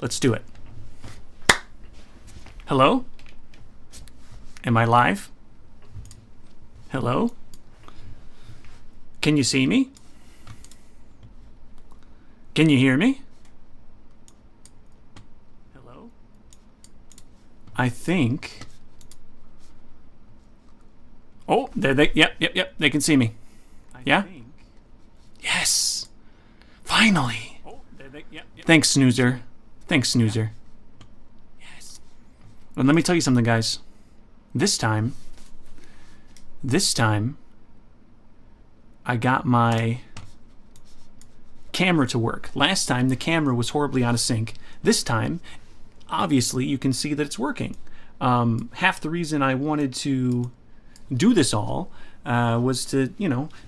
Let's do it. Hello? Am I live? Hello? Can you see me? Can you hear me? Hello? I think... Oh, there they... Yep. They can see me. Yeah? Yes! Finally! Oh, there they... Yep. Thanks, Snoozer. Yes. And let me tell you something, guys. This time, I got my camera to work. Last time, the camera was horribly out of sync. This time, obviously, you can see that it's working. Half the reason I wanted to do this all was to,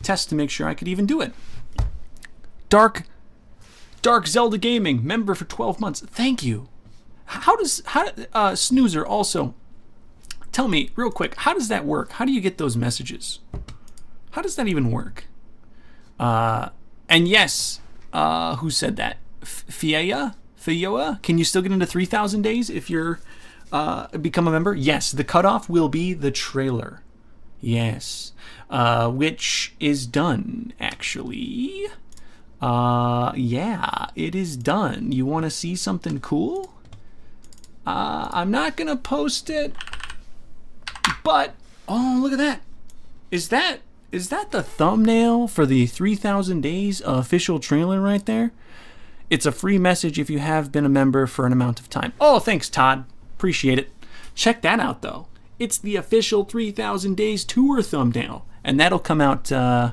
test to make sure I could even do it. Dark Zelda Gaming, member for 12 months. Thank you. How Snoozer also, tell me real quick, how does that work? How do you get those messages? How does that even work? And yes, who said that? Fioa? Can you still get into 3,000 days if you're become a member? Yes, the cutoff will be the trailer. Yes, which is done, actually. Yeah, it is done. You want to see something cool? I'm not going to post it, but, oh, look at that. Is that the thumbnail for the 3,000 days official trailer right there? It's a free message if you have been a member for an amount of time. Oh, thanks, Todd. Appreciate it. Check that out, though. It's the official 3,000 days tour thumbnail, and that'll come out, I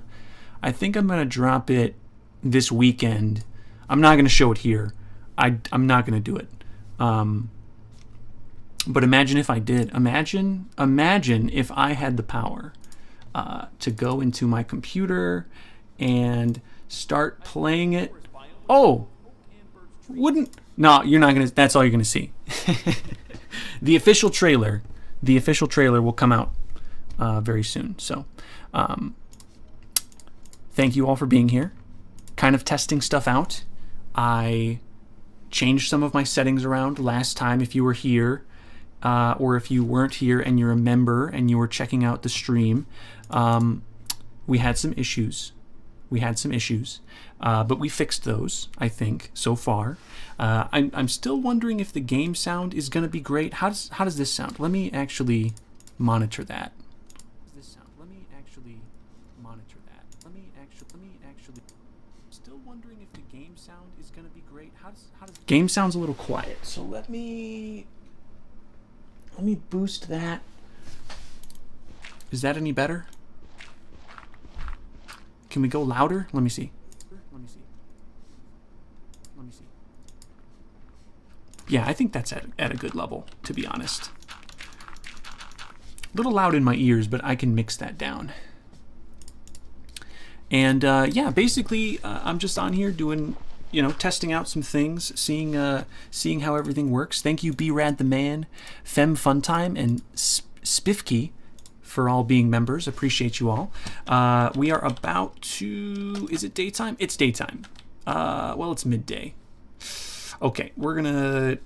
think I'm going to drop it this weekend. I'm not going to show it here. I'm not going to do it. But imagine if I did. Imagine if I had the power to go into my computer and start playing it. Oh, no, you're not going to, that's all you're going to see. The official trailer will come out very soon. So, thank you all for being here. Kind of testing stuff out. I changed some of my settings around last time. If you were here, or if you weren't here and you're a member and you were checking out the stream, we had some issues. But we fixed those, I think, so far. I'm still wondering if the game sound is going to be great. How does this sound? Let me actually monitor that. Still wondering if the game sound is going to be great. How does game sound's a little quiet. So let me boost that. Is that any better? Can we go louder? Let me see. Yeah, I think that's at a good level, to be honest. A little loud in my ears, but I can mix that down. And yeah, basically, I'm just on here doing, testing out some things, seeing how everything works. Thank you, B-Rad the Man, Fem Funtime, and Spiffkey for all being members. Appreciate you all. We are about to... Is it daytime? It's daytime. Well, it's midday. Okay, we're gonna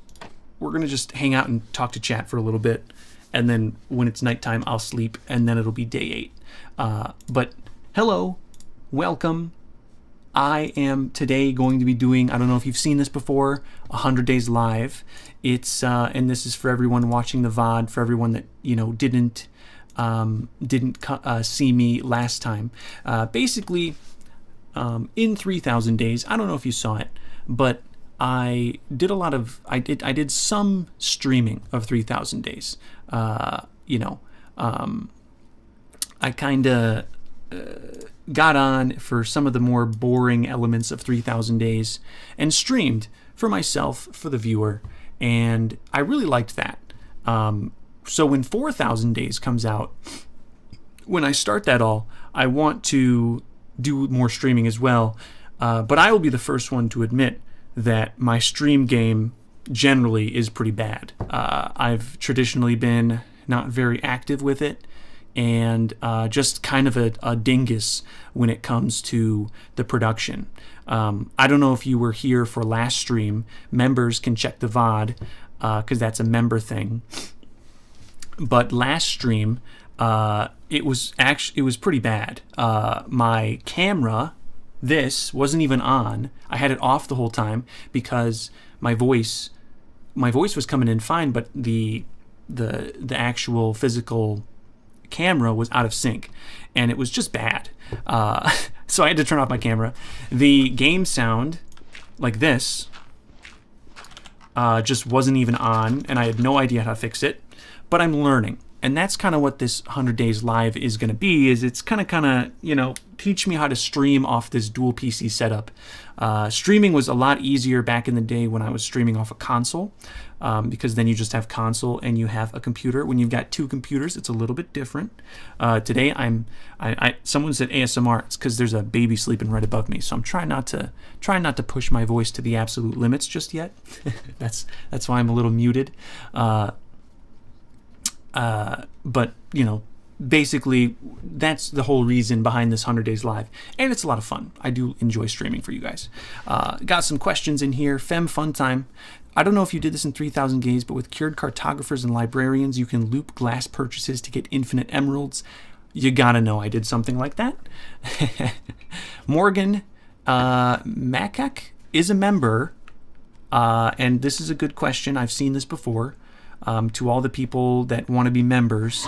just hang out and talk to chat for a little bit, and then when it's nighttime, I'll sleep, and then it'll be day 8. But hello. Welcome. I am today going to be doing, I don't know if you've seen this before, 100 Days Live. It's and this is for everyone watching the VOD, for everyone that didn't see me last time. Basically, in 3,000 days, I don't know if you saw it, but I did some streaming of 3,000 days. I kind of got on for some of the more boring elements of 3,000 days and streamed for myself, for the viewer, and I really liked that. So when 4,000 days comes out, when I start that all, I want to do more streaming as well, but I will be the first one to admit that my stream game generally is pretty bad. I've traditionally been not very active with it, and just kind of a dingus when it comes to the production. I don't know if you were here for last stream. Members can check the VOD because that's a member thing. But last stream, it was pretty bad. My camera, this wasn't even on. I had it off the whole time because my voice was coming in fine, but the actual physical camera was out of sync, and it was just bad. So I had to turn off my camera. The game sound, like this, just wasn't even on, and I had no idea how to fix it. But I'm learning, and that's kind of what this 100 Days Live is going to be. Is it's kind of teach me how to stream off this dual PC setup. Streaming was a lot easier back in the day when I was streaming off a console, because then you just have console and you have a computer. When you've got two computers, it's a little bit different. Today, someone said ASMR. It's because there's a baby sleeping right above me, so I'm trying not to push my voice to the absolute limits just yet. That's why I'm a little muted. But basically that's the whole reason behind this 100 Days Live, and it's a lot of fun. I do enjoy streaming for you guys. Got some questions in here. Fem Fun Time. I don't know if you did this in 3000 Games, but with cured cartographers and librarians, you can loop glass purchases to get infinite emeralds. You gotta know I did something like that. Morgan Makak is a member, and this is a good question. I've seen this before. To all the people that want to be members,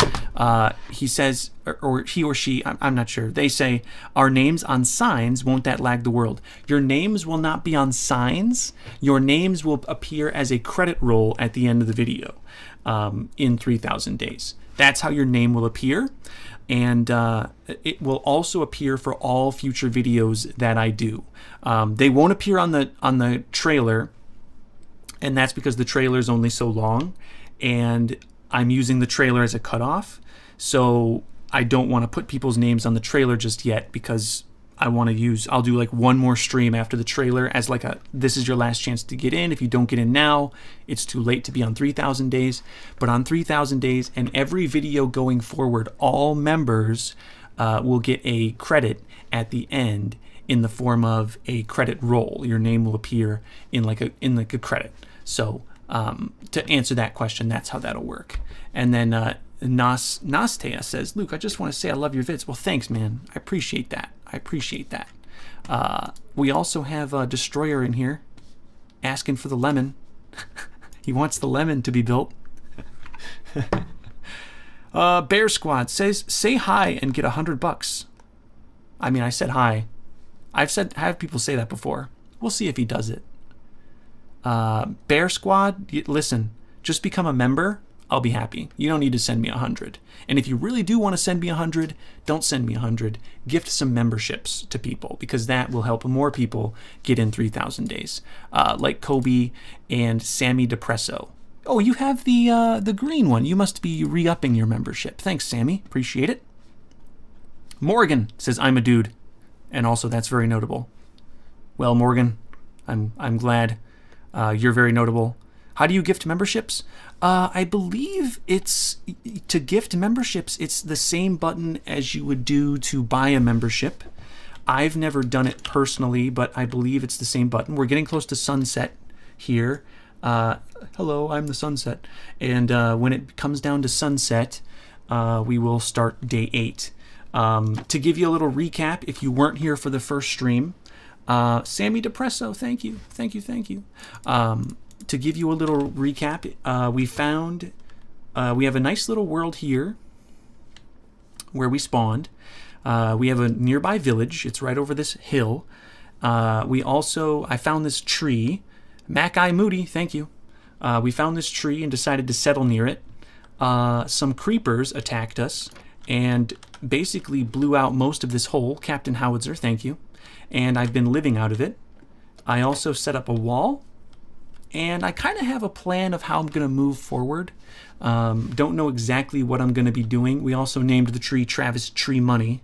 he says, or he or she, I'm not sure, they say, our names on signs, won't that lag the world? Your names will not be on signs. Your names will appear as a credit roll at the end of the video in 3000 days. That's how your name will appear. And it will also appear for all future videos that I do. They won't appear on the trailer, and that's because the trailer is only so long, and I'm using the trailer as a cutoff. So I don't want to put people's names on the trailer just yet, because I'll do like one more stream after the trailer as like this is your last chance to get in. If you don't get in now, it's too late to be on 3000 days. But on 3000 days and every video going forward, all members will get a credit at the end in the form of a credit roll. Your name will appear in like a credit. So to answer that question, that's how that'll work. And then Nastea says, Luke, I just want to say I love your vids. Well, thanks, man. I appreciate that. We also have a Destroyer in here asking for the lemon. He wants the lemon to be built. Bear Squad says, say hi and get $100. I mean, I said hi. I've had people say that before. We'll see if he does it. Bear Squad, listen, just become a member. I'll be happy. You don't need to send me 100. And if you really do want to send me 100, don't send me 100. Gift some memberships to people, because that will help more people get in 3000 days. Like Kobe and Sammy Depresso. Oh, you have the green one. You must be re-upping your membership. Thanks, Sammy. Appreciate it. Morgan says, I'm a dude. And also, that's very notable. Well, Morgan, I'm glad you're very notable. How do you gift memberships? I believe it's to gift memberships. It's the same button as you would do to buy a membership. I've never done it personally, but I believe it's the same button. We're getting close to sunset here. Hello, I'm the sunset. And when it comes down to sunset, we will start day 8. To give you a little recap, if you weren't here for the first stream, Sammy Depresso, thank you. To give you a little recap, we have a nice little world here where we spawned. We have a nearby village. It's right over this hill. I found this tree. Mac-Eye Moody, thank you. We found this tree and decided to settle near it. Some creepers attacked us and basically blew out most of this hole. Captain Howitzer, thank you. And I've been living out of it. I also set up a wall. And I kind of have a plan of how I'm going to move forward. Don't know exactly what I'm going to be doing. We also named the tree Travis Tree Money.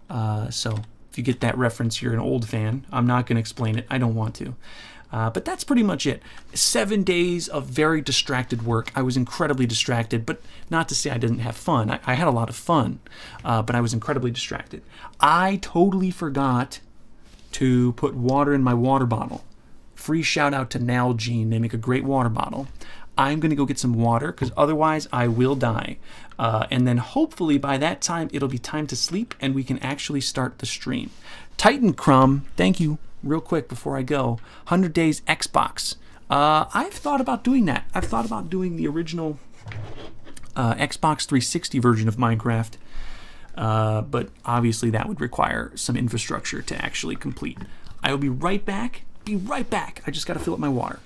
So if you get that reference, you're an old fan. I'm not going to explain it. I don't want to. But that's pretty much it. 7 days of very distracted work. I was incredibly distracted, but not to say I didn't have fun. I had a lot of fun, but I was incredibly distracted. I totally forgot to put water in my water bottle. Free shout out to Nalgene. They make a great water bottle. I'm going to go get some water because otherwise I will die. And then hopefully by that time it'll be time to sleep and we can actually start the stream. Titan Crumb, thank you. Real quick before I go, 100 Days Xbox. I've thought about doing that. I've thought about doing the original Xbox 360 version of Minecraft. But obviously that would require some infrastructure to actually complete. I will be right back. Be right back. I just got to fill up my water.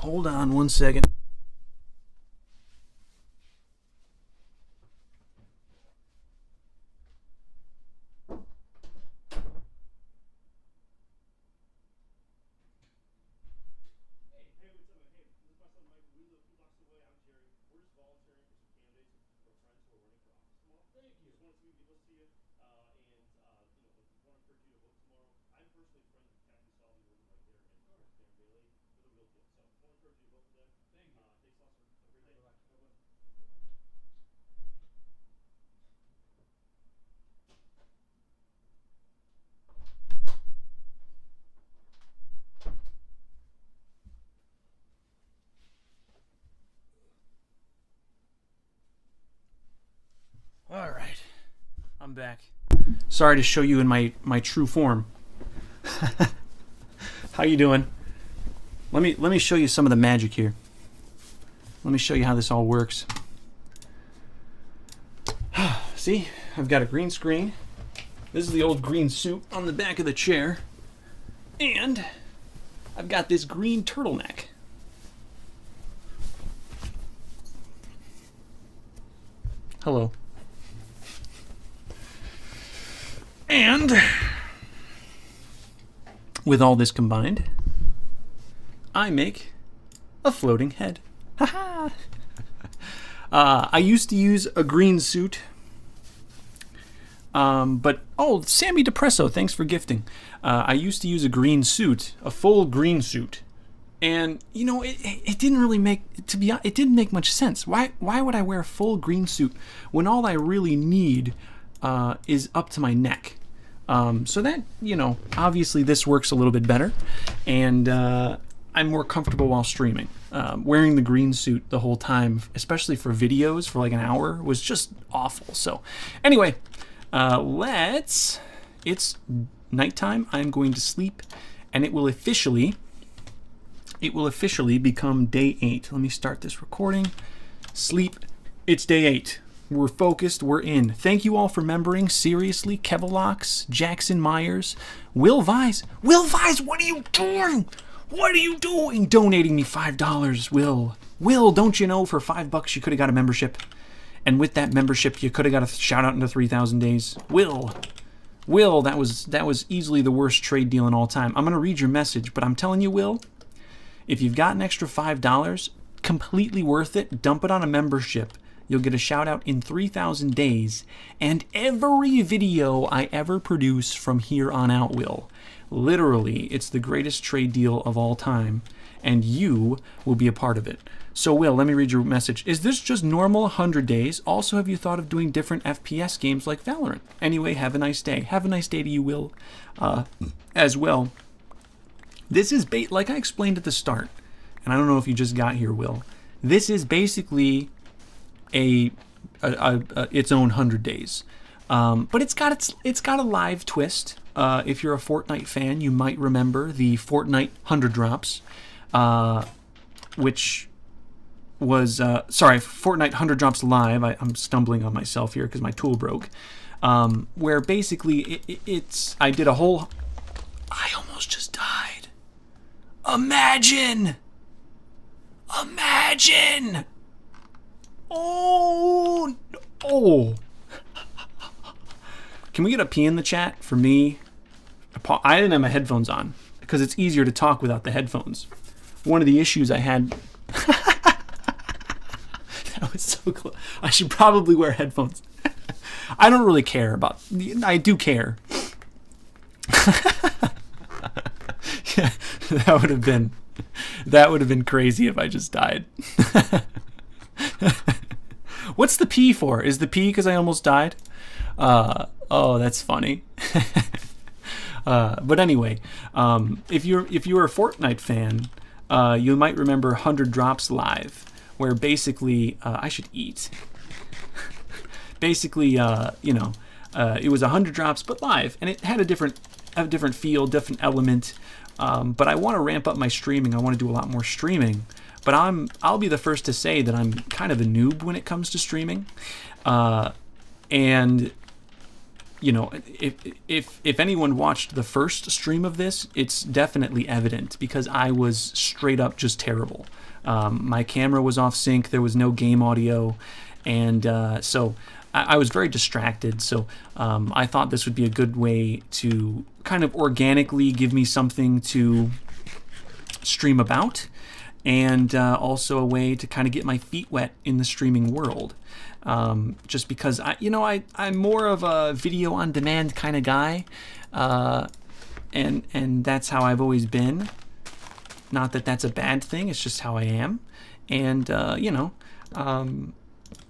Hold on one second. All right, I'm back. Sorry to show you in my true form. How you doing? Let me show you some of the magic here. Let me show you how this all works. See, I've got a green screen. This is the old green suit on the back of the chair. And I've got this green turtleneck. Hello. And with all this combined, I make a floating head. Haha! I used to use a green suit. But, oh, Sammy Depresso, thanks for gifting. I used to use a green suit, a full green suit. And, you know, it didn't really make, to be honest, it didn't make much sense. Why would I wear a full green suit when all I really need is up to my neck? So that, you know, obviously this works a little bit better. And I'm more comfortable while streaming. Wearing the green suit the whole time, especially for videos for like an hour, was just awful. So anyway, it's nighttime. I'm going to sleep, and it will officially become day 8. Let me start this recording. Sleep. It's day 8. We're focused. We're in. Thank you all for remembering. Seriously, Kevalox, Jackson Myers, Will Vise. Will Vise, what are you doing? What are you doing? Donating me $5, Will. Will, don't you know for $5 you could have got a membership? And with that membership, you could have got a shout out into 3,000 days. Will, that was easily the worst trade deal in all time. I'm gonna read your message, but I'm telling you, Will, if you've got an extra $5, completely worth it. Dump it on a membership. You'll get a shout out in 3,000 days, and every video I ever produce from here on out, Will, Literally, it's the greatest trade deal of all time, and you will be a part of it. So, Will, let me read your message. Is this just normal 100 days? Also, have you thought of doing different FPS games like Valorant? Anyway, have a nice day. Have a nice day to you, Will, as well. This is, like I explained at the start, and I don't know if you just got here, Will. This is basically its own 100 days. But it's got a live twist. If you're a Fortnite fan, you might remember the Fortnite 100 drops, which was Fortnite 100 drops live. I'm stumbling on myself here because my tool broke. Where basically I did a whole. I almost just died. Imagine. Oh. Can we get a P in the chat for me? I didn't have my headphones on because it's easier to talk without the headphones. One of the issues I had. That was so close. I should probably wear headphones. I don't really care about. I do care. Yeah, that would have been crazy if I just died. What's the P for? Is the P because I almost died? Oh, that's funny. But anyway, if you're a Fortnite fan, you might remember 100 Drops Live, where basically I should eat. Basically, it was 100 drops but live, and it had a different feel, different element. But I want to ramp up my streaming. I want to do a lot more streaming. But I'll be the first to say that I'm kind of a noob when it comes to streaming. And if anyone watched the first stream of this, it's definitely evident because I was straight up just terrible. My camera was off sync. There was no game audio, and so I was very distracted. So I thought this would be a good way to kind of organically give me something to stream about, and also a way to kind of get my feet wet in the streaming world. Just because I'm more of a video on demand kind of guy, and that's how I've always been. Not that that's a bad thing; it's just how I am. And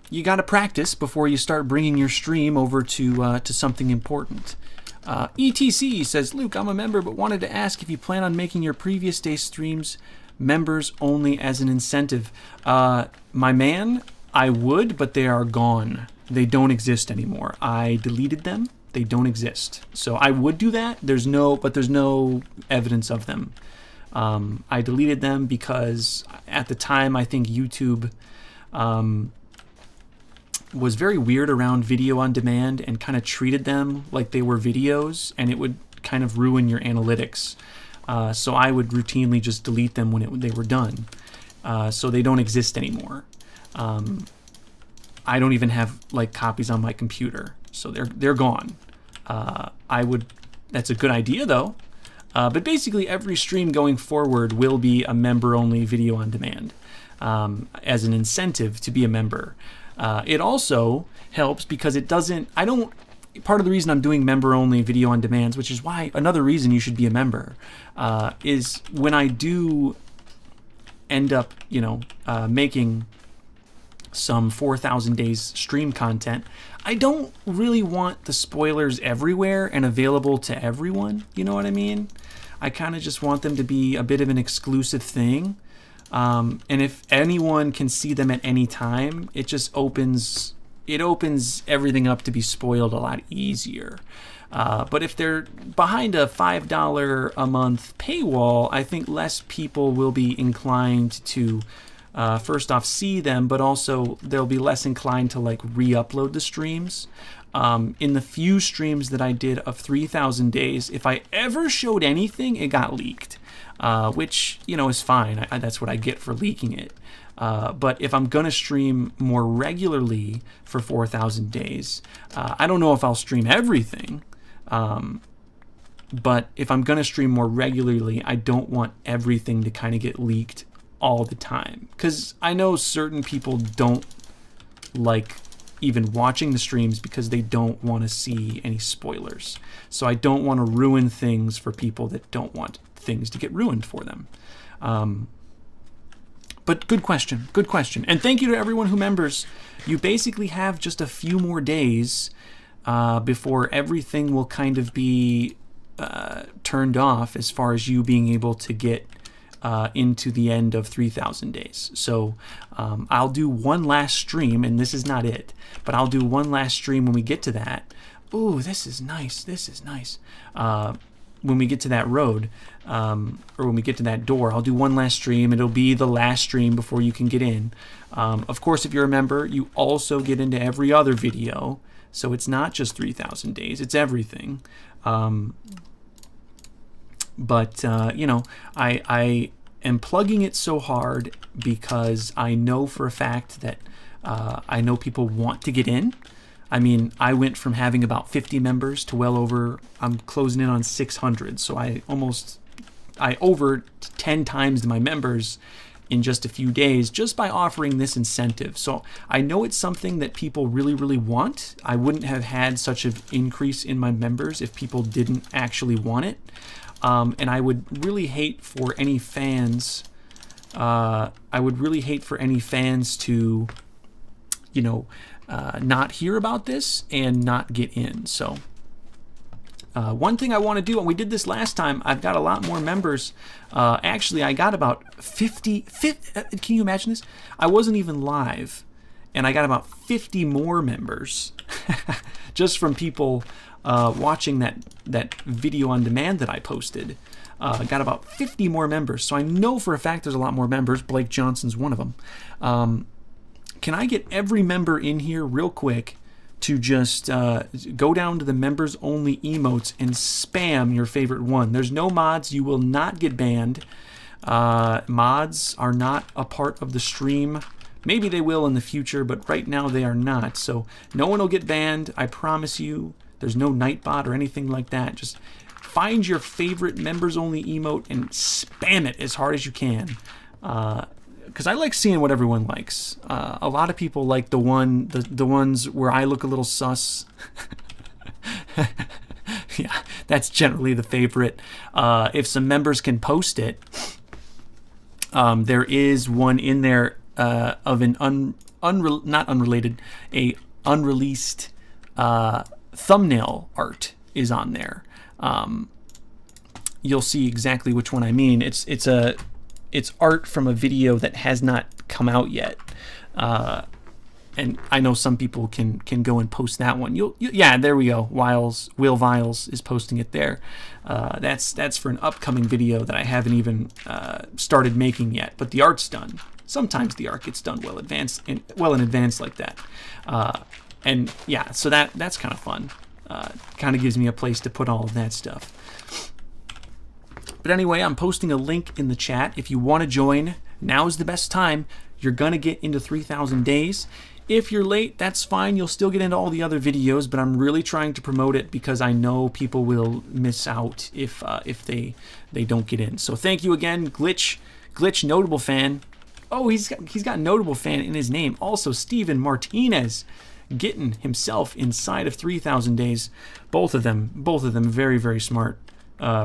you got to practice before you start bringing your stream over to something important. ETC says, Luke, I'm a member, but wanted to ask if you plan on making your previous day streams members only as an incentive. My man, I would, but they are gone. They don't exist anymore. I deleted them. They don't exist. So I would do that. There's no evidence of them. I deleted them because at the time I think YouTube was very weird around video on demand and kind of treated them like they were videos, and it would kind of ruin your analytics. So I would routinely just delete them when they were done. So they don't exist anymore. I don't even have like copies on my computer, so they're gone. That's a good idea though. But basically every stream going forward will be a member-only video on demand as an incentive to be a member. It also helps because part of the reason I'm doing member-only video on demands, which is why another reason you should be a member, is when I do end up, making some 4,000 days stream content, I don't really want the spoilers everywhere and available to everyone. You know what I mean? I kind of just want them to be a bit of an exclusive thing. And if anyone can see them at any time, it just opens everything up to be spoiled a lot easier. But if they're behind a $5 a month paywall, I think less people will be inclined to first off see them, but also they'll be less inclined to like re-upload the streams. In the few streams that I did of 3,000 days, if I ever showed anything, it got leaked. Which, is fine. That's what I get for leaking it. But if I'm going to stream more regularly for 4,000 days, I don't know if I'll stream everything. But if I'm going to stream more regularly, I don't want everything to kind of get leaked all the time. Because I know certain people don't like even watching the streams because they don't want to see any spoilers. So I don't want to ruin things for people that don't want things to get ruined for them. But good question, good question. And thank you to everyone who members. You basically have just a few more days before everything will kind of be turned off as far as you being able to get into the end of 3,000 days. So I'll do one last stream, and this is not it, but I'll do one last stream when we get to that. Ooh, this is nice. This is nice. When we get to that road, or when we get to that door, I'll do one last stream. It'll be the last stream before you can get in. Of course, if you're a member, you also get into every other video. So it's not just 3,000 days, it's everything. But you know, I am plugging it so hard because I know for a fact that I know people want to get in. I mean, I went from having about 50 members to well over, I'm closing in on 600. So I over 10 times my members in just a few days just by offering this incentive. So I know it's something that people really, really want. I wouldn't have had such an increase in my members if people didn't actually want it. And I would really hate for any fans, to, you know, not hear about this and not get in. So one thing I want to do, and we did this last time, I've got a lot more members. Actually, I got about 50, can you imagine this? I wasn't even live, and I got about 50 more members just from people watching that video on demand that I posted. Got about 50 more members, so I know for a fact there's a lot more members. Blake Johnson's one of them. Can I get every member in here real quick to just go down to the members only emotes and spam your favorite one? There's no mods. You will not get banned. Mods are not a part of the stream. Maybe they will in the future, but right now they are not. So no one will get banned. I promise you. There's no Nightbot or anything like that. Just find your favorite members only emote and spam it as hard as you can. Because I like seeing what everyone likes. A lot of people like the ones where I look a little sus. Yeah, that's generally the favorite. If some members can post it, there is one in there of an unreleased thumbnail art is on there. You'll see exactly which one I mean. It's art from a video that has not come out yet, and I know some people can go and post that one. Yeah, there we go. Will Viles is posting it there. That's for an upcoming video that I haven't even started making yet, but the art's done. Sometimes the art gets done well in advance like that, and yeah, so that's kind of fun. Kind of gives me a place to put all of that stuff. But anyway, I'm posting a link in the chat. If you want to join, now is the best time. You're going to get into 3,000 days. If you're late, that's fine. You'll still get into all the other videos, but I'm really trying to promote it because I know people will miss out if they don't get in. So thank you again, Glitch Notable Fan. Oh, he's got Notable Fan in his name. Also, Steven Martinez getting himself inside of 3,000 days. Both of them very, very smart.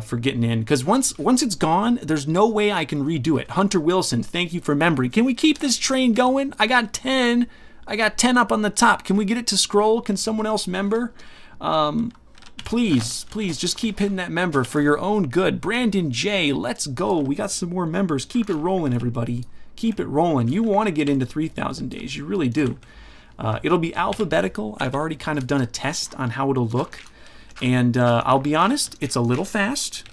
For getting in, because once it's gone, there's no way I can redo it. Hunter Wilson, thank you for remembering. Can we keep this train going? I got 10 up on the top. Can we get it to scroll? Can someone else member? Please just keep hitting that member for your own good. Brandon J, let's go. We got some more members. Keep it rolling, everybody. Keep it rolling. You want to get into 3,000 days. You really do. It'll be alphabetical. I've already kind of done a test on how it'll look. And I'll be honest, it's a little fast,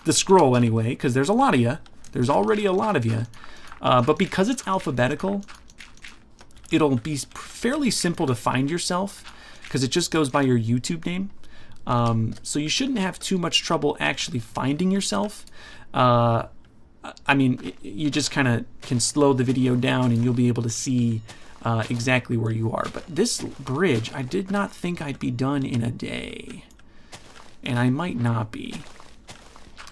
the scroll anyway, because there's a lot of you. There's already a lot of you. But because it's alphabetical, it'll be fairly simple to find yourself because it just goes by your YouTube name. So you shouldn't have too much trouble actually finding yourself. I mean, you just kind of can slow the video down and you'll be able to see exactly where you are. But this bridge, I did not think I'd be done in a day. And I might not be.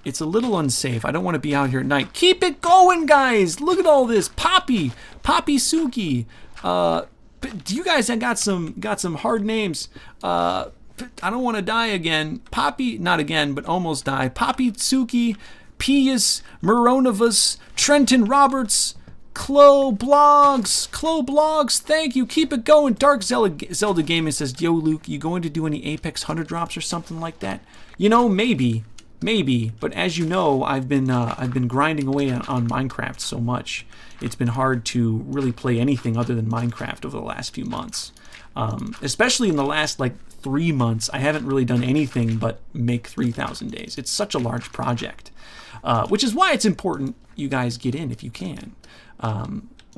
It's a little unsafe. I don't want to be out here at night. Keep it going, guys! Look at all this. Poppy Suki, You guys have got some hard names. I don't want to die again. Poppy, not again, but almost die. Poppy Tsuki, Pius, Mironovus, Trenton Roberts, Clo Blogs, thank you. Keep it going. Dark Zelda Gaming says, yo, Luke, you going to do any Apex 100 drops or something like that? You know, maybe. But as you know, I've been grinding away on Minecraft so much. It's been hard to really play anything other than Minecraft over the last few months. Especially in the last, 3 months, I haven't really done anything but make 3,000 days. It's such a large project. Which is why it's important you guys get in if you can.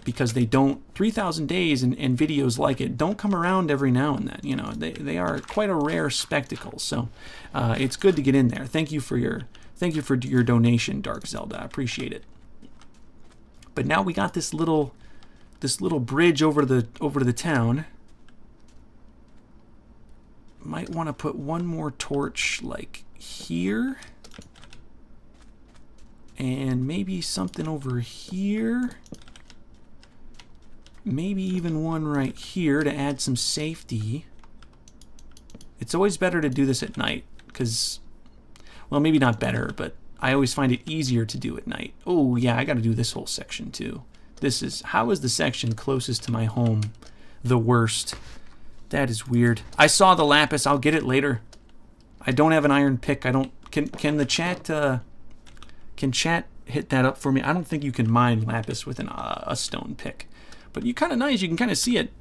Because they don't, 3,000 days and videos like it don't come around every now and then. You know, they are quite a rare spectacle. So it's good to get in there. Thank you for your donation, Dark Zelda. I appreciate it. But now we got this little bridge over to the town. Might want to put one more torch like here. And maybe something over here. Maybe even one right here to add some safety. It's always better to do this at night because, well, maybe not better, but I always find it easier to do at night. Oh, yeah, I got to do this whole section too. How is the section closest to my home the worst? That is weird. I saw the lapis. I'll get it later. I don't have an iron pick. Can the chat... Can chat hit that up for me? I don't think you can mine lapis with a stone pick. But you kind of nice. You can kind of see it.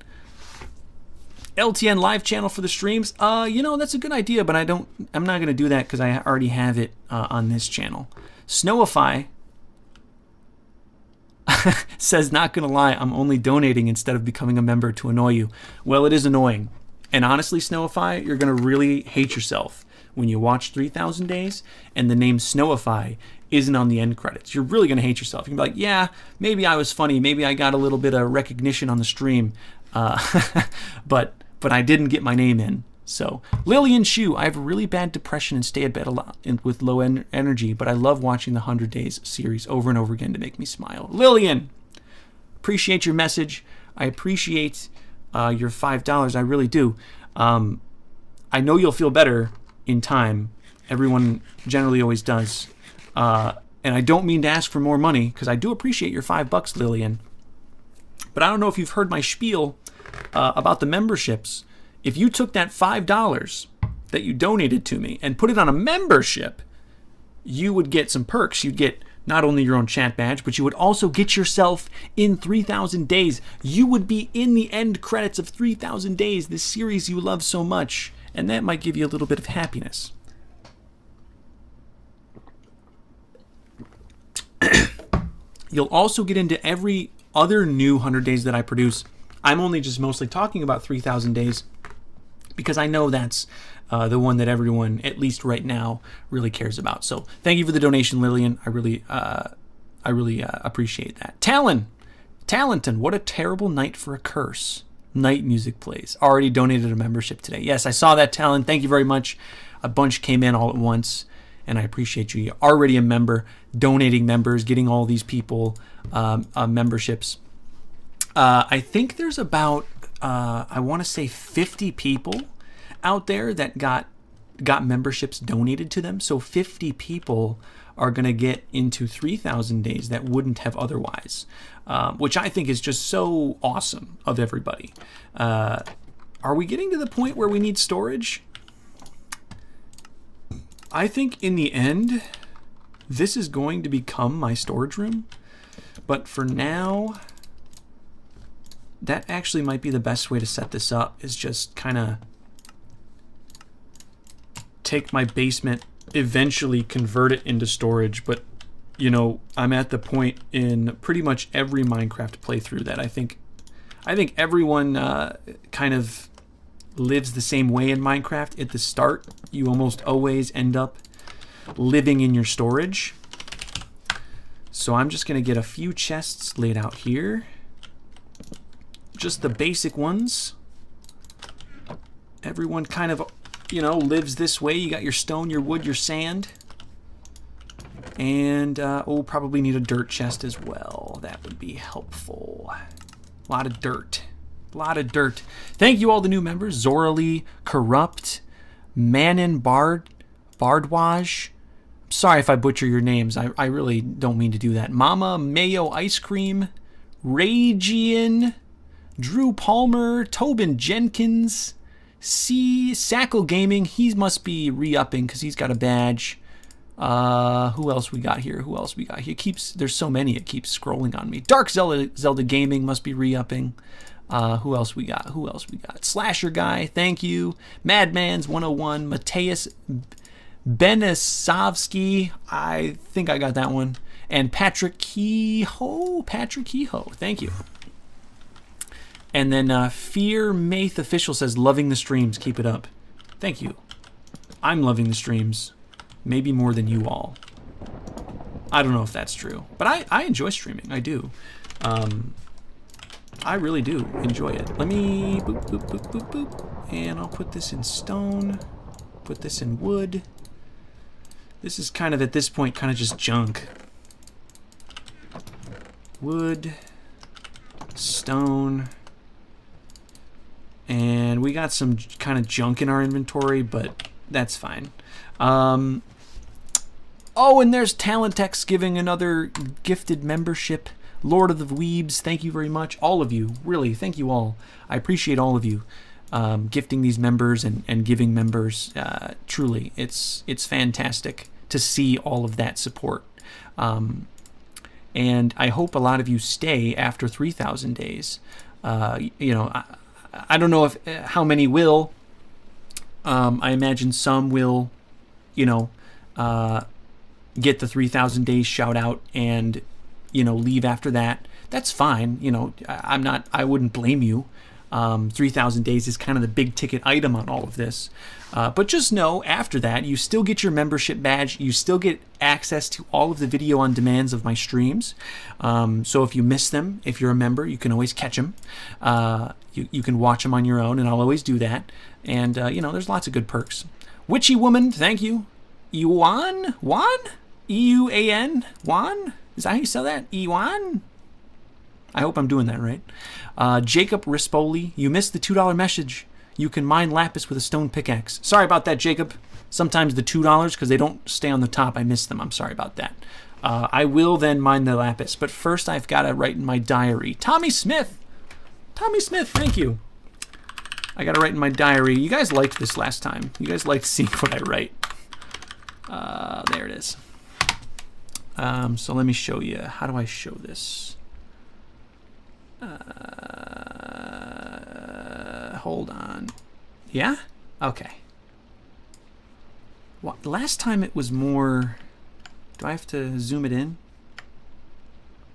LTN live channel for the streams. You know, that's a good idea, but I'm not going to do that because I already have it on this channel. Snowify says, not going to lie, I'm only donating instead of becoming a member to annoy you. Well, it is annoying. And honestly, Snowify, you're going to really hate yourself when you watch 3,000 Days and the name Snowify isn't on the end credits. You're really going to hate yourself. You can be like, yeah, maybe I was funny. Maybe I got a little bit of recognition on the stream. But I didn't get my name in. So, Lillian Shu, I have really bad depression and stay in bed a lot with low energy, but I love watching the 100 Days series over and over again to make me smile. Lillian, appreciate your message. I appreciate your $5. I really do. I know you'll feel better in time. Everyone generally always does. And I don't mean to ask for more money because I do appreciate your $5, Lillian. But I don't know if you've heard my spiel about the memberships. If you took that $5 that you donated to me and put it on a membership, you would get some perks. You'd get not only your own chat badge, but you would also get yourself in 3,000 Days. You would be in the end credits of 3,000 Days, this series you love so much. And that might give you a little bit of happiness. You'll also get into every other new 100 Days that I produce. I'm only just mostly talking about 3,000 Days because I know that's the one that everyone, at least right now, really cares about. So thank you for the donation, Lillian. I really appreciate that. Talenton, what a terrible night for a curse. Night music plays. Already donated a membership today. Yes, I saw that, Talon. Thank you very much. A bunch came in all at once. And I appreciate you. You're already a member, donating members, getting all these people memberships. I think there's about, I want to say 50 people out there that got memberships donated to them. So 50 people are going to get into 3,000 Days that wouldn't have otherwise, which I think is just so awesome of everybody. Are we getting to the point where we need storage? I think in the end, this is going to become my storage room. But for now, that actually might be the best way to set this up, is just kind of take my basement, eventually convert it into storage. But, you know, I'm at the point in pretty much every Minecraft playthrough that I think everyone kind of lives the same way in Minecraft. At the start, you almost always end up living in your storage. So I'm just going to get a few chests laid out here. Just the basic ones. Everyone kind of, you know, lives this way. You got your stone, your wood, your sand. And, probably need a dirt chest as well. That would be helpful. A lot of dirt. A lot of dirt. Thank you all the new members. Zoralee, Corrupt, Manon Bardwaj. Sorry if I butcher your names. I really don't mean to do that. Mama Mayo Ice Cream, Ragian, Drew Palmer, Tobin Jenkins, Sackle Gaming. He must be re-upping because he's got a badge. Who else we got here? There's so many, it keeps scrolling on me. Dark Zelda Gaming must be re-upping. Who else we got? Slasher Guy, thank you. Madman's 101, Mateus Benisavsky, I think I got that one. And Patrick Kehoe, thank you. And then Fear Maith Official says, loving the streams, keep it up. Thank you. I'm loving the streams. Maybe more than you all. I don't know if that's true. But I enjoy streaming. I do. I really do enjoy it. Let me boop. And I'll put this in stone. Put this in wood. This is kind of, at this point, kind of just junk. Wood. Stone. And we got some kind of junk in our inventory, but that's fine. Oh, and there's Talentex giving another gifted membership. Lord of the Weebs, thank you very much. All of you, really, thank you all. I appreciate all of you gifting these members and giving members. Truly, it's fantastic to see all of that support. And I hope a lot of you stay after 3,000 days. I don't know how many will. I imagine some will, get the 3,000 days shout out and, leave after that. That's fine. I wouldn't blame you. 3,000 days is kind of the big ticket item on all of this. But just know after that, you still get your membership badge. You still get access to all of the video on demands of my streams. So if you miss them, if you're a member, you can always catch them. You can watch them on your own, and I'll always do that. And, there's lots of good perks. Witchy Woman, thank you. Juan? E-U-A-N? Juan? Is that how you spell that? Ewan? I hope I'm doing that right. Jacob Rispoli, you missed the $2 message. You can mine lapis with a stone pickaxe. Sorry about that, Jacob. Sometimes the $2, because they don't stay on the top, I miss them. I'm sorry about that. I will then mine the lapis. But first, I've got to write in my diary. Tommy Smith, thank you. I got to write in my diary. You guys liked this last time. You guys liked seeing what I write. There it is. So let me show you. How do I show this? Hold on. Yeah? Okay. Last time it was more... Do I have to zoom it in?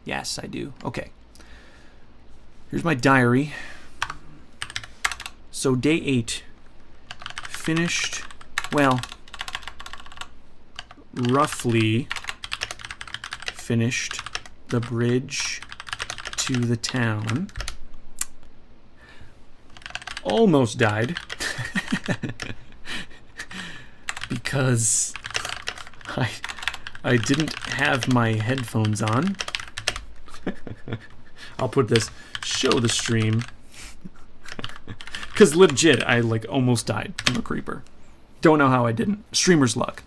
Yes, I do. Okay. Here's my diary. So day 8. Finished... Well... roughly finished the bridge to the town. Almost died because I didn't have my headphones on. I'll put this, show the stream, because legit I almost died from a creeper. Don't know how I didn't. Streamer's luck.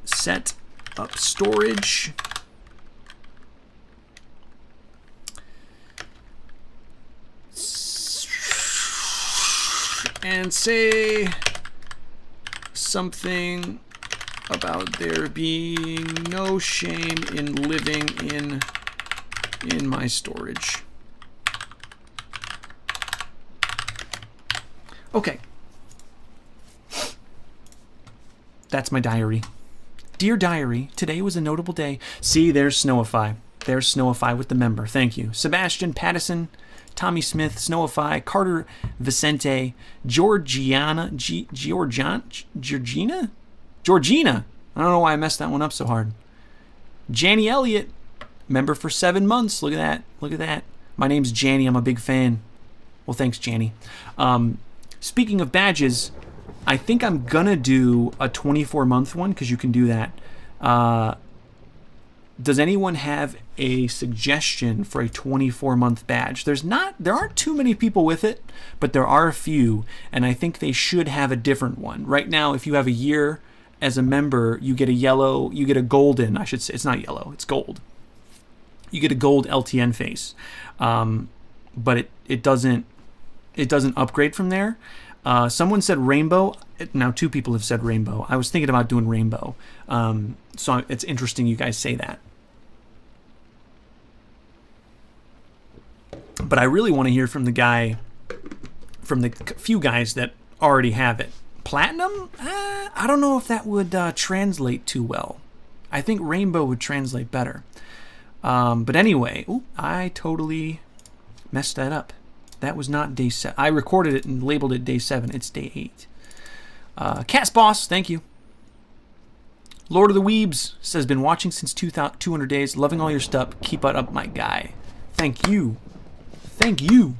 Set up storage. And say something about there being no shame in living in my storage. Okay. That's my diary. Dear diary, today was a notable day. See, there's Snowify. There's Snowify with the member. Thank you. Sebastian Pattison, Tommy Smith, Snowify, Carter Vicente, Georgina. I don't know why I messed that one up so hard. Janny Elliott, member for 7 months. Look at that. My name's Janny. I'm a big fan. Well, thanks, Janny. Speaking of badges, I think I'm gonna do a 24-month one because you can do that. Does anyone have a suggestion for a 24-month badge? There aren't too many people with it, but there are a few, and I think they should have a different one. Right now, if you have a year as a member, you get a golden, I should say, it's not yellow, it's gold. You get a gold LTN face, but it doesn't upgrade from there. Someone said rainbow. Now 2 people have said rainbow. I was thinking about doing rainbow, so it's interesting you guys say that. But I really want to hear from the few guys that already have it. Platinum? I don't know if that would translate too well. I think rainbow would translate better. But anyway, I totally messed that up. That was not day 7. I recorded it and labeled it day 7. It's day 8. Cat's Boss, thank you. Lord of the Weebs says, been watching since 200 days. Loving all your stuff. Keep it up, my guy. Thank you. Thank you.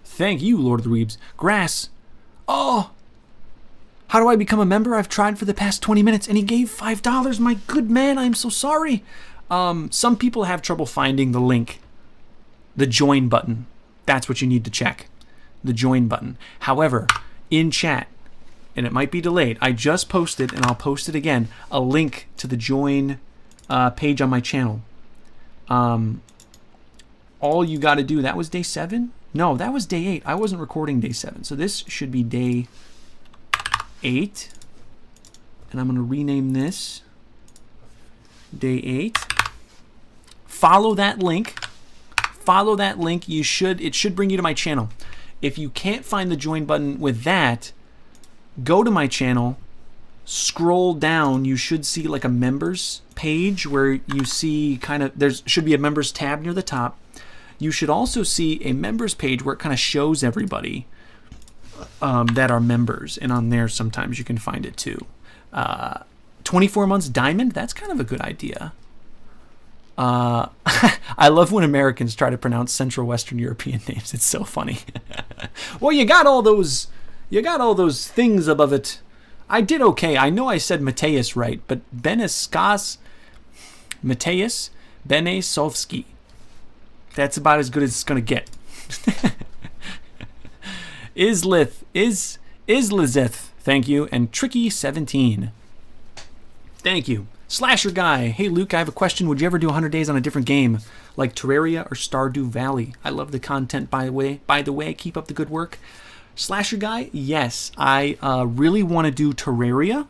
Thank you, Lord of the Weebs. Grass. Oh. How do I become a member? I've tried for the past 20 minutes and he gave $5. My good man, I'm so sorry. Some people have trouble finding the link. The join button. That's what you need to check. The join button. However, in chat, and it might be delayed, I just posted, and I'll post it again, a link to the join page on my channel. All you got to do, that was day 7? No, that was day 8. I wasn't recording day 7. So this should be day 8. And I'm going to rename this day 8. Follow that link. Follow that link. It should bring you to my channel. If you can't find the join button with that, go to my channel, scroll down. You should see like a members page where you see there should be a members tab near the top. You should also see a members page where it kind of shows everybody that are members, and on there sometimes you can find it too. 24 months diamond, that's kind of a good idea. I love when Americans try to pronounce Central Western European names. It's so funny. Well, you got all those things above it. I did okay. I know I said Mateus right, but Beneskas Mateus Benesovsky. That's about as good as it's gonna get. Islizeth, thank you, and Tricky17. Thank you. Slasher Guy, hey Luke, I have a question. Would you ever do 100 days on a different game, like Terraria or Stardew Valley? I love the content, by the way. Keep up the good work. Slasher Guy, yes, I really want to do Terraria.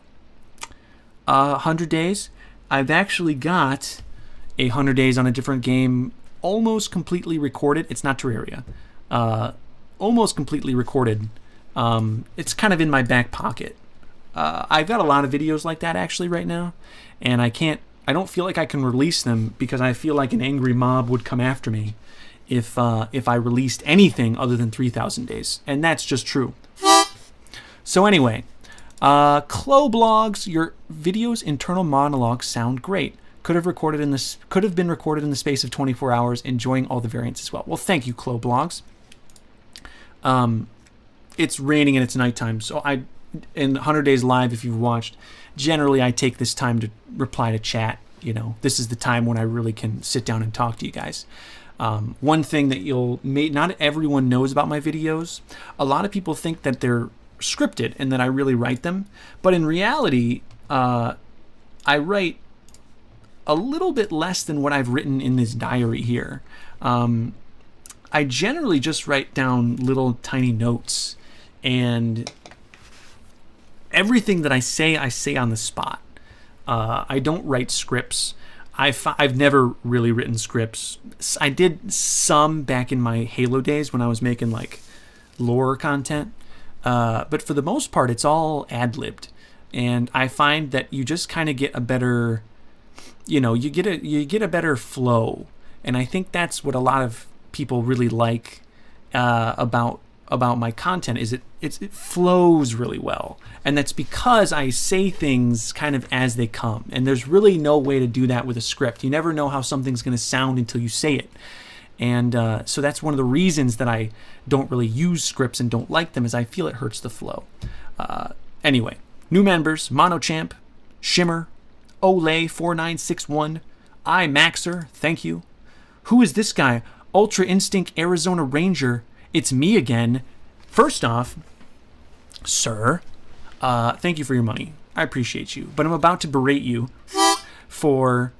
100 days. I've actually got 100 days on a different game almost completely recorded. It's not Terraria. Almost completely recorded. It's kind of in my back pocket. I've got a lot of videos like that actually right now, and I don't feel like I can release them because I feel like an angry mob would come after me if I released anything other than 3,000 days, and that's just true. So anyway, Clo Blogs, your videos' internal monologues sound great. Could have been recorded in the space of 24 hours. Enjoying all the variants as well. Well, thank you, Clo Blogs. It's raining and it's nighttime, so in 100 Days Live, if you've watched, generally I take this time to reply to chat. You know, this is the time when I really can sit down and talk to you guys. One thing that not everyone knows about my videos, a lot of people think that they're scripted and that I really write them, but in reality, I write a little bit less than what I've written in this diary here. I generally just write down little tiny notes, and everything that I say on the spot. I don't write scripts. I've never really written scripts. I did some back in my Halo days when I was making like lore content, but for the most part, it's all ad-libbed, and I find that you just kind of get a better, you get a better flow, and I think that's what a lot of people really like about my content is it flows really well, and that's because I say things kind of as they come, and there's really no way to do that with a script. You never know how something's going to sound until you say it, and so that's one of the reasons that I don't really use scripts and don't like them, is I feel it hurts the flow. Anyway, new members: Monochamp, Shimmer, Olay 4961, Maxer, thank you. Who is this guy? Ultra Instinct Arizona Ranger. It's me again. First off, sir, thank you for your money. I appreciate you. But I'm about to berate you for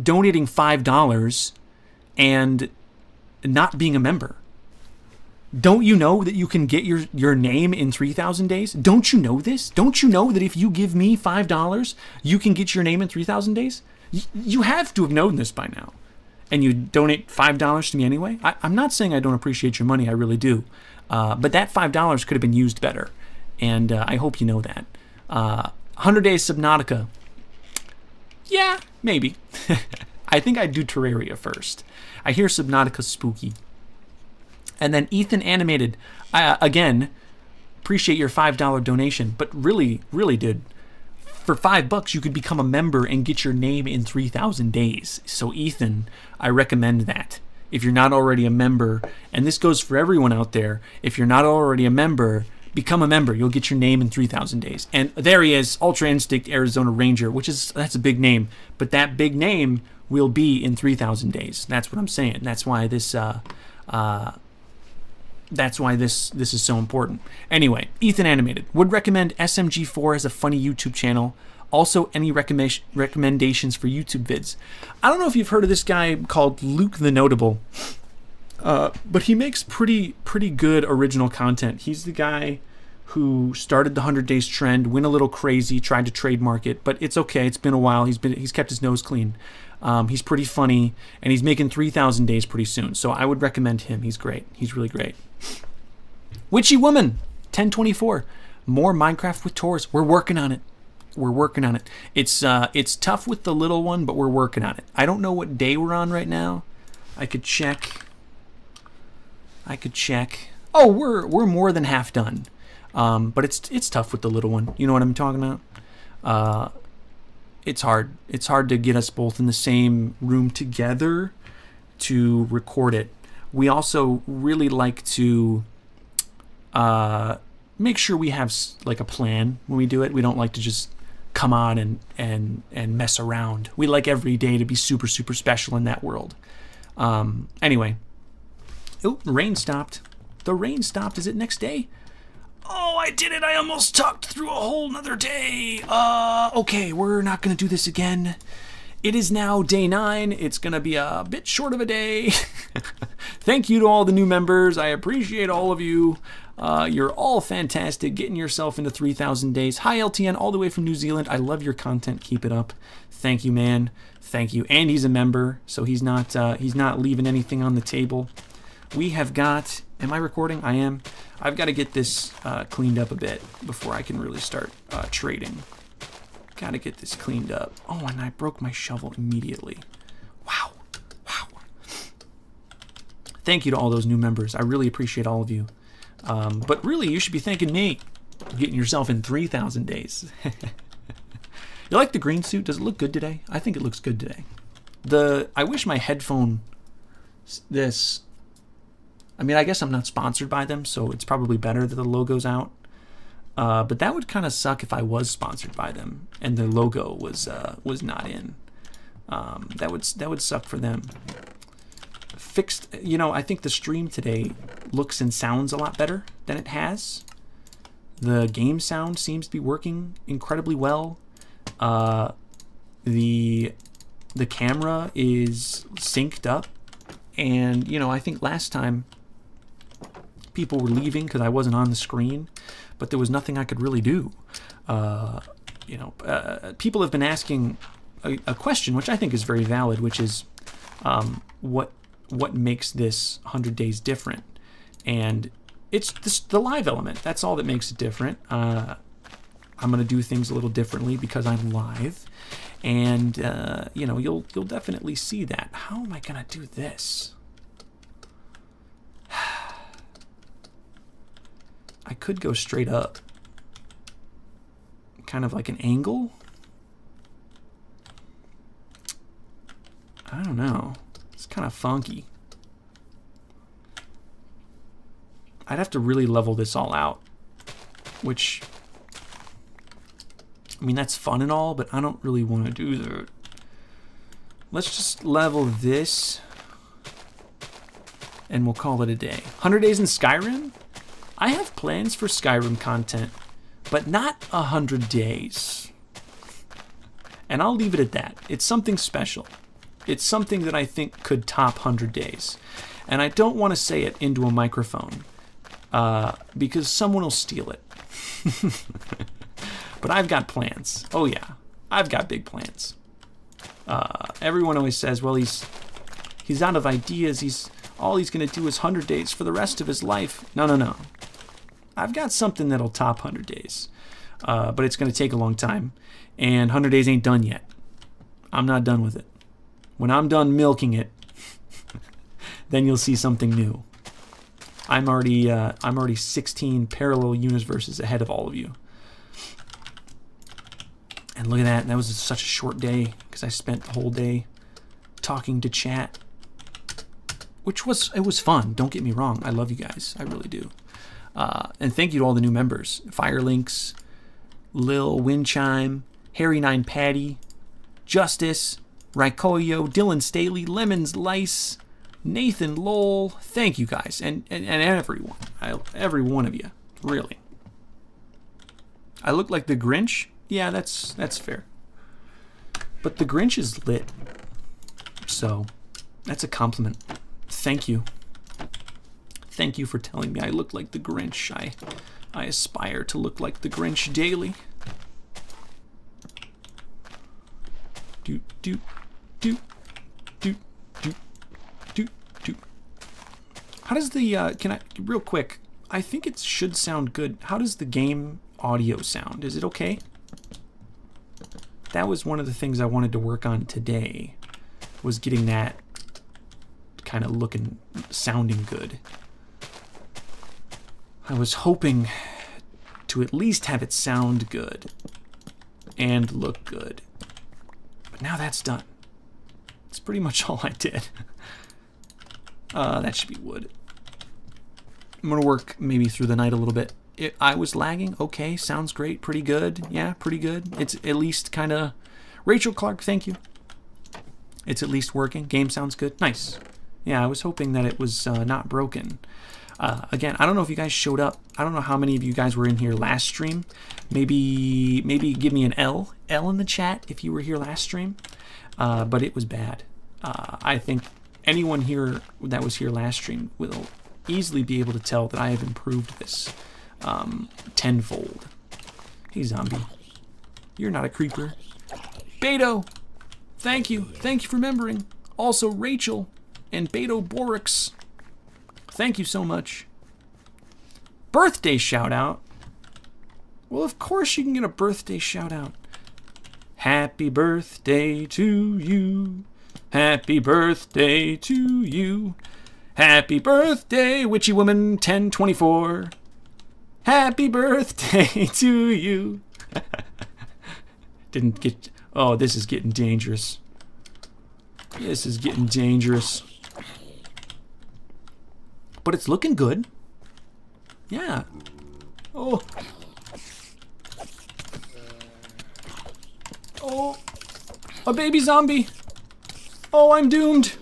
donating $5 and not being a member. Don't you know that you can get your name in 3,000 days? Don't you know this? Don't you know that if you give me $5, you can get your name in 3,000 days? You have to have known this by now. And you donate $5 to me anyway? I'm not saying I don't appreciate your money. I really do. But that $5 could have been used better. And I hope you know that. 100 Days Subnautica. Yeah, maybe. I think I'd do Terraria first. I hear Subnautica's spooky. And then Ethan Animated. Again, appreciate your $5 donation. But really, really, dude, for $5 you could become a member and get your name in 3,000 days. So Ethan, I recommend that. If you're not already a member, and this goes for everyone out there, if you're not already a member, become a member. You'll get your name in 3,000 days. And there he is, Ultra Instinct Arizona Ranger, that's a big name. But that big name will be in 3,000 days. That's what I'm saying. That's why this is so important. Anyway, Ethan Animated would recommend SMG4 as a funny YouTube channel. Also, any recommendations for YouTube vids? I don't know if you've heard of this guy called Luke the Notable, but he makes pretty good original content. He's the guy who started the 100 Days trend, went a little crazy, tried to trademark it, but it's okay. It's been a while. He's kept his nose clean. He's pretty funny, and he's making 3,000 days pretty soon. So I would recommend him. He's great. He's really great. Witchy Woman 1024. More Minecraft with Tours. We're working on it. It's tough with the little one, but we're working on it. I don't know what day we're on right now. I could check. Oh, we're more than half done. But it's tough with the little one. You know what I'm talking about? It's hard. It's hard to get us both in the same room together to record it. We also really like to make sure we have like a plan when we do it. We don't like to just come on and mess around. We like every day to be super, super special in that world. Anyway. Oh, the rain stopped. The rain stopped. Is it next day? Oh, I did it. I almost talked through a whole nother day. Okay, we're not going to do this again. It is now day 9. It's going to be a bit short of a day. Thank you to all the new members. I appreciate all of you. You're all fantastic, getting yourself into 3,000 days. Hi, LTN, all the way from New Zealand. I love your content. Keep it up. Thank you, man. Thank you. And he's a member, so he's not leaving anything on the table. We have got... Am I recording? I am. I've got to get this cleaned up a bit before I can really start trading. Got to get this cleaned up. Oh, and I broke my shovel immediately. Wow. Thank you to all those new members. I really appreciate all of you. But really, you should be thanking me. Getting yourself in 3,000 days. You like the green suit? Does it look good today? I think it looks good today. I wish my headphone... I mean, I guess I'm not sponsored by them, so it's probably better that the logo's out. But that would kind of suck if I was sponsored by them and the logo was not in. That would suck for them. Fixed, I think the stream today looks and sounds a lot better than it has. The game sound seems to be working incredibly well. The camera is synced up, and I think last time people were leaving because I wasn't on the screen, but there was nothing I could really do. People have been asking a question, which I think is very valid, which is what makes this 100 Days different? And it's the live element. That's all that makes it different. I'm going to do things a little differently because I'm live, and you'll definitely see that. How am I going to do this? I could go straight up. Kind of like an angle. I don't know. It's kind of funky. I'd have to really level this all out. Which, I mean, that's fun and all, but I don't really want to do that. let's just level this, and we'll call it a day. 100 days in Skyrim? I have plans for Skyrim content, but not 100 days. And I'll leave it at that. It's something special. It's something that I think could top 100 days. And I don't want to say it into a microphone, because someone will steal it. But I've got plans. Oh yeah, I've got big plans. Everyone always says, well, he's out of ideas. All he's going to do is 100 days for the rest of his life. No. I've got something that'll top 100 days. But it's going to take a long time. And 100 days ain't done yet. I'm not done with it. When I'm done milking it, then you'll see something new. I'm already 16 parallel universes ahead of all of you. And look at that. That was such a short day because I spent the whole day talking to chat. It was fun. Don't get me wrong. I love you guys. I really do. And thank you to all the new members. Firelinks, Lil Windchime, Harry9 Patty, Justice, Raikoyo, Dylan Staley, Lemons Lice, Nathan Lowell. Thank you guys. And everyone. Every one of you. Really. I look like the Grinch? Yeah, that's fair. But the Grinch is lit. So, that's a compliment. Thank you. Thank you for telling me I look like the Grinch. I aspire to look like the Grinch daily. Do. How does the can I real quick? I think it should sound good. How does the game audio sound? Is it okay? That was one of the things I wanted to work on today, was getting that kind of sounding good. I was hoping to at least have it sound good and look good. But now that's done. That's pretty much all I did. That should be wood. I'm going to work maybe through the night a little bit. I was lagging. Okay, sounds great. Pretty good. Yeah, pretty good. It's at least kind of... Rachel Clark, thank you. It's at least working. Game sounds good. Nice. Yeah, I was hoping that it was not broken. Again, I don't know if you guys showed up. I don't know how many of you guys were in here last stream. Maybe give me an L in the chat if you were here last stream. But it was bad. I think anyone here that was here last stream will easily be able to tell that I have improved this tenfold. Hey, zombie. You're not a creeper. Beto, thank you. Thank you for remembering. Also, Rachel and Beto Borix. Thank you so much. Birthday shout out. Well, of course you can get a birthday shout out. Happy birthday to you. Happy birthday to you. Happy birthday, witchy woman 1024. Happy birthday to you. Didn't get... Oh, this is getting dangerous. This is getting dangerous. But it's looking good. Yeah. Oh. Oh. A baby zombie. Oh, I'm doomed.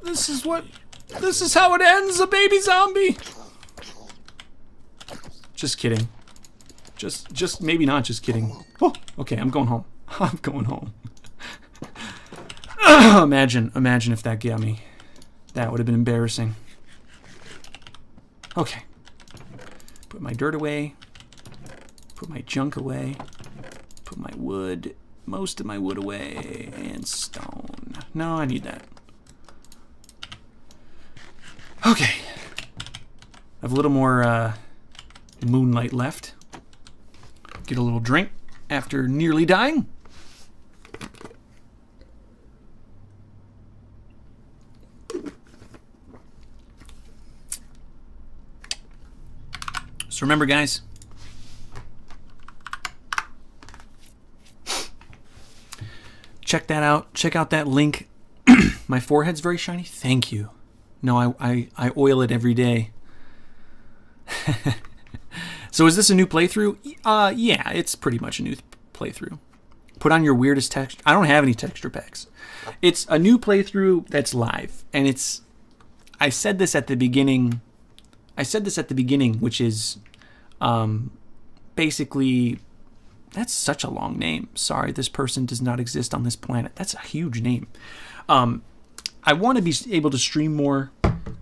This is how it ends, a baby zombie. Just kidding. Just maybe not just kidding. Oh, okay, I'm going home. I'm going home. Imagine if that got me. That would have been embarrassing. Okay. Put my dirt away. Put my junk away. Put my wood, most of my wood away. And stone. No, I need that. Okay. I have a little more moonlight left. Get a little drink after nearly dying. So remember, guys, check that out. Check out that link. My forehead's very shiny. Thank you. No, I oil it every day. So is this a new playthrough? Yeah, it's pretty much a new playthrough. Put on your weirdest texture. I don't have any texture packs. It's a new playthrough that's live, and I said this at the beginning, which is basically, that's such a long name. Sorry, this person does not exist on this planet. That's a huge name. I want to be able to stream more,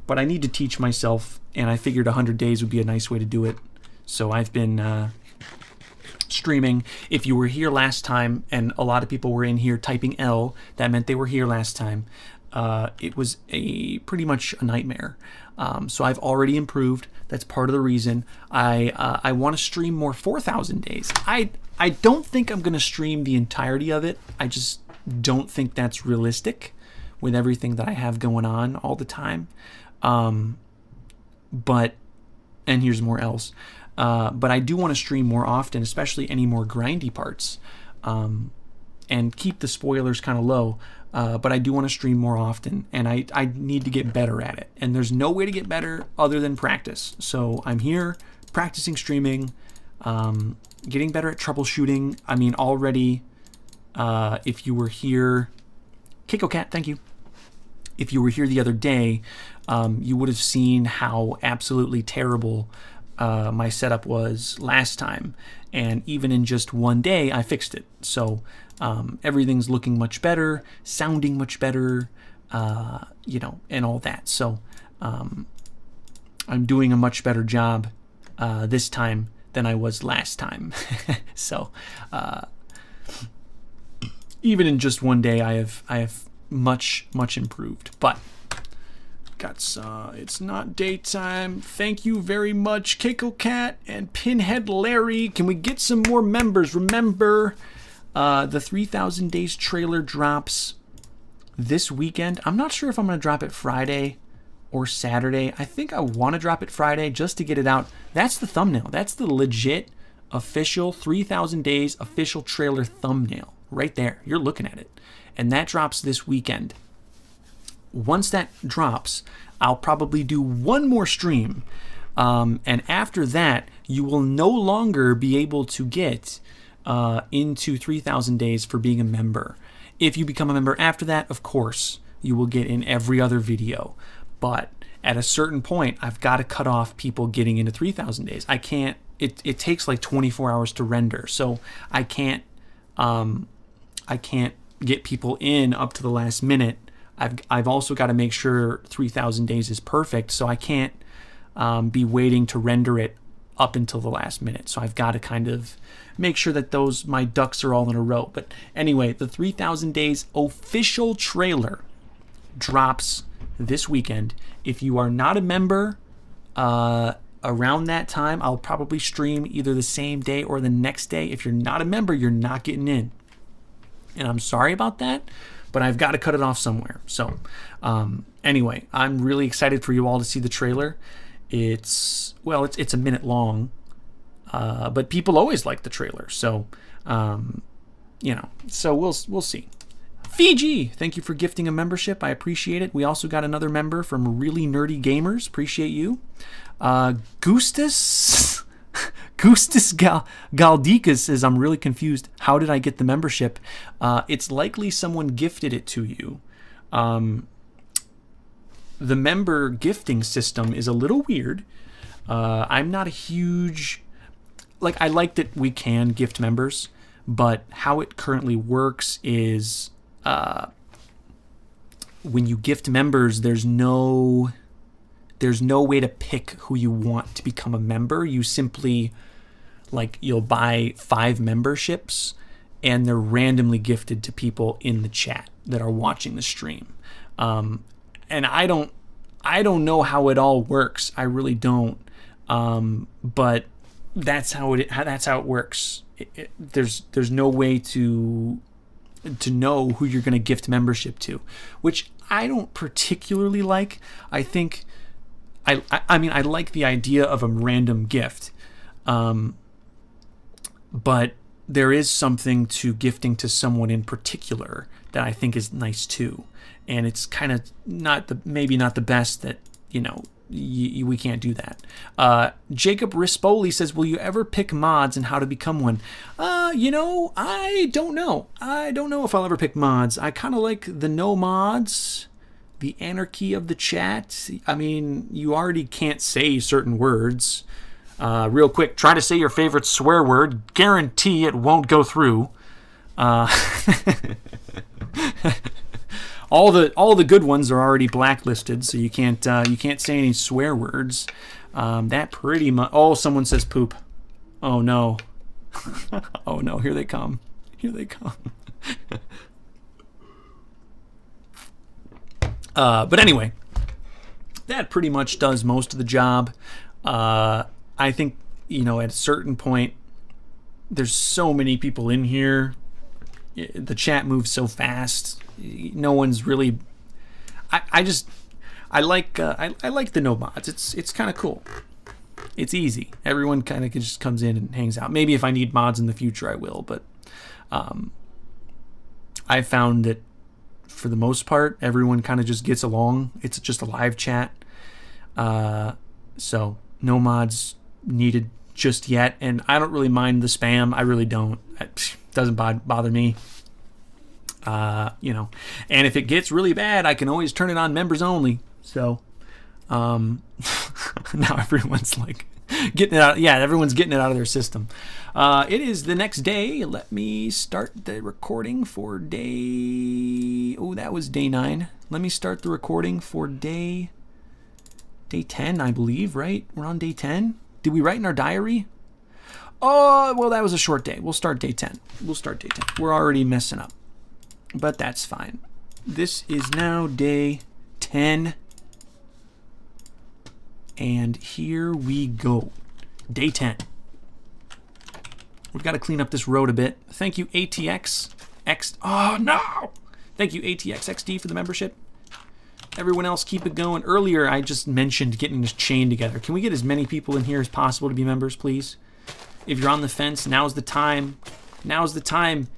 but I need to teach myself, and I figured 100 days would be a nice way to do it. So I've been streaming. If you were here last time, and a lot of people were in here typing L, that meant they were here last time. It was pretty much a nightmare. So I've already improved. That's part of the reason. I want to stream more 4,000 days. I don't think I'm going to stream the entirety of it. I just don't think that's realistic with everything that I have going on all the time. But here's more else. But I do want to stream more often, especially any more grindy parts, and keep the spoilers kind of low. But I do want to stream more often, and I need to get better at it. And there's no way to get better other than practice. So I'm here practicing streaming, getting better at troubleshooting. I mean, already, if you were here, Kiko Cat, thank you. If you were here the other day, you would have seen how absolutely terrible my setup was last time. And even in just one day, I fixed it. So everything's looking much better, sounding much better, and all that. So I'm doing a much better job this time than I was last time. So even in just one day, I have much improved. But it's not daytime. Thank you very much, Keiko Cat and Pinhead Larry. Can we get some more members? Remember, the 3,000 Days trailer drops this weekend. I'm not sure if I'm going to drop it Friday or Saturday. I think I want to drop it Friday just to get it out. That's the thumbnail. That's the legit official 3,000 Days official trailer thumbnail right there. You're looking at it. And that drops this weekend. Once that drops, I'll probably do one more stream. And after that, you will no longer be able to get into 3,000 Days for being a member. If you become a member after that, of course, you will get in every other video. But at a certain point, I've got to cut off people getting into 3,000 Days. I can't, it takes like 24 hours to render. So I can't get people in up to the last minute. I've also got to make sure 3,000 Days is perfect, so I can't be waiting to render it up until the last minute. So I've got to kind of make sure that my ducks are all in a row. But anyway, the 3,000 Days official trailer drops this weekend. If you are not a member around that time, I'll probably stream either the same day or the next day. If you're not a member, you're not getting in. And I'm sorry about that, but I've got to cut it off somewhere. So anyway, I'm really excited for you all to see the trailer. It's a minute long, but people always like the trailer. So, so we'll see. Fiji, thank you for gifting a membership. I appreciate it. We also got another member from Really Nerdy Gamers. Appreciate you. Gustus Galdikas says, I'm really confused. How did I get the membership? It's likely someone gifted it to you. The member gifting system is a little weird. I'm not a huge... I like that we can gift members, but how it currently works is when you gift members, there's no way to pick who you want to become a member. You simply... you'll buy 5 memberships and they're randomly gifted to people in the chat that are watching the stream. And I don't know how it all works. I really don't. But that's how it works. There's no way to know who you're going to gift membership to, which I don't particularly like. I think I mean I like the idea of a random gift. But there is something to gifting to someone in particular that I think is nice too. And it's kind of maybe not the best that, we can't do that. Jacob Rispoli says, will you ever pick mods and how to become one? You know, I don't know. I don't know if I'll ever pick mods. I kind of like the no mods, the anarchy of the chat. I mean, you already can't say certain words. Real quick, try to say your favorite swear word. Guarantee it won't go through. All the good ones are already blacklisted, so you can't say any swear words. That pretty much. Oh, someone says poop. Oh no. Oh no, here they come. Here they come. But anyway, that pretty much does most of the job. I think, you know, at a certain point, there's so many people in here. The chat moves so fast. No one's really. I like the no mods. It's kind of cool. It's easy. Everyone kind of just comes in and hangs out. Maybe if I need mods in the future, I will. But I found that for the most part, everyone kind of just gets along. It's just a live chat. So no mods needed just yet. And I don't really mind the spam. I really don't. It doesn't bother me. You know, and if it gets really bad, I can always turn it on members only. So now everyone's like getting it out. Yeah, everyone's getting it out of their system. It is the next day. Let me start the recording for day. Oh, that was day 9. Let me start the recording for day 10, I believe. Right? We're on day 10. Did we write in our diary? Oh, well, that was a short day. We'll start day 10. We're already messing up. But that's fine. This is now day 10. And here we go. Day 10. We've got to clean up this road a bit. Thank you, ATX. Oh, no! Thank you, ATXXD, for the membership. Everyone else, keep it going. Earlier, I just mentioned getting this chain together. Can we get as many people in here as possible to be members, please? If you're on the fence, now's the time. Now's the time.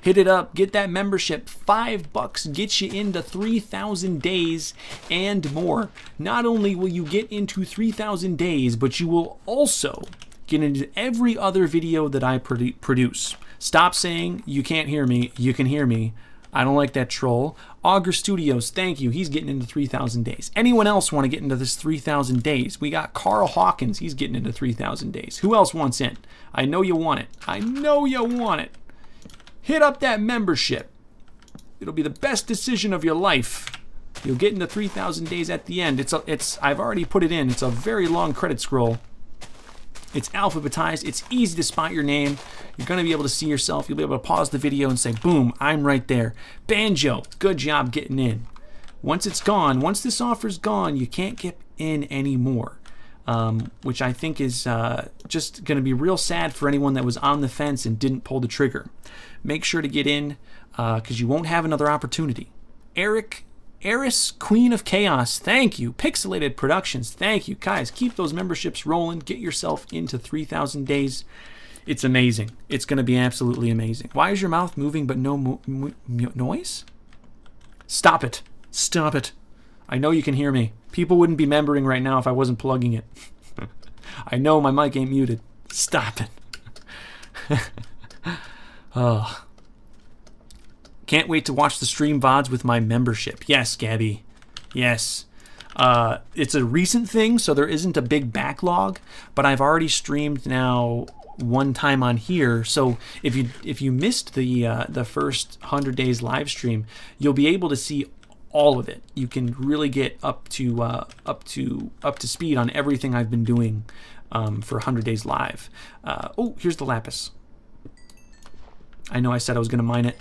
Hit it up. Get that membership. $5 gets you into 3,000 days and more. Not only will you get into 3,000 days, but you will also get into every other video that I produce. Stop saying you can't hear me. You can hear me. I don't like that troll. Augur Studios, thank you. He's getting into 3,000 days. Anyone else want to get into this 3,000 days? We got Carl Hawkins. He's getting into 3,000 days. Who else wants in? I know you want it. I know you want it. Hit up that membership. It'll be the best decision of your life. You'll get into 3,000 days at the end. I've already put it in. It's a very long credit scroll. It's alphabetized. It's easy to spot your name. You're going to be able to see yourself. You'll be able to pause the video and say, boom, I'm right there. Banjo, good job getting in. Once it's gone, once this offer's gone, you can't get in anymore. Which I think is just going to be real sad for anyone that was on the fence and didn't pull the trigger. Make sure to get in because you won't have another opportunity. Eris, Queen of Chaos, thank you. Pixelated Productions, thank you. Guys, keep those memberships rolling. Get yourself into 3,000 days. It's amazing. It's going to be absolutely amazing. Why is your mouth moving but no noise? Stop it. Stop it. I know you can hear me. People wouldn't be membering right now if I wasn't plugging it. I know my mic ain't muted. Stop it. Oh. Can't wait to watch the stream VODs with my membership. Yes, Gabby. Yes. It's a recent thing, so there isn't a big backlog, but I've already streamed now one time on here. So if you missed the first 100 days live stream, you'll be able to see all of it. You can really get up to speed on everything I've been doing for 100 days live. Oh, here's the lapis. I know I said I was going to mine it.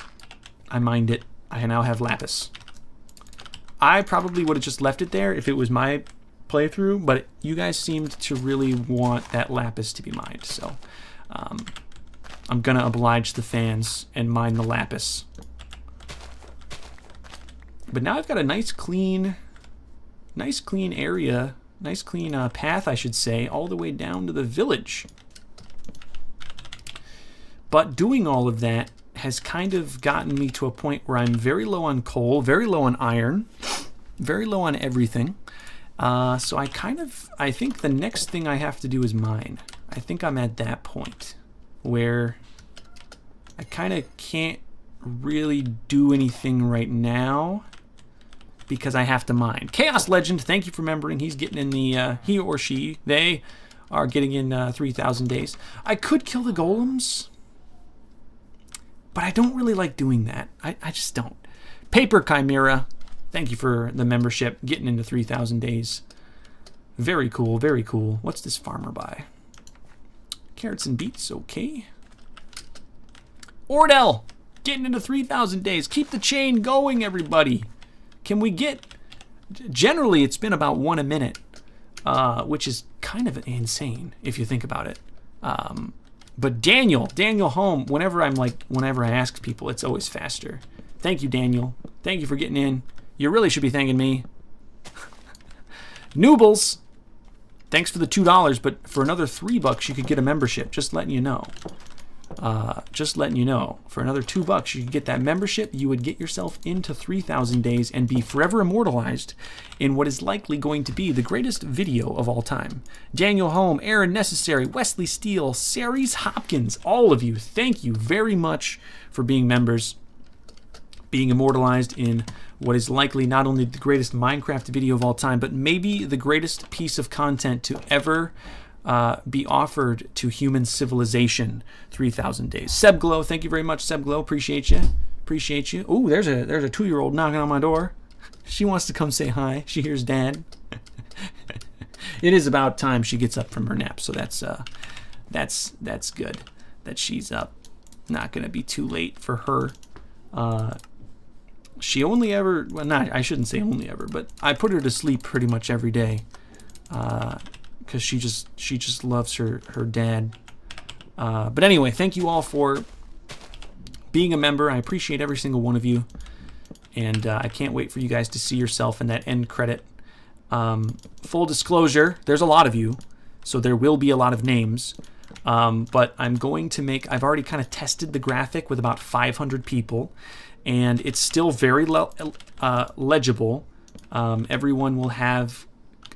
I mined it. I now have lapis. I probably would have just left it there if it was my playthrough, but you guys seemed to really want that lapis to be mined, so I'm going to oblige the fans and mine the lapis. But now I've got a nice clean area, nice clean path, I should say, all the way down to the village. But doing all of that has kind of gotten me to a point where I'm very low on coal, very low on iron, very low on everything. So I think the next thing I have to do is mine. I think I'm at that point where I kind of can't really do anything right now because I have to mine. Chaos Legend, thank you for remembering. He's getting in the, he or she, they are getting in 3,000 days. I could kill the golems, but I don't really like doing that. I just don't. Paper Chimera, thank you for the membership, getting into 3,000 days. Very cool, very cool. What's this farmer buy? Carrots and beets, okay. Ordell, getting into 3,000 days. Keep the chain going, everybody. Can we get... Generally, it's been about 1 a minute, which is kind of insane if you think about it. But Daniel Home, whenever I ask people, it's always faster. Thank you, Daniel. Thank you for getting in. You really should be thanking me. Noobles, thanks for the $2, but for another $3 you could get a membership. Just letting you know. Just letting you know. For another $2 you could get that membership. You would get yourself into 3,000 days and be forever immortalized in what is likely going to be the greatest video of all time. Daniel Home, Aaron Necessary, Wesley Steele, Ceres Hopkins, all of you, thank you very much for being members, being immortalized in what is likely not only the greatest Minecraft video of all time, but maybe the greatest piece of content to ever be offered to human civilization. 3,000 days. Sebglow, thank you very much, Sebglow. Appreciate you. Appreciate you. Ooh, there's a 2-year-old knocking on my door. She wants to come say hi. She hears Dad. It is about time she gets up from her nap, so that's good that she's up. Not gonna be too late for her. She only ever, well, not, I shouldn't say only ever, but I put her to sleep pretty much every day, because she just loves her dad. But anyway, thank you all for being a member. I appreciate every single one of you, and I can't wait for you guys to see yourself in that end credit. Full disclosure, there's a lot of you, so there will be a lot of names. But I'm going to make, I've already kind of tested the graphic with about 500 people, and it's still very legible. Everyone will have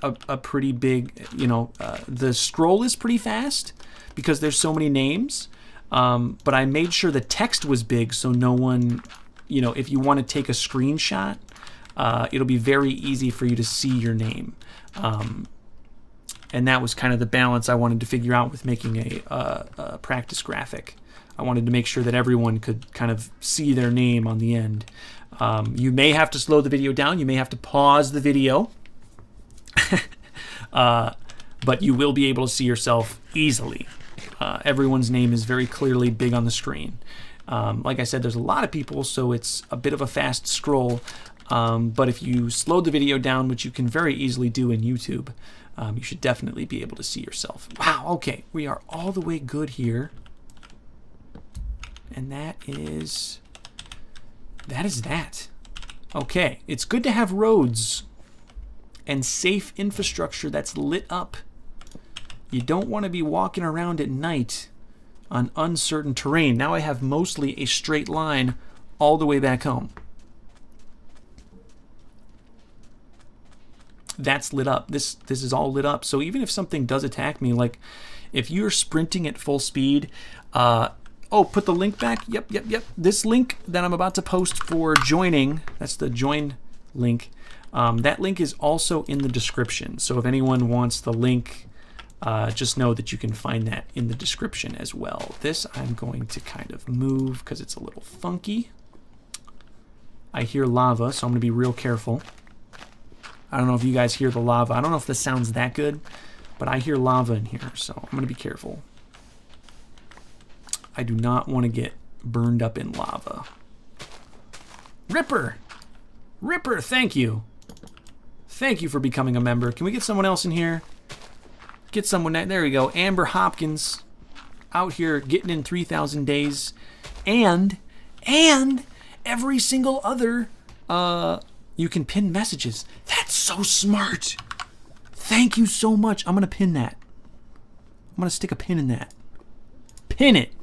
a pretty big, the scroll is pretty fast because there's so many names. But I made sure the text was big so no one, if you want to take a screenshot, it'll be very easy for you to see your name. And that was kind of the balance I wanted to figure out with making a practice graphic. I wanted to make sure that everyone could kind of see their name on the end. You may have to slow the video down. You may have to pause the video. But you will be able to see yourself easily. Everyone's name is very clearly big on the screen. Like I said, there's a lot of people, so it's a bit of a fast scroll. But if you slow the video down, which you can very easily do in YouTube, you should definitely be able to see yourself. Wow, okay, we are all the way good here. And that is that. Okay, it's good to have roads and safe infrastructure that's lit up. You don't want to be walking around at night on uncertain terrain. Now I have mostly a straight line all the way back home. That's lit up. This is all lit up. So even if something does attack me, like if you're sprinting at full speed, put the link back. Yep. This link that I'm about to post for joining, that's the join link. That link is also in the description. So if anyone wants the link, just know that you can find that in the description as well. This I'm going to kind of move because it's a little funky. I hear lava, so I'm going to be real careful. I don't know if you guys hear the lava. I don't know if this sounds that good, but I hear lava in here, so I'm going to be careful. I do not want to get burned up in lava. Ripper, thank you. Thank you for becoming a member. Can we get someone else in here? Get someone, there we go. Amber Hopkins out here getting in 3,000 days. And every single other, you can pin messages. That's so smart. Thank you so much. I'm going to pin that. I'm going to stick a pin in that. Pin it.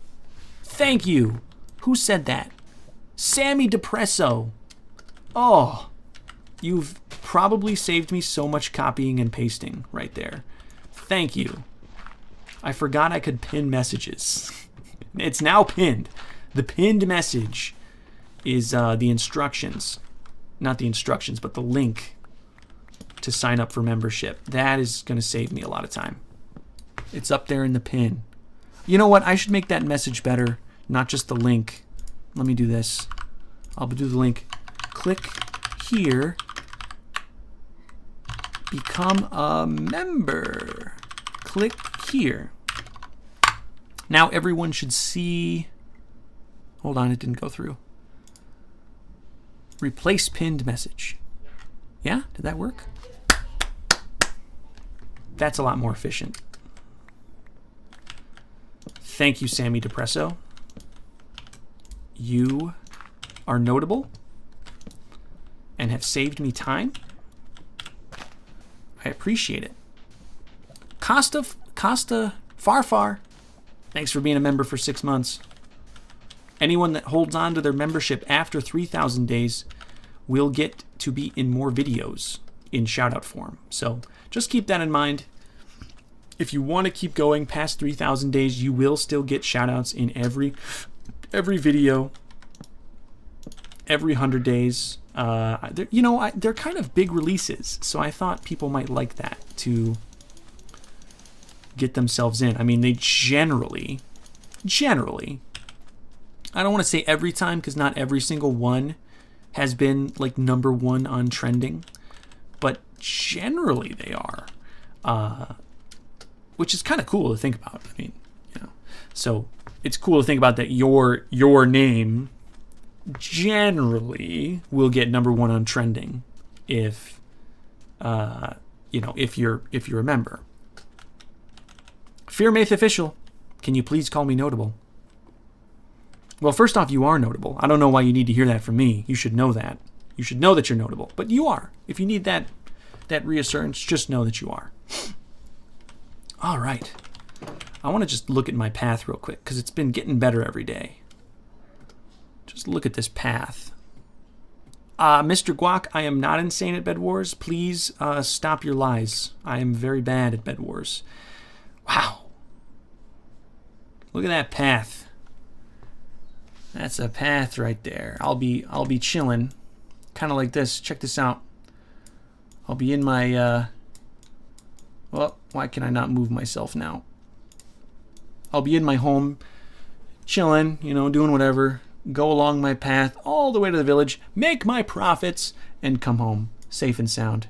Thank you. Who said that? Sammy Depresso. Oh, you've probably saved me so much copying and pasting right there. Thank you. I forgot I could pin messages. It's now pinned. The pinned message is the instructions. Not the instructions, but the link to sign up for membership. That is going to save me a lot of time. It's up there in the pin. You know what? I should make that message better, not just the link. Let me do this. I'll do the link. Click here. Become a member. Click here. Now everyone should see. Hold on, it didn't go through. Replace pinned message. Yeah, did that work? That's a lot more efficient. Thank you, Sammy Depresso. You are notable and have saved me time. I appreciate it. Costa Farfar, thanks for being a member for 6 months. Anyone that holds on to their membership after 3,000 days will get to be in more videos in shoutout form. So just keep that in mind. If you want to keep going past 3,000 days, you will still get shoutouts in every video, every 100 days. They're kind of big releases, so I thought people might like that to get themselves in. I mean, they generally, I don't want to say every time because not every single one has been like #1 on trending, but generally they are. Which is kind of cool to think about. I mean, so it's cool to think about that your name generally will get #1 on trending if if you're a member. Fearmaith Official, can you please call me notable? Well, first off, you are notable. I don't know why you need to hear that from me. You should know that. You should know that you're notable, but you are. If you need that reassurance, just know that you are. All right. I want to just look at my path real quick because it's been getting better every day. Just look at this path. Mr. Guac, I am not insane at Bed Wars. Please stop your lies. I am very bad at Bed Wars. Wow. Look at that path. That's a path right there. I'll be chilling, kind of like this. Check this out. I'll be in my. Well, why can I not move myself now? I'll be in my home, chilling, doing whatever. Go along my path all the way to the village, make my profits, and come home safe and sound.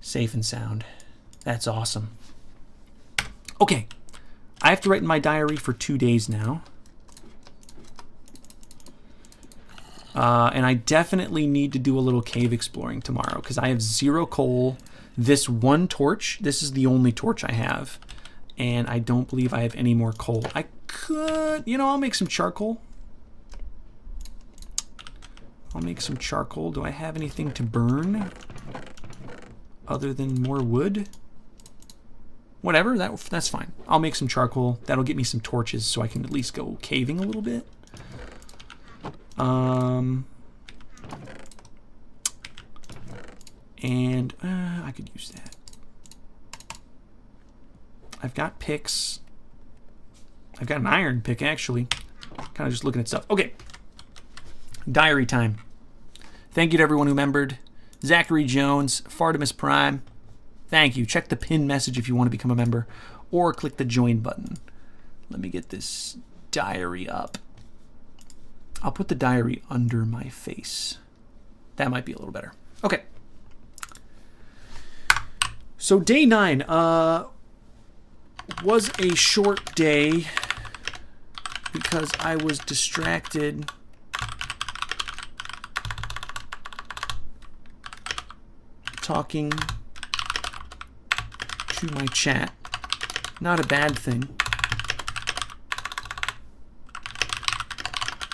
Safe and sound. That's awesome. Okay, I have to write in my diary for 2 days now. And I definitely need to do a little cave exploring tomorrow because I have 0 coal. This one torch, this is the only torch I have. And I don't believe I have any more coal. I could, I'll make some charcoal. Do I have anything to burn other than more wood? Whatever, that's fine. I'll make some charcoal. That'll get me some torches so I can at least go caving a little bit. And I could use that. I've got picks. I've got an iron pick, actually. Kind of just looking at stuff. Okay. Diary time. Thank you to everyone who membered. Zachary Jones, Fartimus Prime. Thank you. Check the pin message if you want to become a member. Or click the join button. Let me get this diary up. I'll put the diary under my face. That might be a little better. Okay. So day 9 was a short day because I was distracted talking to my chat. Not a bad thing.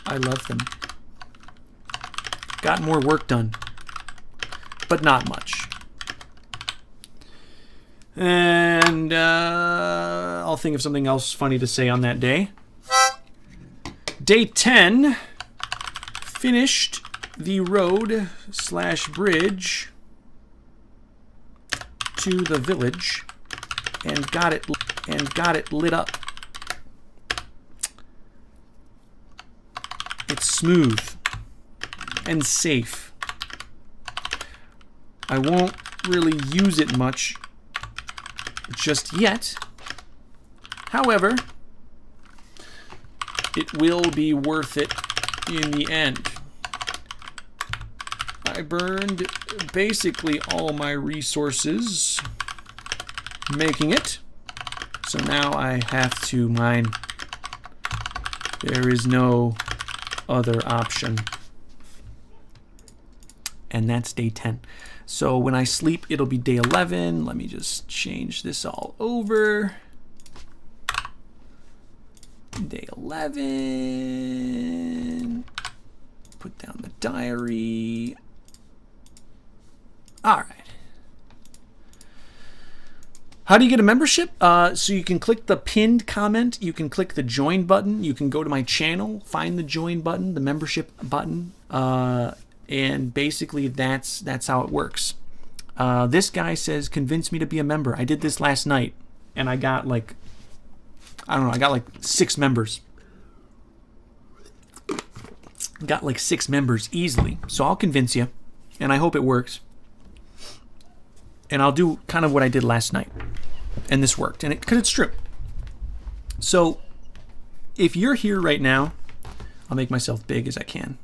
I love them. Got more work done, but not much. And I'll think of something else funny to say on that day. Day 10, finished the road / bridge to the village and got it lit up. It's smooth and safe. I won't really use it much just yet. However, it will be worth it in the end. I burned basically all my resources making it, so now I have to mine. There is no other option. And that's day 10. So when I sleep, it'll be day 11. Let me just change this all over. Day 11. Put down the diary. All right. How do you get a membership? So you can click the pinned comment. You can click the join button. You can go to my channel, find the join button, the membership button, and basically that's how it works. This guy says, convince me to be a member. I did this last night, and I got like, I don't know, I got like 6 members. Got like 6 members easily. So I'll convince you, and I hope it works. And I'll do kind of what I did last night. And this worked, and because it's true. So if you're here right now, I'll make myself big as I can.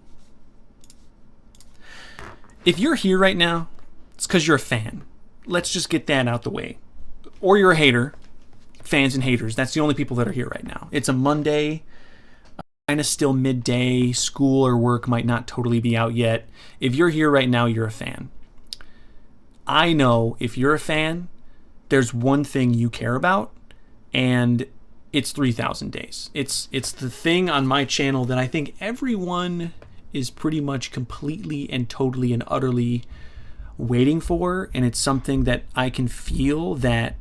If you're here right now, it's because you're a fan. Let's just get that out the way. Or you're a hater. Fans and haters. That's the only people that are here right now. It's a Monday. Kind of still midday. School or work might not totally be out yet. If you're here right now, you're a fan. I know if you're a fan, there's one thing you care about, and it's 3,000 days. It's the thing on my channel that I think everyone is pretty much completely and totally and utterly waiting for, and it's something that I can feel that,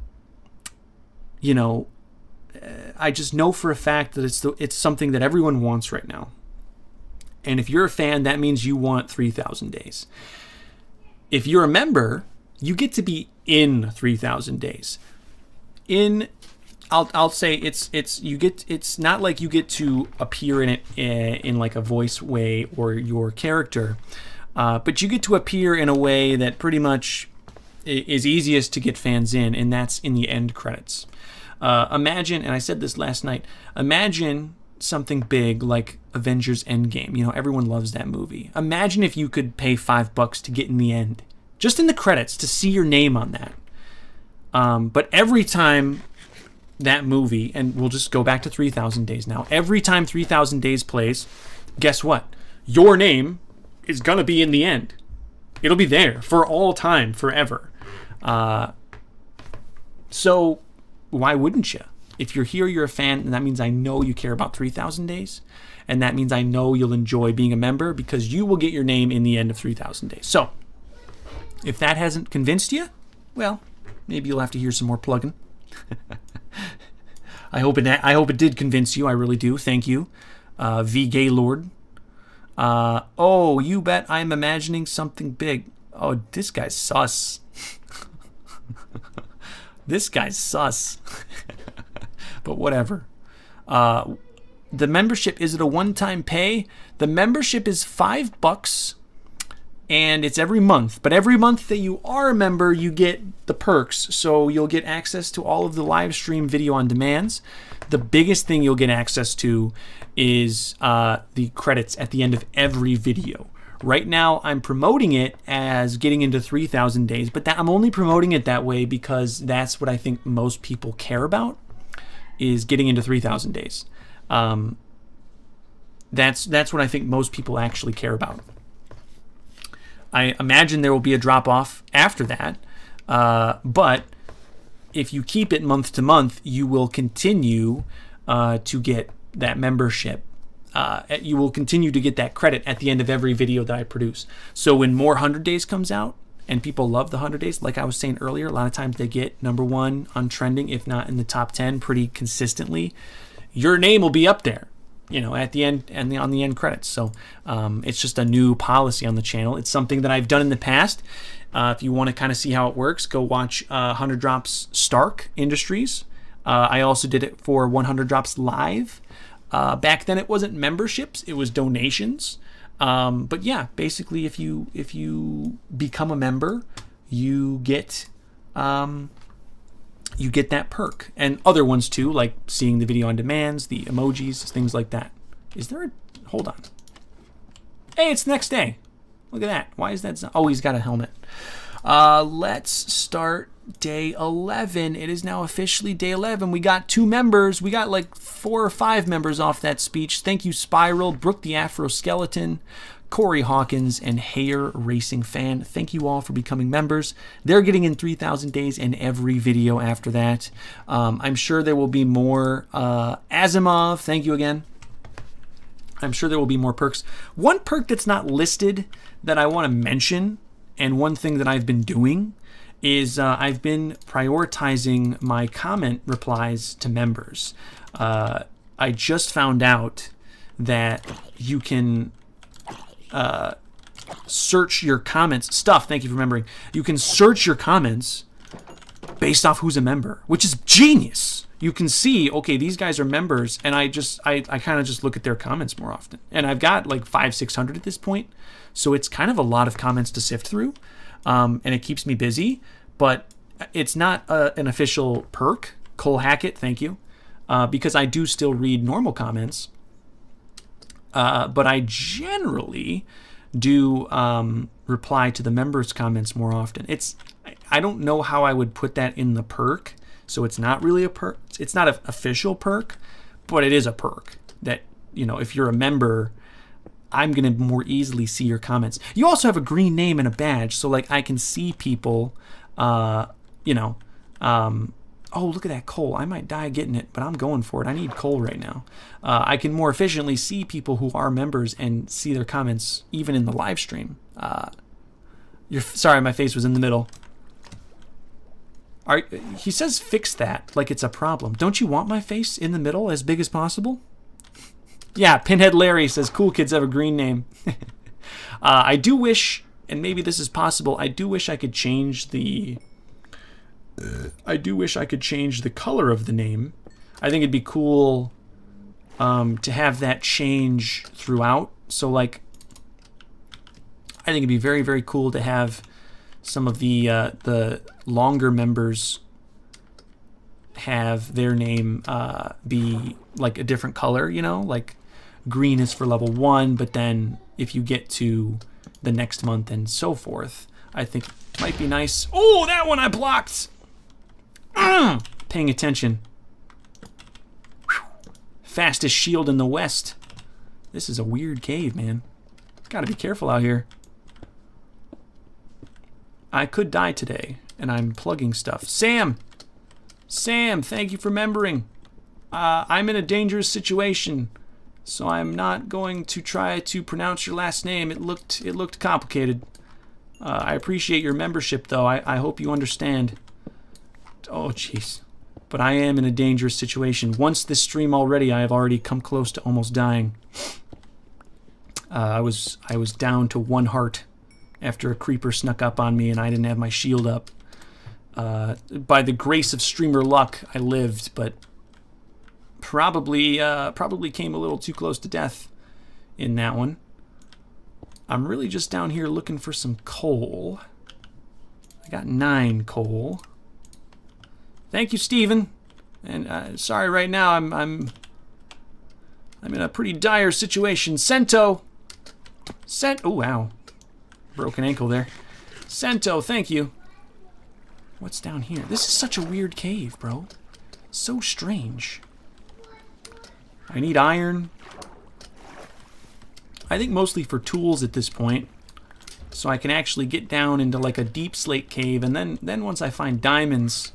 you know, I just know for a fact that it's something that everyone wants right now. And if you're a fan, that means you want 3,000 days. If you're a member, you get to be in 3,000 days. I'll say it's not like you get to appear in it in like a voice way or your character, but you get to appear in a way that pretty much is easiest to get fans in, and that's in the end credits. Imagine, and I said this last night, imagine something big like Avengers Endgame. You know, everyone loves that movie. Imagine if you could pay $5 to get in the end. Just in the credits, to see your name on that. But every time that movie, and we'll just go back to 3,000 Days now. Every time 3,000 Days plays, guess what? Your name is going to be in the end. It'll be there for all time, forever. So why wouldn't you? If you're here, you're a fan, and that means I know you care about 3,000 Days. And that means I know you'll enjoy being a member because you will get your name in the end of 3,000 Days. So if that hasn't convinced you, well, maybe you'll have to hear some more plugging. I hope it did convince you. I really do. Thank you, V Gaylord. Oh, you bet I'm imagining something big. Oh, this guy's sus. This guy's sus. But whatever. The membership, is it a one-time pay? The membership is $5. And it's every month. But every month that you are a member, you get the perks. So you'll get access to all of the live stream video on demands. The biggest thing you'll get access to is the credits at the end of every video. Right now, I'm promoting it as getting into 3,000 days. But I'm only promoting it that way because that's what I think most people care about, is getting into 3,000 days. That's what I think most people actually care about. I imagine there will be a drop-off after that, but if you keep it month to month, you will continue to get that membership. You will continue to get that credit at the end of every video that I produce. So when more 100 Days comes out, and people love the 100 Days, like I was saying earlier, a lot of times they get #1 on trending, if not in the top 10 pretty consistently. Your name will be up there. you know, at the end and on the end credits. So it's just a new policy on the channel. It's something that I've done in the past. If you want to kind of see how it works, go watch 100 Drops Stark Industries. I also did it for 100 Drops Live. Back then it wasn't memberships, it was donations. But yeah, basically if you become a member, you get that perk, and other ones too, like seeing the video on demands, the emojis, things like that. Is there a... Hold on. Hey, it's the next day. Look at that. Why is that... Oh, he's got a helmet. Let's start day 11. It is now officially day 11. We got 2 members. We got like 4 or 5 members off that speech. Thank you, Spiral, Brooke the Afro Skeleton, Corey Hawkins, and Hayer Racing Fan. Thank you all for becoming members. They're getting in 3,000 days in every video after that. I'm sure there will be more. Asimov, thank you again. I'm sure there will be more perks. One perk that's not listed that I want to mention, and one thing that I've been doing, is I've been prioritizing my comment replies to members. I just found out that you can search your comments. Thank you for remembering. You can search your comments based off who's a member, which is genius. You can see, okay, these guys are members, and I kind of just look at their comments more often. And I've got like 500-600 at this point, so it's kind of a lot of comments to sift through, and it keeps me busy. But it's not an official perk. Cole Hackett, thank you, because I do still read normal comments. But I generally do reply to the members' comments more often. I don't know how I would put that in the perk, so it's not really a perk. It's not an official perk, but it is a perk that, you know, if you're a member, I'm going to more easily see your comments. You also have a green name and a badge, so like I can see people, you know, oh, look at that coal. I might die getting it, but I'm going for it. I need coal right now. I can more efficiently see people who are members and see their comments even in the live stream. Sorry, my face was in the middle. He says fix that like it's a problem. Don't you want my face in the middle as big as possible? Yeah, Pinhead Larry says cool kids have a green name. I do wish, and maybe this is possible, I do wish I could change the... color of the name. I think it'd be cool to have that change throughout. So like, I think it'd be very, very cool to have some of the longer members have their name be like a different color, you know, like green is for level 1, but then if you get to the next month and so forth, I think it might be nice. Oh, that one I blocked! Paying attention. Whew. Fastest shield in the west. This is a weird cave, man. Gotta be careful out here. I could die today, and I'm plugging stuff. Sam, thank you for remembering. I'm in a dangerous situation, so I'm not going to try to pronounce your last name. It looked complicated. I appreciate your membership, though. I hope you understand. Oh, jeez. But I am in a dangerous situation. Once this stream already, I have already come close to almost dying. I was down to 1 heart after a creeper snuck up on me and I didn't have my shield up. By the grace of streamer luck, I lived, but probably came a little too close to death in that one. I'm really just down here looking for some coal. I got 9 coal. Thank you, Steven. And sorry, right now I'm in a pretty dire situation. Sento. Oh, wow. Broken ankle there. Sento, thank you. What's down here? This is such a weird cave, bro. So strange. I need iron. I think mostly for tools at this point, so I can actually get down into like a deep slate cave, and then once I find diamonds,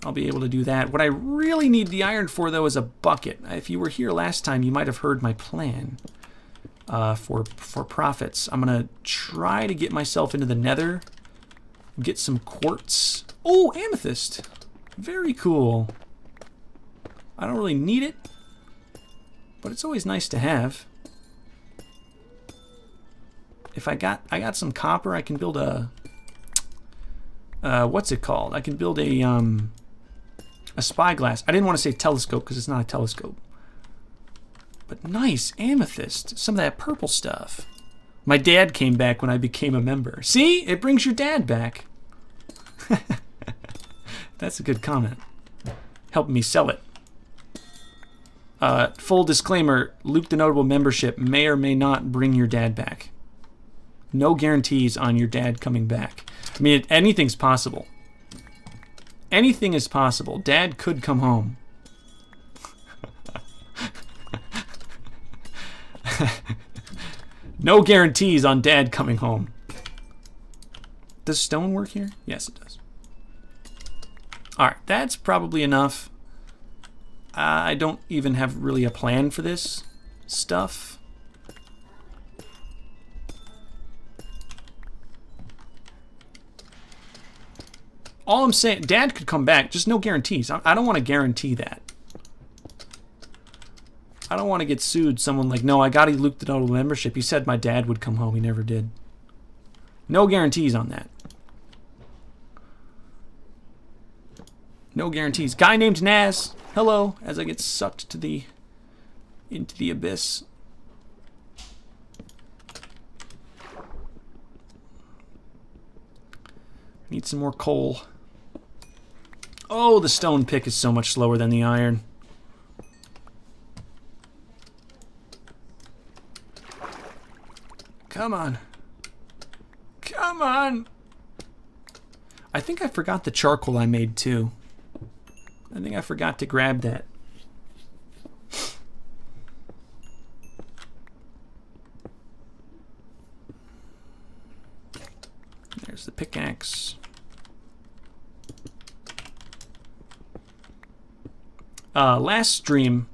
I'll be able to do that. What I really need the iron for, though, is a bucket. If you were here last time, you might have heard my plan for profits. I'm gonna try to get myself into the nether, get some quartz. Oh, amethyst. Very cool. I don't really need it, but it's always nice to have. If I got some copper, I can build a what's it called? I can build a spyglass. I didn't want to say telescope because it's not a telescope. But nice amethyst, some of that purple stuff. My dad came back when I became a member. See, it brings your dad back. That's a good comment. Helping me sell it. Full disclaimer: Luke the Notable membership may or may not bring your dad back. No guarantees on your dad coming back. I mean, anything's possible. Anything is possible. Dad could come home. No guarantees on Dad coming home. Does stone work here? Yes, it does. Alright, that's probably enough. I don't even have really a plan for this stuff. All I'm saying, Dad could come back, just no guarantees. I don't want to guarantee that. I don't want to get sued. Someone like, no, I got Luke the Notable membership. He said my dad would come home. He never did. No guarantees on that. No guarantees. Guy named Naz. Hello, as I get sucked into the abyss. Need some more coal. Oh, the stone pick is so much slower than the iron. Come on. Come on. I think I forgot the charcoal I made too. I think I forgot to grab that. There's the pickaxe. Last stream,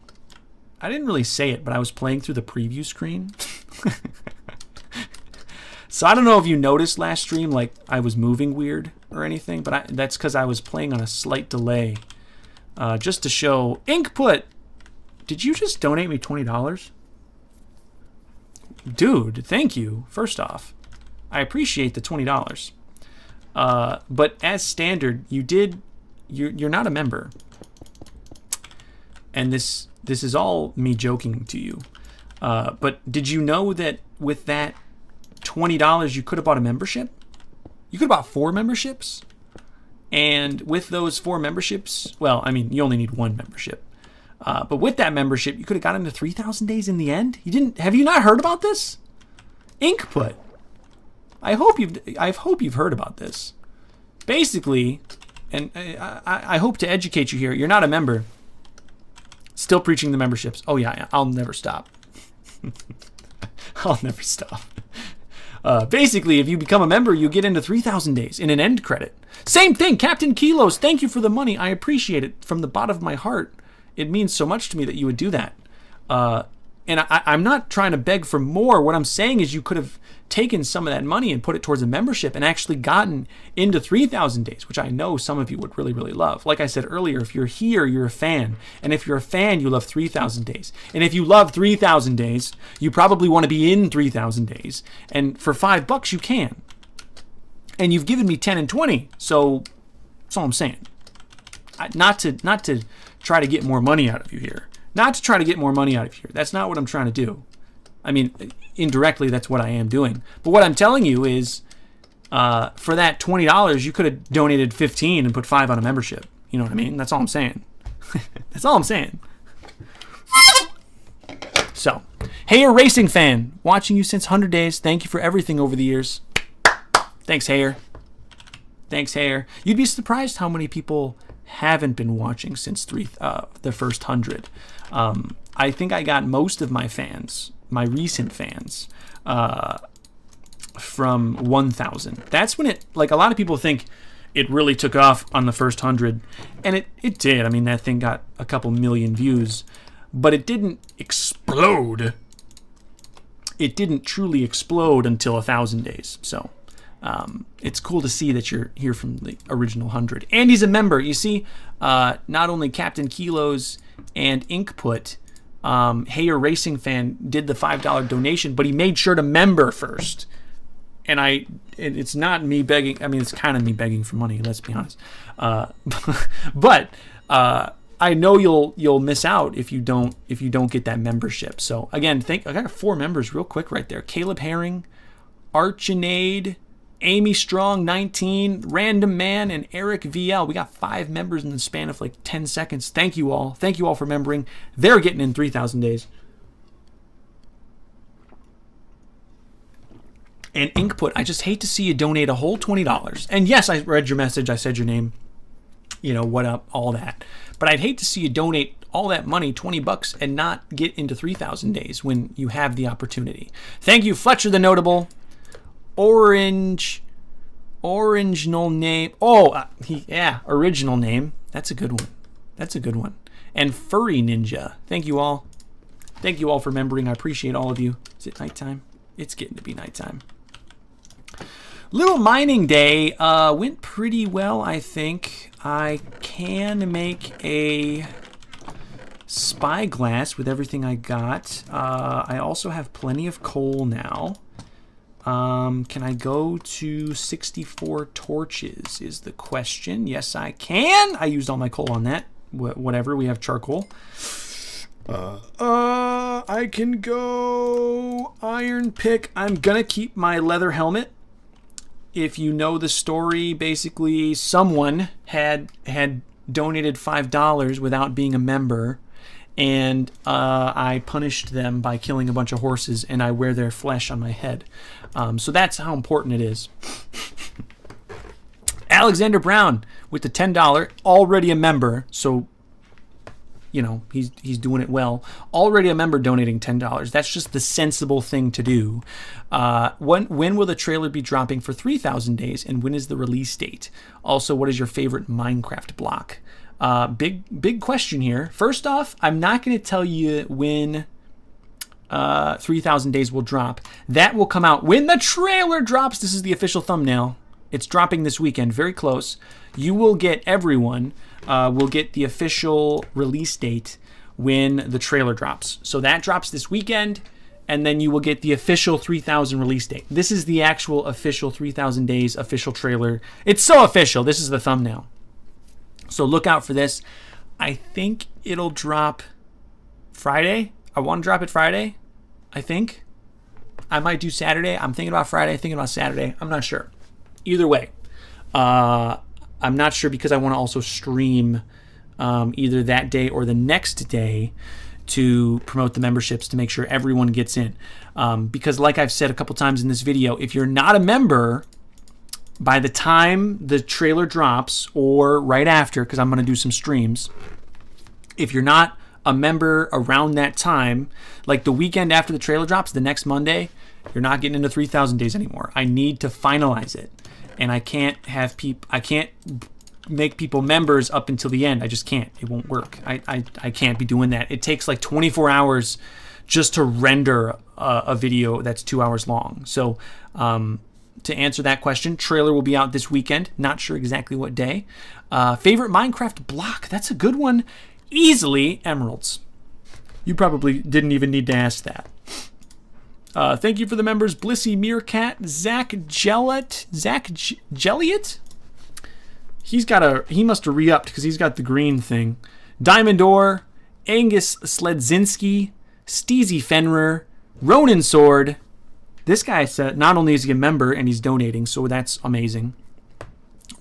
I didn't really say it, but I was playing through the preview screen. So I don't know if you noticed last stream, like I was moving weird or anything, but that's because I was playing on a slight delay. Just to show. Inkput! Did you just donate me $20? Dude, thank you, first off. I appreciate the $20. But as standard, you're not a member. And this is all me joking to you. But did you know that with that $20 you could have bought a membership? You could have bought 4 memberships. And with those 4 memberships, well, I mean, you only need 1 membership. But with that membership, you could have gotten to 3,000 days in the end. Have you not heard about this? Inkput. I hope you've heard about this. Basically, and I hope to educate you here. You're not a member. Still preaching the memberships. Oh yeah, I'll never stop. I'll never stop. Basically, if you become a member, you get into 3,000 days in an end credit. Same thing, Captain Kilos. Thank you for the money. I appreciate it from the bottom of my heart. It means so much to me that you would do that. And I'm not trying to beg for more. What I'm saying is you could have taken some of that money and put it towards a membership and actually gotten into 3,000 days, which I know some of you would really, really love. Like I said earlier, if you're here, you're a fan. And if you're a fan, you love 3,000 days. And if you love 3,000 days, you probably want to be in 3,000 days. And for $5, you can. And you've given me 10 and 20. So that's all I'm saying. Not to try to get more money out of you here. Not to try to get more money out of you here. That's not what I'm trying to do. I mean, indirectly, that's what I am doing. But what I'm telling you is, for that $20, you could have donated 15 and put 5 on a membership. You know what I mean? That's all I'm saying. That's all I'm saying. So, hey, a racing fan, watching you since 100 days. Thank you for everything over the years. Thanks, Hayer. Thanks, Hayer. You'd be surprised how many people haven't been watching since the first 100. I think I got most of my fans, my recent fans, from 1,000. That's when it, like a lot of people think it really took off on the first 100. And it did. I mean, that thing got a couple million views. But it didn't explode. It didn't truly explode until 1,000 days. So it's cool to see that you're here from the original 100. Andy's a member. You see, not only Captain Kilos and Inkput Hey, your racing fan did the $5 donation, but he made sure to member first. And it's not me begging. I mean, it's kind of me begging for money. Let's be honest. But I know you'll miss out if you don't get that membership. So again, I got 4 members real quick right there. Caleb Herring, Archinade, Amy Strong 19, Random Man, and Eric VL. We got 5 members in the span of like 10 seconds. Thank you all. Thank you all for membering. They're getting in 3,000 days. And Inkput, I just hate to see you donate a whole $20. And yes, I read your message. I said your name. You know, what up, all that. But I'd hate to see you donate all that money, $20, and not get into 3,000 days when you have the opportunity. Thank you, Fletcher the Notable. Original name. Oh, original name. That's a good one. And Furry Ninja. Thank you all. Thank you all for membering. I appreciate all of you. Is it nighttime? It's getting to be nighttime. Little mining day went pretty well, I think. I can make a spyglass with everything I got. I also have plenty of coal now. Can I go to 64 torches is the question. Yes, I can. I used all my coal on that. Whatever, we have charcoal. I can go iron pick. I'm gonna keep my leather helmet. If you know the story, basically someone had donated $5 without being a member, and I punished them by killing a bunch of horses, and I wear their flesh on my head. So that's how important it is. Alexander Brown with the $10, already a member, so you know, he's doing it well. Already a member donating $10. That's just the sensible thing to do. When will the trailer be dropping for 3,000 days, and when is the release date? Also, what is your favorite Minecraft block? Big question here. First off, I'm not going to tell you when 3,000 days will drop. That will come out when the trailer drops. This is the official thumbnail. It's dropping this weekend, very close. You will get, everyone will get the official release date when the trailer drops. So that drops this weekend, and then you will get the official 3,000 release date. This is the actual official 3,000 days official trailer. It's so official. This is the thumbnail. So look out for this. I think it'll drop Friday. I want to drop it Friday, I think. I might do Saturday. I'm thinking about Friday, thinking about Saturday. I'm not sure. Either way, I'm not sure because I want to also stream either that day or the next day to promote the memberships to make sure everyone gets in. Because like I've said a couple times in this video, if you're not a member, by the time the trailer drops or right after, because I'm going to do some streams, if you're not a member around that time, like the weekend after the trailer drops, the next Monday, you're not getting into 3,000 days anymore. I need to finalize it. And I can't make people members up until the end. I just can't. It won't work. I can't be doing that. It takes like 24 hours just to render a video that's 2 hours long. So to answer that question, trailer will be out this weekend. Not sure exactly what day. Favorite Minecraft block? That's a good one. Easily emeralds. You probably didn't even need to ask that. Thank you for the members. Blissy Meerkat, Zach Jelliot. He must have re-upped because he's got the green thing. Diamond Ore, Angus Sledzinski, Steezy Fenrir, Ronin Sword. This guy said not only is he a member and he's donating, so that's amazing.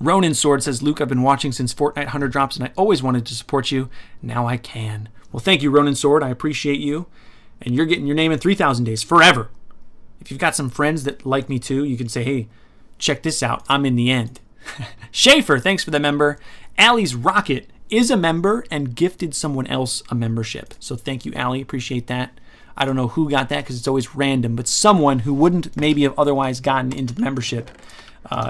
Ronin Sword says, Luke, I've been watching since Fortnite 100 drops and I always wanted to support you. Now I can. Well, thank you, Ronin Sword. I appreciate you. And you're getting your name in 3,000 days forever. If you've got some friends that like me too, you can say, hey, check this out. I'm in the end. Schaefer, thanks for the member. Allie's Rocket is a member and gifted someone else a membership. So thank you, Allie. Appreciate that. I don't know who got that because it's always random, but someone who wouldn't maybe have otherwise gotten into the membership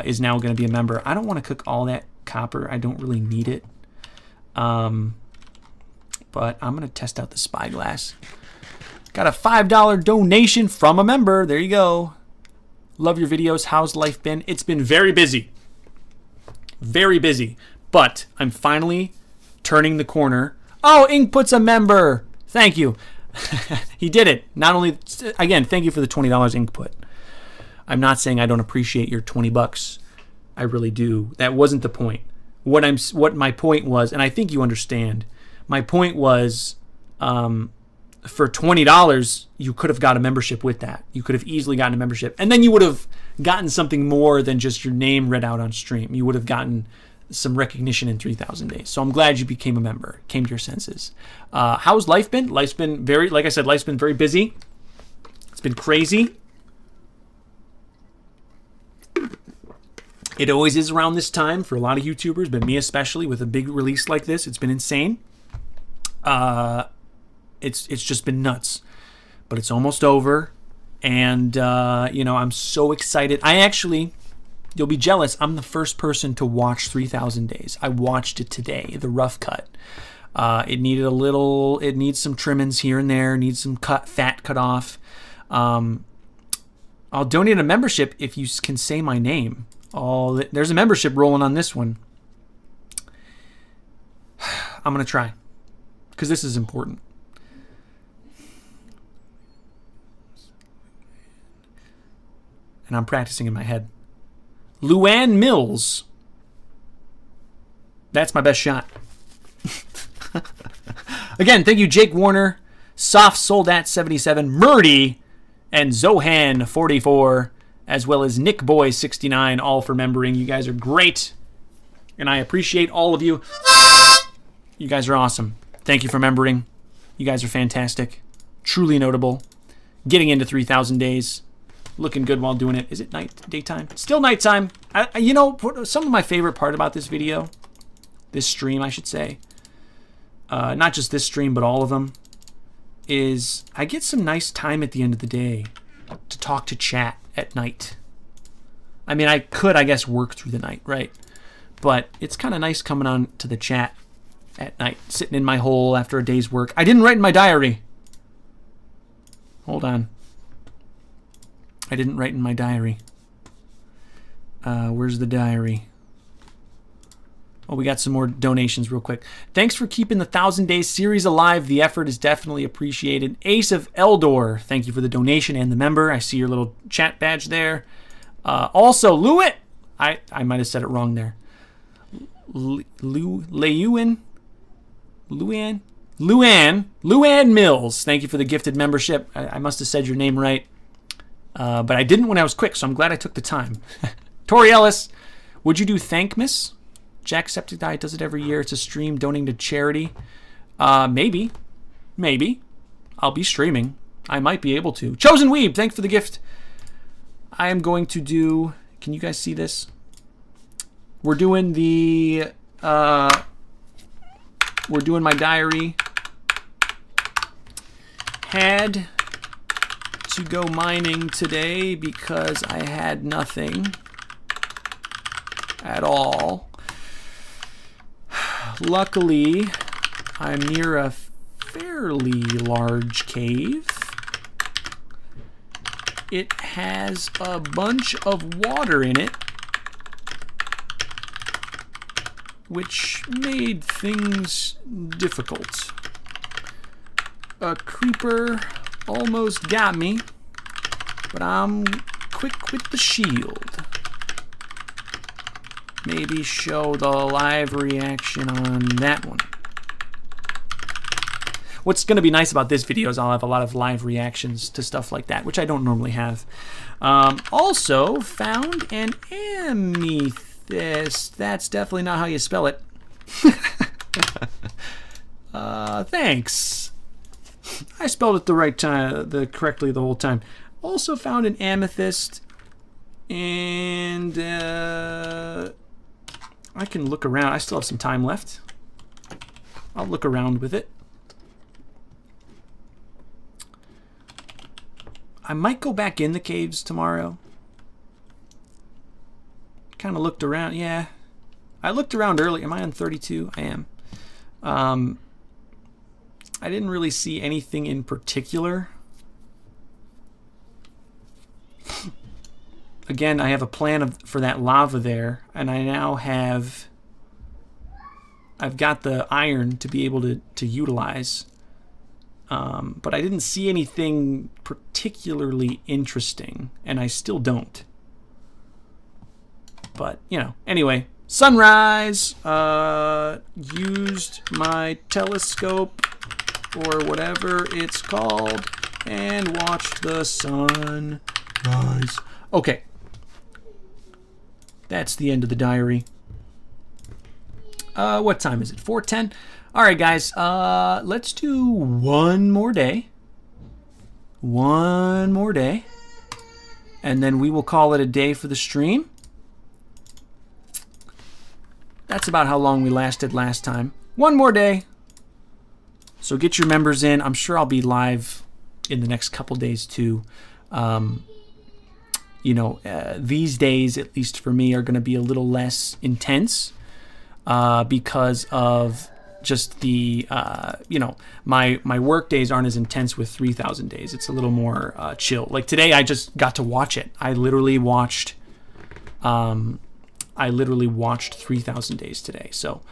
is now going to be a member. I don't want to cook all that copper. I don't really need it. But I'm going to test out the spyglass. Got a $5 donation from a member. There you go. Love your videos. How's life been? It's been very busy. Very busy. But I'm finally turning the corner. Oh, Ink puts a member. Thank you. He did it. Not only, again, thank you for the $20 input. I'm not saying I don't appreciate your $20. I really do. That wasn't the point. What my point was, and I think you understand. My point was, for $20, you could have got a membership with that. You could have easily gotten a membership, and then you would have gotten something more than just your name read out on stream. You would have gotten some recognition in 3,000 days. So I'm glad you became a member, came to your senses. How's life been? Life's been very, like I said, life's been very busy. It's been crazy. It always is around this time for a lot of YouTubers, but me especially, with a big release like this. It's been insane. It's just been nuts. But it's almost over. And, I'm so excited. You'll be jealous, I'm the first person to watch 3,000 Days. I watched it today, the rough cut. It needs some trimmings here and there, needs some fat cut off. I'll donate a membership if you can say my name. There's a membership rolling on this one. I'm going to try, because this is important. And I'm practicing in my head. Luann Mills. That's my best shot. Again, thank you, Jake Warner, Soft Soldat 77, Murdy, and Zohan 44, as well as Nick Boy 69, all for membering. You guys are great, and I appreciate all of you. You guys are awesome. Thank you for membering. You guys are fantastic. Truly notable. Getting into 3,000 days. Looking good while doing it. Is it daytime? Still nighttime. Some of my favorite part about this video, this stream, I should say, not just this stream, but all of them, is I get some nice time at the end of the day to talk to chat at night. I mean, I could, I guess, work through the night, right? But it's kind of nice coming on to the chat at night, sitting in my hole after a day's work. I didn't write in my diary. Hold on. I didn't write in my diary. Where's the diary? Oh, we got some more donations real quick. Thanks for keeping the 1,000 Days series alive. The effort is definitely appreciated. Ace of Eldor, thank you for the donation and the member. I see your little chat badge there. Also, Luit. I might have said it wrong there. Luann Mills, thank you for the gifted membership. I must have said your name right. But I didn't when I was quick, so I'm glad I took the time. Tori Ellis, would you do Thankmas? Jacksepticeye does it every year. It's a stream donating to charity. Maybe. I'll be streaming. I might be able to. Chosen Weeb, thanks for the gift. I am going to do... Can you guys see this? We're doing the... we're doing my diary. Had to go mining today because I had nothing at all. Luckily, I'm near a fairly large cave. It has a bunch of water in it, which made things difficult. A creeper almost got me, but I'm quick with the shield. Maybe show the live reaction on that one. What's going to be nice about this video is I'll have a lot of live reactions to stuff like that, which I don't normally have. Also found an Amethyst. That's definitely not how you spell it. Thanks. I spelled it the right time, correctly the whole time. Also found an Amethyst, and I can look around. I still have some time left. I'll look around with it. I might go back in the caves tomorrow. Kind of looked around. Yeah, I looked around early. Am I on 32? I am. I didn't really see anything in particular. Again, I have a plan for that lava there, and I now have... I've got the iron to be able to utilize. but I didn't see anything particularly interesting, and I still don't. But, you know, anyway, sunrise, used my telescope or whatever it's called and watched the sun rise. Okay. That's the end of the diary. What time is it? 4:10? All right, guys, let's do one more day. One more day. And then we will call it a day for the stream. That's about how long we lasted last time. One more day. So get your members in. I'm sure I'll be live in the next couple days too. You know, these days, at least for me, are going to be a little less intense because of just the, you know, my work days aren't as intense with 3,000 days. It's a little more chill. Like today, I just got to watch it. I literally watched 3,000 days today. So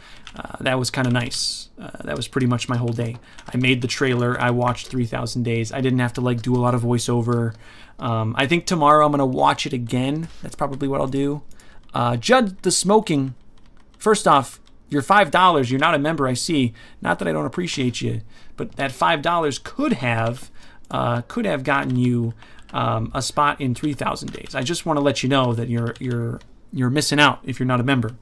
that was kind of nice. That was pretty much my whole day. I made the trailer. I watched 3,000 days. I didn't have to like do a lot of voiceover. I think tomorrow I'm going to watch it again. That's probably what I'll do. Judd the Smoking. First off, your $5, you're not a member, I see. Not that I don't appreciate you, but that $5 could have gotten you a spot in 3,000 days. I just want to let you know that you're missing out if you're not a member.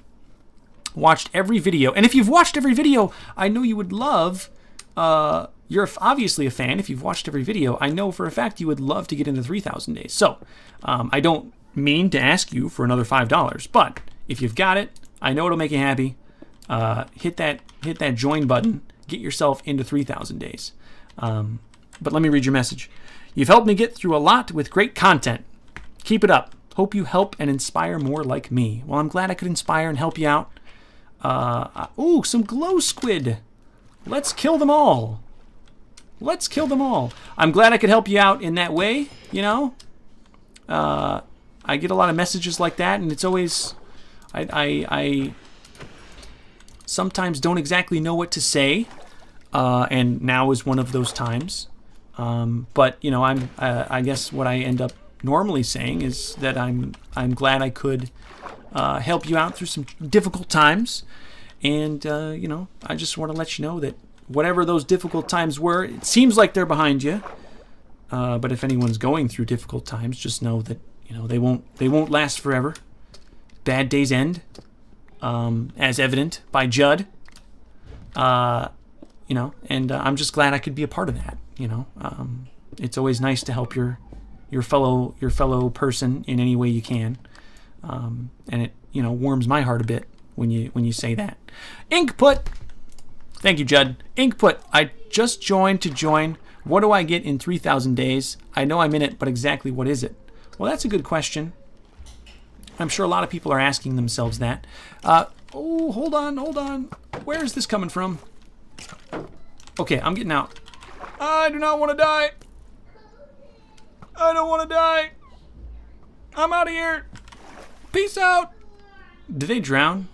Watched every video, and if you've watched every video, I know you would love. You're obviously a fan. If you've watched every video, I know for a fact you would love to get into 3,000 days. So I don't mean to ask you for another $5, but if you've got it, I know it'll make you happy. Hit that join button. Get yourself into 3,000 days. But let me read your message. You've helped me get through a lot with great content. Keep it up. Hope you help and inspire more like me. Well, I'm glad I could inspire and help you out. Ooh, some glow squid. Let's kill them all. Let's kill them all. I'm glad I could help you out in that way, you know. I get a lot of messages like that, and it's always... I sometimes don't exactly know what to say, and now is one of those times. But you know, I guess what I end up normally saying is that I'm glad I could help you out through some difficult times, and you know, I just want to let you know that whatever those difficult times were, it seems like they're behind you. But if anyone's going through difficult times, just know that you know they won't last forever. Bad days end, as evident by Judd. You know, and I'm just glad I could be a part of that. You know, it's always nice to help your fellow person in any way you can, and it you know warms my heart a bit when you say that. Inkput, thank you, Judd. Inkput, I just joined to join. What do I get in 3,000 days? I know I'm in it, but exactly what is it? Well, that's a good question. I'm sure a lot of people are asking themselves that. Oh, hold on. Where is this coming from? Okay, I'm getting out. I do not want to die. I don't want to die. I'm out of here. Peace out. Do they drown?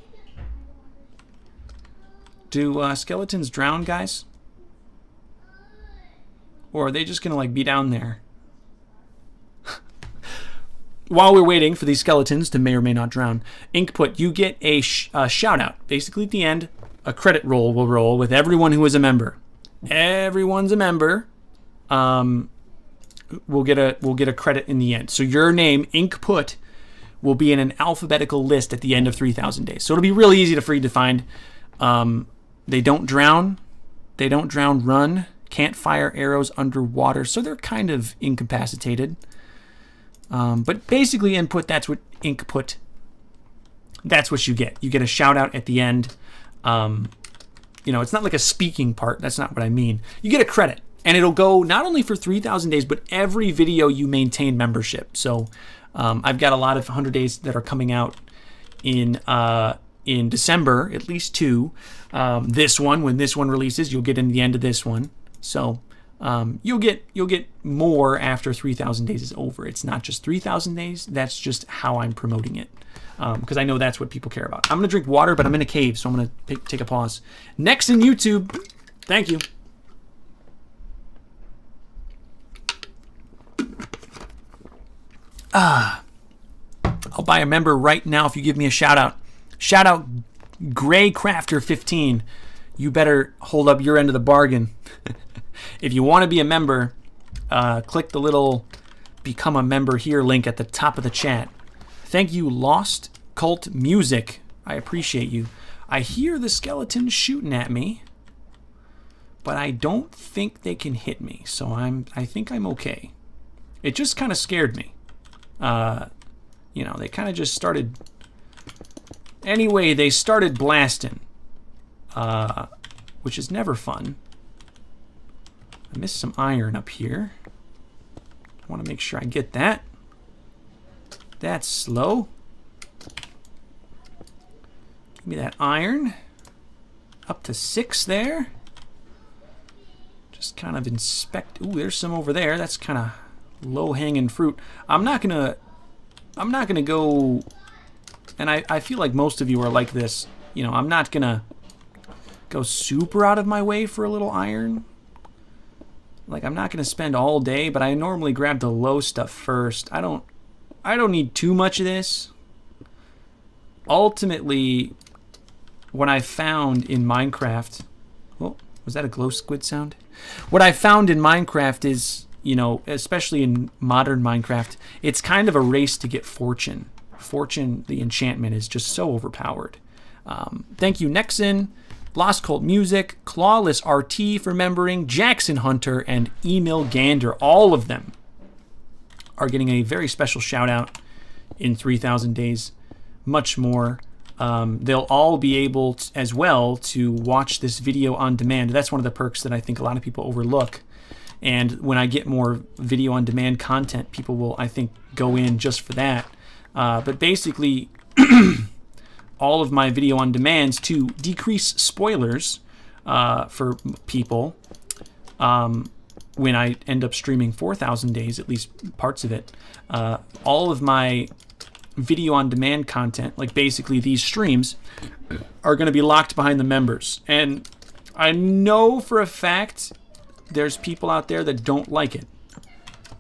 Do skeletons drown, guys? Or are they just going to like be down there? While we're waiting for these skeletons to may or may not drown, Inkput, you get a shout out. Basically, at the end, a credit roll will roll with everyone who is a member. Everyone's a member. We'll get a credit in the end. So your name, Inkput, will be in an alphabetical list at the end of 3,000 days. So it'll be really easy for you to find. They don't drown. They don't drown. Run. Can't fire arrows underwater. So they're kind of incapacitated. But basically input, that's what Inkput, that's what you get. You get a shout out at the end. You know, it's not like a speaking part. That's not what I mean. You get a credit, and it'll go not only for 3,000 days, but every video you maintain membership. So I've got a lot of 100 days that are coming out in December, at least 2. This one, when this one releases, you'll get in the end of this one. So you'll get more after 3,000 days is over. It's not just 3,000 days. That's just how I'm promoting it, because I know that's what people care about. I'm gonna drink water, but I'm in a cave, so I'm gonna take a pause. Next in YouTube, thank you. I'll buy a member right now if you give me a shout out. Shout out GrayCrafter15. You better hold up your end of the bargain. If you want to be a member, click the little become a member here link at the top of the chat. Thank you, Lost Cult Music. I appreciate you. I hear the skeletons shooting at me, but I don't think they can hit me, so I think I'm okay. It just kind of scared me. You know, they kind of just started. Anyway, they started blasting, which is never fun. I missed some iron up here. I want to make sure I get that. That's slow. Give me that iron. Up to 6 there. Just kind of inspect. Ooh, there's some over there. That's kind of low-hanging fruit. I'm not gonna go. And I feel like most of you are like this. You know, I'm not gonna go super out of my way for a little iron. Like, I'm not gonna spend all day, but I normally grab the low stuff first. I don't need too much of this. Ultimately, what I found in Minecraft, oh, was that a glow squid sound? What I found in Minecraft is, you know, especially in modern Minecraft, it's kind of a race to get fortune. Fortune, the enchantment, is just so overpowered. Thank you, Nexon, Lost Cult Music, Clawless RT for membering, Jackson Hunter, and Emil Gander. All of them are getting a very special shout out in 3,000 days. Much more. They'll all be able to, as well, to watch this video on demand. That's one of the perks that I think a lot of people overlook. And when I get more video on demand content, people will, I think, go in just for that. But basically, all of my video on demands to decrease spoilers for people when I end up streaming 4,000 days, at least parts of it. All of my video on demand content, like basically these streams, are going to be locked behind the members. And I know for a fact there's people out there that don't like it.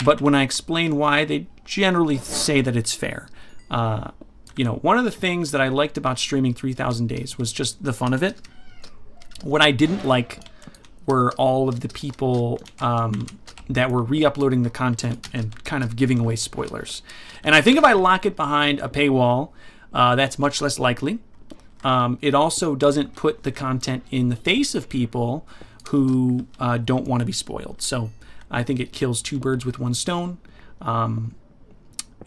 But when I explain why, they generally say that it's fair. You know, one of the things that I liked about streaming 3,000 days was just the fun of it. What I didn't like were all of the people that were re-uploading the content and kind of giving away spoilers. And I think if I lock it behind a paywall, that's much less likely. It also doesn't put the content in the face of people who don't want to be spoiled. So I think it kills 2 birds with 1 stone.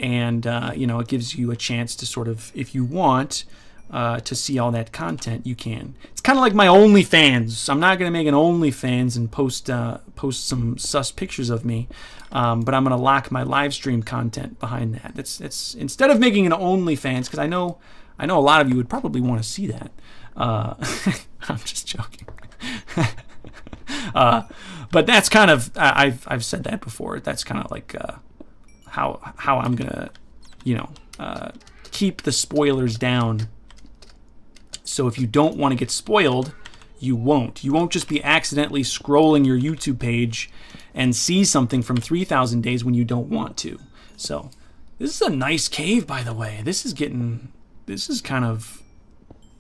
And, you know, it gives you a chance to sort of, if you want to see all that content, you can. It's kind of like my OnlyFans. I'm not going to make an OnlyFans and post some sus pictures of me, but I'm going to lock my live stream content behind that. It's instead of making an OnlyFans, because I know a lot of you would probably want to see that. I'm just joking. But that's kind of, I've said that before. That's kind of like how I'm gonna, you know, keep the spoilers down. So if you don't want to get spoiled, you won't. You won't just be accidentally scrolling your YouTube page and see something from 3,000 days when you don't want to. So this is a nice cave, by the way. This is kind of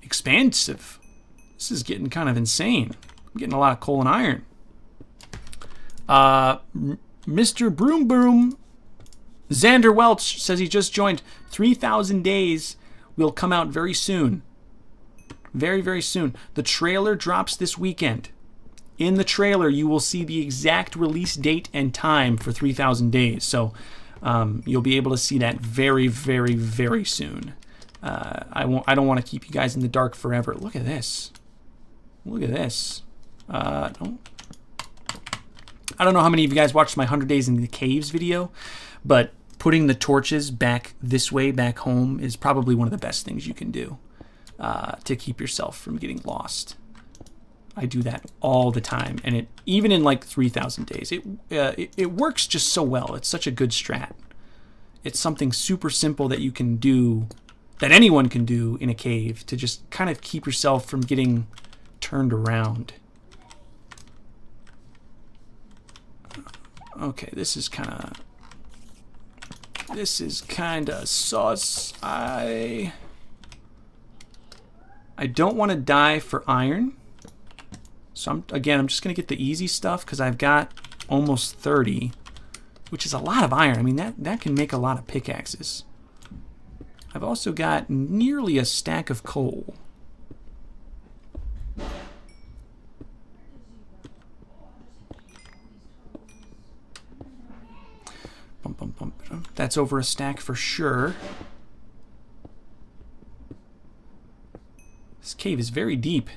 expansive. This is getting kind of insane. I'm getting a lot of coal and iron. Mr. Broom Broom Xander Welch says he just joined. 3,000 days will come out very soon. Very, very soon. The trailer drops this weekend. In the trailer, you will see the exact release date and time for 3,000 days. So you'll be able to see that very, very, very soon. I don't want to keep you guys in the dark forever. Look at this. Look at this. I don't know how many of you guys watched my 100 Days in the Caves video, but putting the torches back this way, back home, is probably one of the best things you can do to keep yourself from getting lost. I do that all the time, and even in like 3,000 days, it works just so well. It's such a good strat. It's something super simple that you can do, that anyone can do in a cave, to just kind of keep yourself from getting turned around. Okay, this is kind of... This is kind of sus. I don't want to die for iron. So I'm just going to get the easy stuff because I've got almost 30, which is a lot of iron. I mean, that can make a lot of pickaxes. I've also got nearly a stack of coal. That's over a stack for sure. This cave is very deep.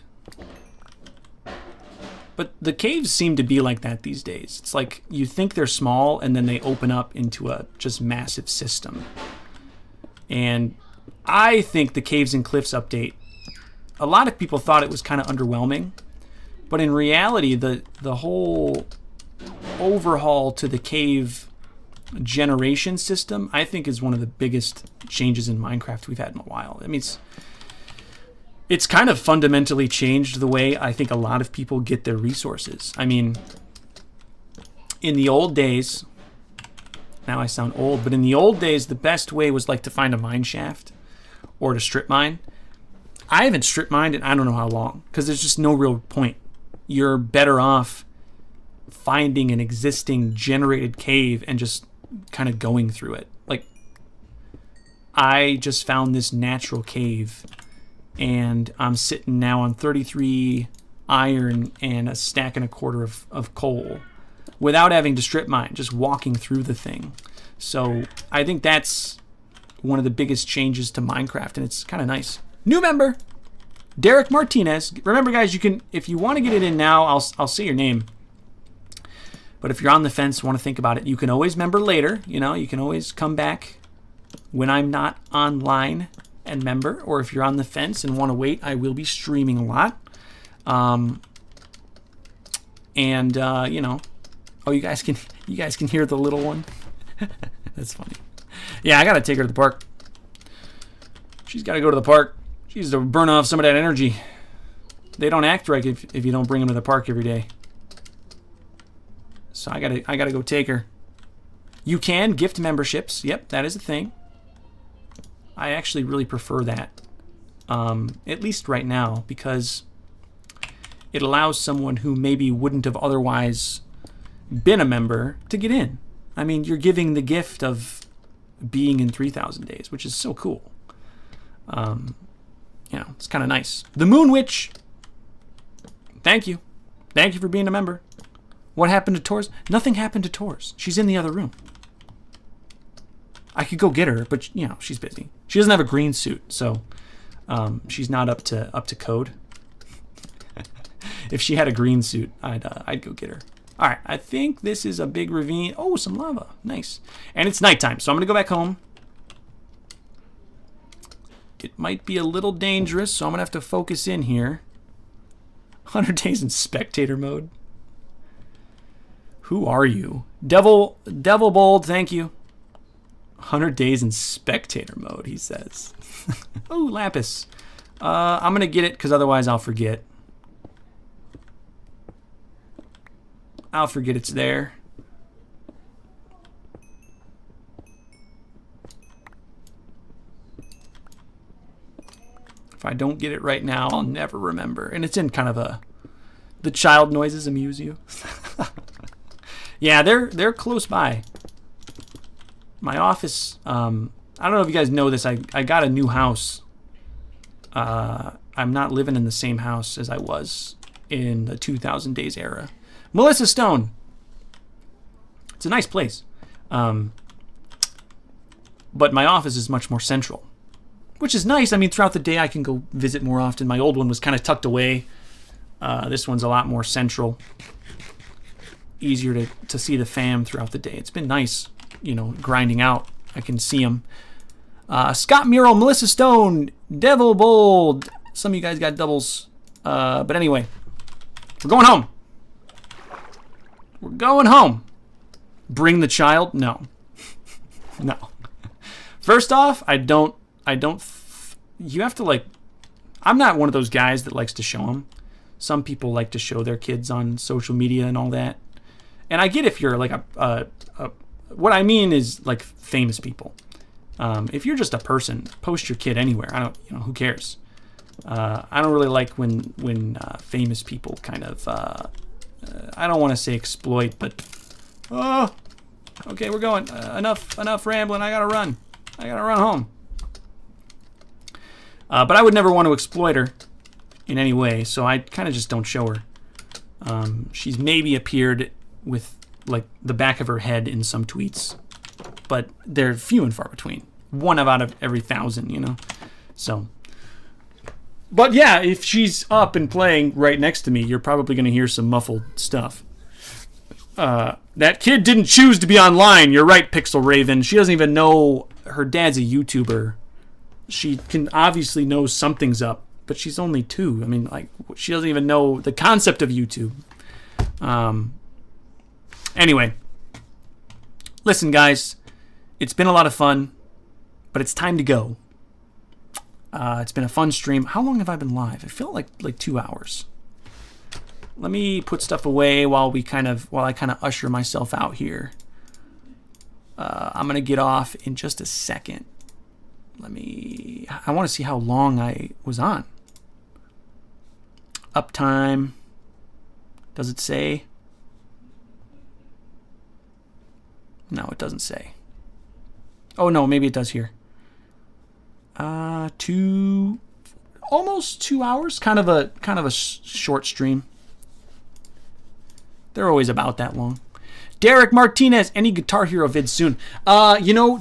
But the caves seem to be like that these days. It's like you think they're small and then they open up into a just massive system. And I think the Caves and Cliffs update, a lot of people thought it was kind of underwhelming. But in reality, the whole overhaul to the cave generation system, I think, is one of the biggest changes in Minecraft we've had in a while. I mean, it's kind of fundamentally changed the way I think a lot of people get their resources. I mean, in the old days, now I sound old, but in the old days, the best way was like to find a mine shaft or to strip mine. I haven't strip mined in I don't know how long because there's just no real point. You're better off finding an existing generated cave and just kind of going through it. Like, I just found this natural cave and I'm sitting now on 33 iron and a stack and a quarter of coal without having to strip mine, just walking through the thing. So I think that's one of the biggest changes to Minecraft, and it's kind of nice. New member, Derek Martinez. Remember, guys, you can, if you want to get it in now, I'll say your name. But if you're on the fence, want to think about it, you can always member later. You know, you can always come back when I'm not online and member. Or if you're on the fence and want to wait, I will be streaming a lot. You know, oh, you guys can hear the little one. That's funny. Yeah, I gotta take her to the park. She's got to go to the park. She needs to burn off some of that energy. They don't act right if you don't bring them to the park every day. So I gotta go take her. You can gift memberships. Yep, that is a thing. I actually really prefer that, at least right now, because it allows someone who maybe wouldn't have otherwise been a member to get in. I mean, you're giving the gift of being in 3,000 days, which is so cool. You know, it's kind of nice. The Moon Witch. Thank you. Thank you for being a member. What happened to Tors? Nothing happened to Tors. She's in the other room. I could go get her, but you know, she's busy. She doesn't have a green suit, so she's not up to code. If she had a green suit, I'd go get her. All right, I think this is a big ravine. Oh, some lava. Nice. And it's nighttime, so I'm going to go back home. It might be a little dangerous, so I'm going to have to focus in here. 100 days in spectator mode. Who are you? Devil Bold, thank you. 100 days in spectator mode, he says. Oh, lapis. I'm going to get it because otherwise I'll forget. I'll forget it's there. If I don't get it right now, I'll never remember. And it's in kind of the child noises amuse you. Yeah, they're close by. My office, I don't know if you guys know this, I got a new house. I'm not living in the same house as I was in the 2000 days era. Melissa Stone. It's a nice place. But my office is much more central, which is nice. I mean, throughout the day I can go visit more often. My old one was kind of tucked away. This one's a lot more central. Easier to see the fam throughout the day. It's been nice, you know, grinding out. I can see them. Scott Mural, Melissa Stone, Devil Bold. Some of you guys got doubles. But anyway, we're going home. We're going home. Bring the child? No. No. First off, you have to, like, I'm not one of those guys that likes to show them. Some people like to show their kids on social media and all that. And I get if you're like a what I mean is like famous people. If you're just a person, post your kid anywhere. I don't, who cares? I don't really like when famous people kind of, I don't want to say exploit, but, okay, we're going. Enough rambling. I gotta run home. But I would never want to exploit her in any way, so I kind of just don't show her. She's maybe appeared with like the back of her head in some tweets, but they're few and far between. One out of every 1,000, So, but yeah, if she's up and playing right next to me, you're probably going to hear some muffled stuff. That kid didn't choose to be online. You're right, Pixel Raven. She doesn't even know her dad's a YouTuber. She can obviously know something's up, but she's only 2. I mean, like, she doesn't even know the concept of YouTube. Anyway, listen, guys, it's been a lot of fun, but it's time to go. It's been a fun stream. How long have I been live? I feel like 2 hours. Let me put stuff away while I kind of usher myself out here. I'm gonna get off in just a second. I want to see how long I was on. Uptime. Does it say? No, it doesn't say. Oh no, maybe it does here. Almost 2 hours. Kind of a short stream. They're always about that long. Derek Martinez, any Guitar Hero vids soon?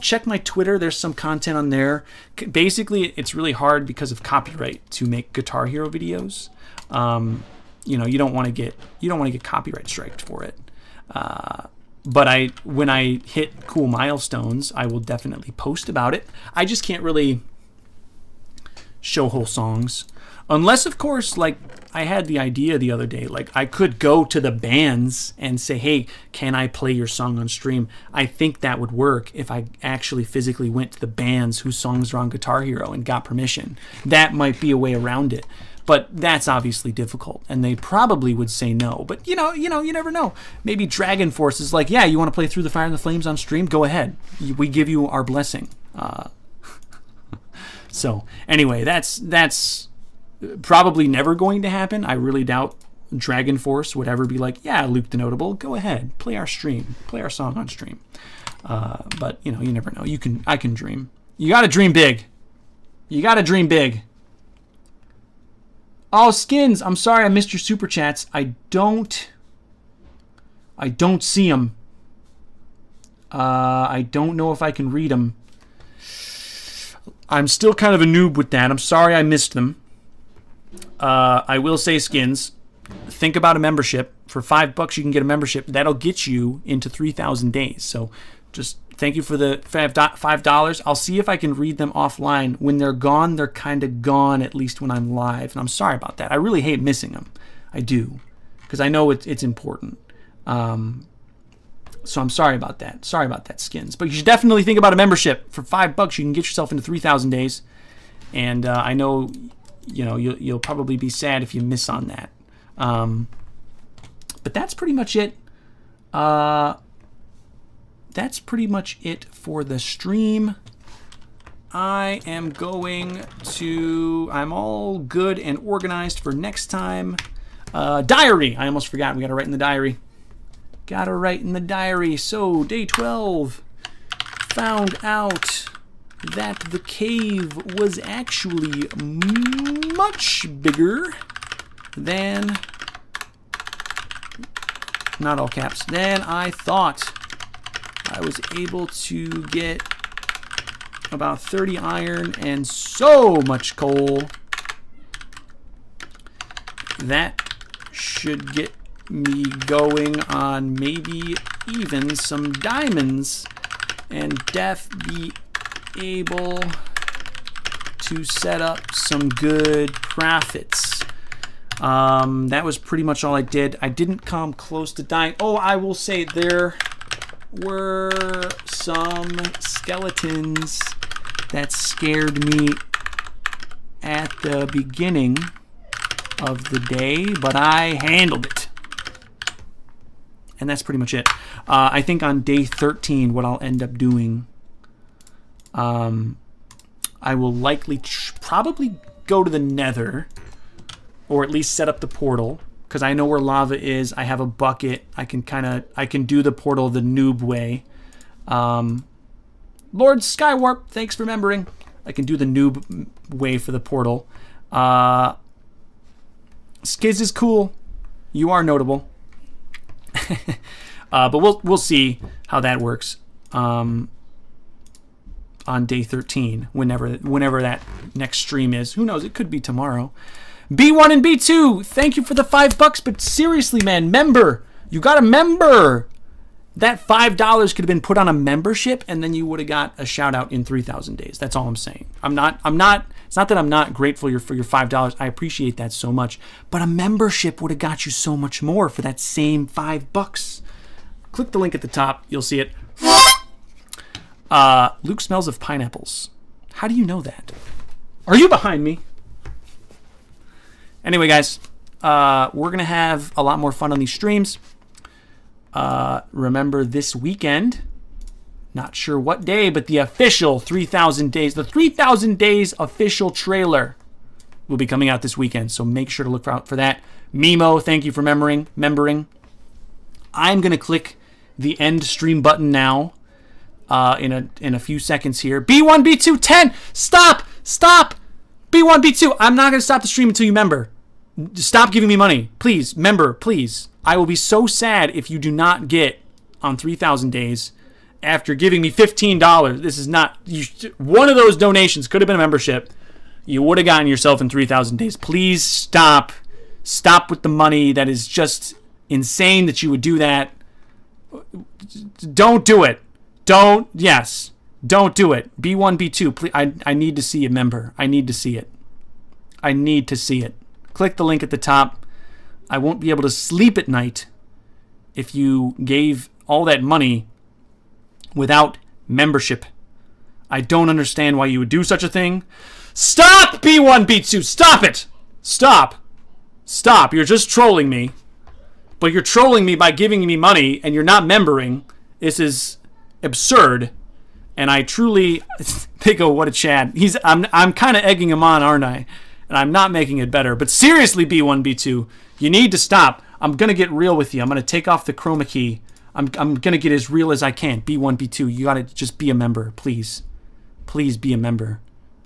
Check my Twitter. There's some content on there. Basically, it's really hard because of copyright to make Guitar Hero videos. You don't want to get copyright striked for it. But when I hit cool milestones, I will definitely post about it. I just can't really show whole songs. Unless, of course, like I had the idea the other day, like I could go to the bands and say, hey, can I play your song on stream? I think that would work if I actually physically went to the bands whose songs are on Guitar Hero and got permission. That might be a way around it. But that's obviously difficult, and they probably would say no. But you never know. Maybe Dragon Force is like, yeah, you want to play Through the Fire and the Flames on stream? Go ahead. We give you our blessing. So anyway, that's probably never going to happen. I really doubt Dragon Force would ever be like, yeah, Luke the Notable, go ahead, play our song on stream. But you never know. I can dream. You got to dream big. Oh, Skins, I'm sorry I missed your super chats. I don't see them. I don't know if I can read them. I'm still kind of a noob with that. I'm sorry I missed them. I will say, Skins, think about a membership. For $5 you can get a membership. That'll get you into 3,000 days. So just thank you for the $5. I'll see if I can read them offline. When they're gone, they're kind of gone, at least when I'm live. And I'm sorry about that. I really hate missing them. I do. Because I know it's important. So I'm sorry about that. Sorry about that, Skins. But you should definitely think about a membership. For $5 you can get yourself into 3,000 days. And I know, you'll probably be sad if you miss on that. But that's pretty much it. That's pretty much it for the stream. I'm all good and organized for next time. Diary. I almost forgot. We got to write in the diary. So, day 12. Found out that the cave was actually much bigger than, not all caps, than I thought. I was able to get about 30 iron and so much coal. That should get me going on maybe even some diamonds and be able to set up some good profits. That was pretty much all I did. I didn't come close to dying. Oh, I will say there were some skeletons that scared me at the beginning of the day, but I handled it. And that's pretty much it. I think on day 13, what I'll end up doing, I will likely probably go to the Nether, or at least set up the portal, because I know where lava is. I have a bucket. I can do the portal the noob way. Lord Skywarp, thanks for remembering. I can do the noob way for the portal. Skiz is cool. You are notable. But we'll see how that works on day 13, whenever that next stream is. Who knows? It could be tomorrow. B1 and B2, thank you for the $5. But seriously, man, member. You got a member. That $5 could have been put on a membership, and then you would have got a shout out in 3,000 days. That's all I'm saying. It's not that I'm not grateful for your $5. I appreciate that so much. But a membership would have got you so much more for that same $5. Click the link at the top. You'll see it. Luke smells of pineapples. How do you know that? Are you behind me? Anyway, guys, we're going to have a lot more fun on these streams. Remember this weekend, not sure what day, but the official 3,000 days, the 3,000 days official trailer will be coming out this weekend. So make sure to look out for that. Mimo, thank you for membering. I'm going to click the end stream button now in a few seconds here. B1, B2, 10. Stop. B1, B2. I'm not going to stop the stream until you member. Stop giving me money. Please, member, please. I will be so sad if you do not get on 3,000 days after giving me $15. This is not... one of those donations could have been a membership. You would have gotten yourself in 3,000 days. Please stop. Stop with the money. That is just insane that you would do that. Don't do it. Don't do it. B1, B2. Please, I need to see a member. I need to see it. Click the link at the top. I won't be able to sleep at night if you gave all that money without membership. I don't understand why you would do such a thing. Stop, B1, B2. Stop it. Stop. You're just trolling me. But you're trolling me by giving me money and you're not membering. This is absurd. And I truly think, oh, what a Chad. I'm kind of egging him on, aren't I? And I'm not making it better. But seriously, B1, B2, you need to stop. I'm going to get real with you. I'm going to take off the chroma key. I'm going to get as real as I can. B1, B2, you got to just be a member, please. Please be a member.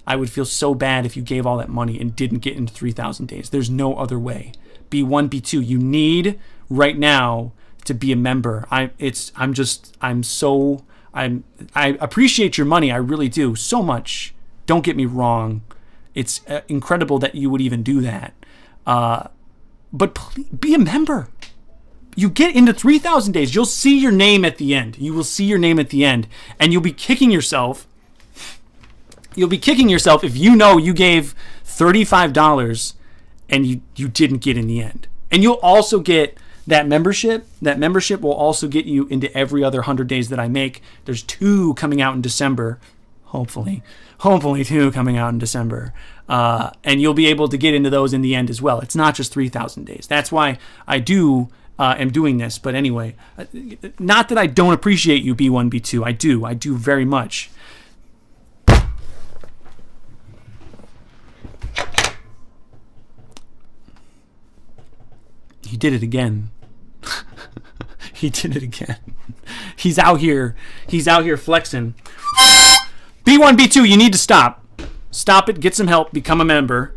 I would feel so bad if you gave all that money and didn't get into 3,000 days. There's no other way. B1, B2, you need right now to be a member. I appreciate your money. I really do so much. Don't get me wrong. It's incredible that you would even do that. But please, be a member. You get into 3,000 days. You'll see your name at the end. You will see your name at the end. And you'll be kicking yourself. You'll be kicking yourself if you know you gave $35 and you didn't get in the end. And you'll also get that membership. That membership will also get you into every other 100 days that I make. There's 2 coming out in December. Hopefully 2 coming out in December. And you'll be able to get into those in the end as well. It's not just 3,000 days. That's why I am doing this. But anyway, not that I don't appreciate you, B1, B2. I do very much. He did it again. He's out here flexing. B1, B2, you need to stop. Stop it. Get some help. Become a member.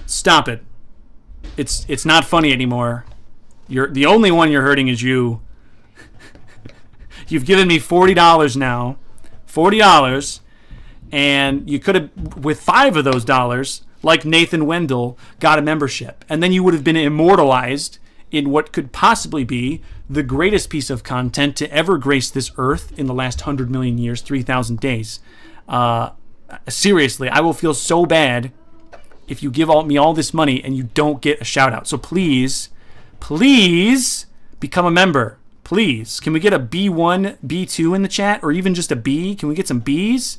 Stop it. It's not funny anymore. The only one you're hurting is you. You've given me $40 now. $40. And you could have, with 5 of those dollars, like Nathan Wendell, got a membership. And then you would have been immortalized in what could possibly be the greatest piece of content to ever grace this earth in the last 100 million years, 3,000 days. Seriously, I will feel so bad if you give me all this money and you don't get a shout out. So please become a member. Please. Can we get a B1, B2 in the chat, or even just a B? Can we get some Bs?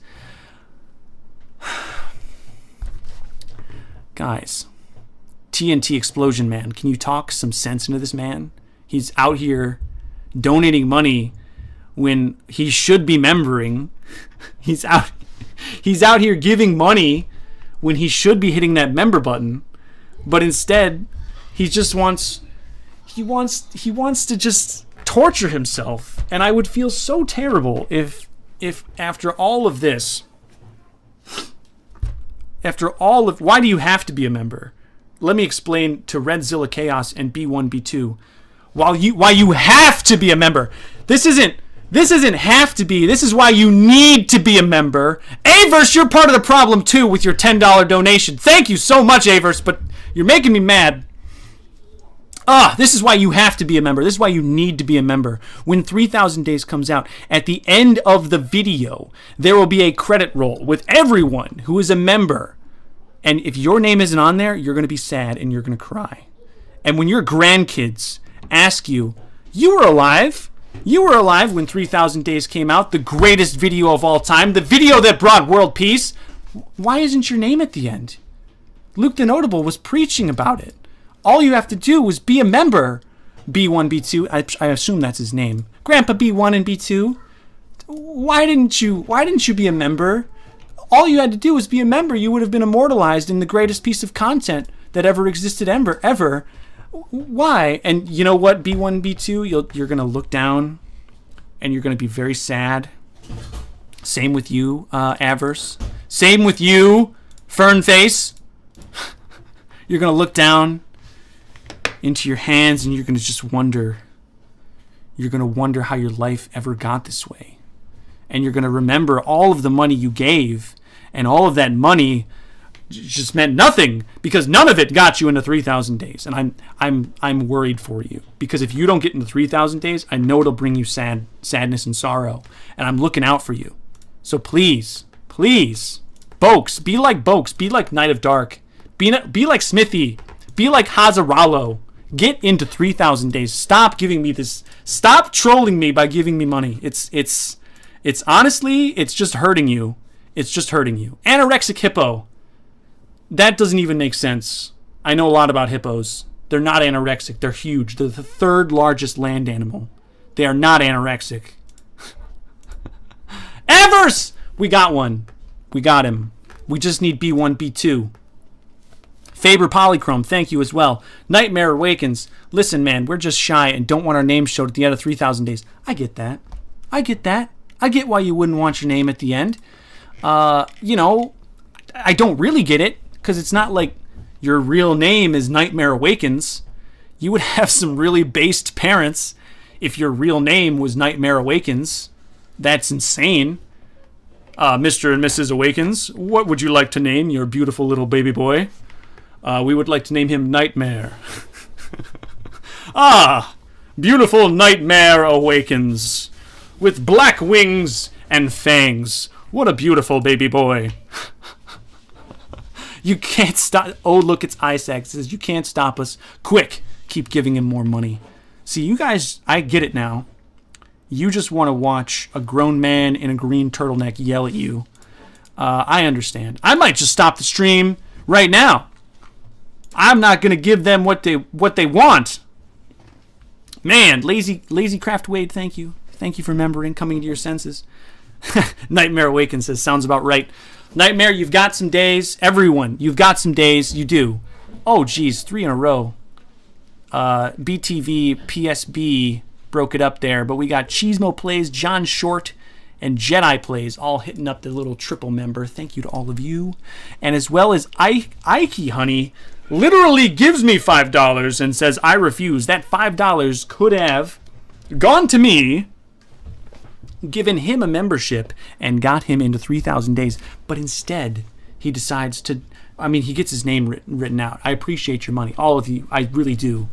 Guys, TNT Explosion Man, can you talk some sense into this man? He's out here donating money when he should be membering. He's out here giving money when he should be hitting that member button, but instead he wants to just torture himself. And I would feel so terrible if after all of this, why do you have to be a member? Let me explain to Redzilla Chaos and B1 B2 why you have to be a member. This isn't have to be. This is why you need to be a member. Averse, you're part of the problem too with your $10 donation. Thank you so much, Averse, but you're making me mad. This is why you have to be a member. This is why you need to be a member. When 3000 Days comes out, at the end of the video, there will be a credit roll with everyone who is a member. And if your name isn't on there, you're going to be sad and you're going to cry. And when your grandkids ask you, you were alive when 3000 Days came out, the greatest video of all time, the video that brought world peace, why isn't your name at the end? Luke the Notable was preaching about it. All you have to do was be a member. B1, B2, I assume that's his name. Grandpa B1 and B2, why didn't you be a member? All you had to do was be a member. You would have been immortalized in the greatest piece of content that ever existed ever. Why? And you know what, B1, B2, you're going to look down and you're going to be very sad. Same with you, Averse. Same with you, Fernface. You're going to look down into your hands and you're going to just wonder. You're going to wonder how your life ever got this way. And you're going to remember all of the money you gave, and all of that money just meant nothing because none of it got you into 3000 Days. And I'm worried for you, because if you don't get into 3000 Days, I know it'll bring you sadness and sorrow, and I'm looking out for you. So please, Bokes, be like Bokes, be like Night of Dark, be like Smithy, be like Hazaralo. Get into 3000 Days. Stop giving me this. Stop trolling me by giving me money. It's honestly, it's just hurting you. It's just hurting you. Anorexic hippo. That doesn't even make sense. I know a lot about hippos. They're not anorexic. They're huge. They're the third largest land animal. They are not anorexic. Everse! We got one. We got him. We just need B1, B2. Faber Polychrome, thank you as well. Nightmare Awakens. Listen, man, we're just shy and don't want our names showed at the end of 3000 Days. I get that. I get why you wouldn't want your name at the end. I don't really get it, because it's not like your real name is Nightmare Awakens. You would have some really based parents if your real name was Nightmare Awakens. That's insane. Mr. and Mrs. Awakens, what would you like to name your beautiful little baby boy? We would like to name him Nightmare. Beautiful Nightmare Awakens with black wings and fangs. What a beautiful baby boy. You can't stop. Oh, look, it's Isaac. It says, you can't stop us. Quick, keep giving him more money. See, you guys, I get it now. You just want to watch a grown man in a green turtleneck yell at you. I understand. I might just stop the stream right now. I'm not going to give them what they want. Man, Lazy Craft Wade, thank you. Thank you for remembering, coming to your senses. Nightmare Awakens says, sounds about right. Nightmare, you've got some days. Everyone, you've got some days. You do. Oh, geez, 3 in a row. BTV, PSB broke it up there, but we got Cheesemo Plays, John Short, and Jedi Plays all hitting up the little triple member. Thank you to all of you. And as well as Ike Honey literally gives me $5 and says, I refuse. That $5 could have gone to me, given him a membership, and got him into 3000 Days. But instead, he decides to, he gets his name written out. I appreciate your money. All of you. I really do.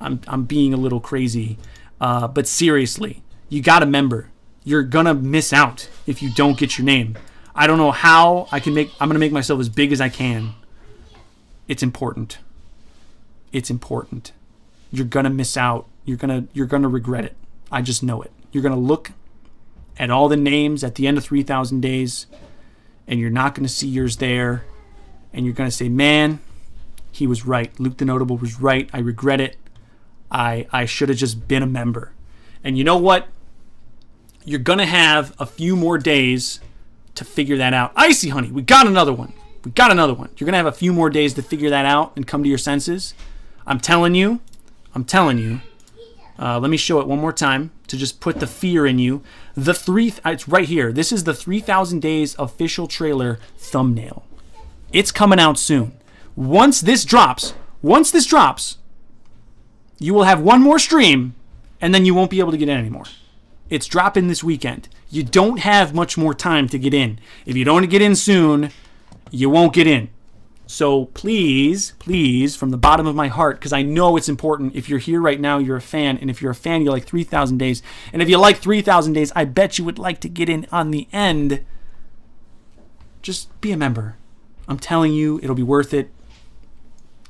I'm being a little crazy. But seriously, you got a member. You're going to miss out if you don't get your name. I don't know how I'm going to make myself as big as I can. It's important. It's important. You're going to miss out. You're going to regret it. I just know it. You're going to look at all the names at the end of 3000 Days, and you're not going to see yours there, and you're going to say, man, he was right. Luke the Notable was right. I regret it. I should have just been a member. And you know what? You're going to have a few more days to figure that out. Icy, honey, we got another one. We got another one. You're going to have a few more days to figure that out and come to your senses. I'm telling you. Let me show it one more time to just put the fear in you. It's right here. This is the 3,000 Days official trailer thumbnail. It's coming out soon. Once this drops, you will have one more stream, and then you won't be able to get in anymore. It's dropping this weekend. You don't have much more time to get in. If you don't get in soon, you won't get in. So please, from the bottom of my heart, because I know it's important. If you're here right now, you're a fan. And if you're a fan, you like 3,000 Days. And if you like 3,000 Days, I bet you would like to get in on the end. Just be a member. I'm telling you, it'll be worth it.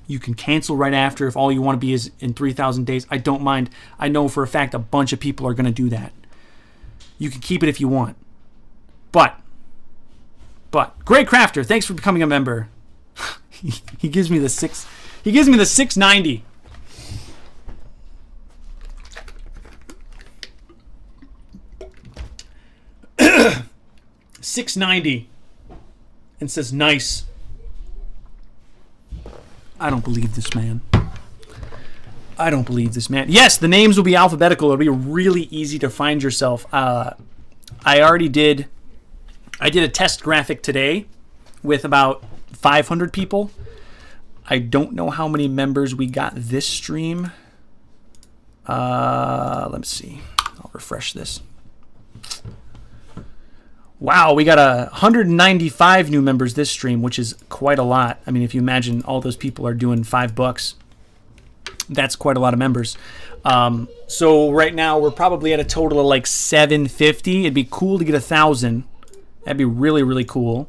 You can cancel right after if all you want to be is in 3,000 Days. I don't mind. I know for a fact a bunch of people are going to do that. You can keep it if you want. But, Great Crafter, thanks for becoming a member. He gives me the 690. $690 and says nice. I don't believe this man. Yes, the names will be alphabetical. It'll be really easy to find yourself. I did a test graphic today with about 500 people. I don't know how many members we got this stream. Let me see. I'll refresh this. Wow, we got 195 new members this stream, which is quite a lot. I mean, if you imagine all those people are doing $5, that's quite a lot of members. So right now we're probably at a total of like 750. It'd be cool to get 1,000. That'd be really, really cool.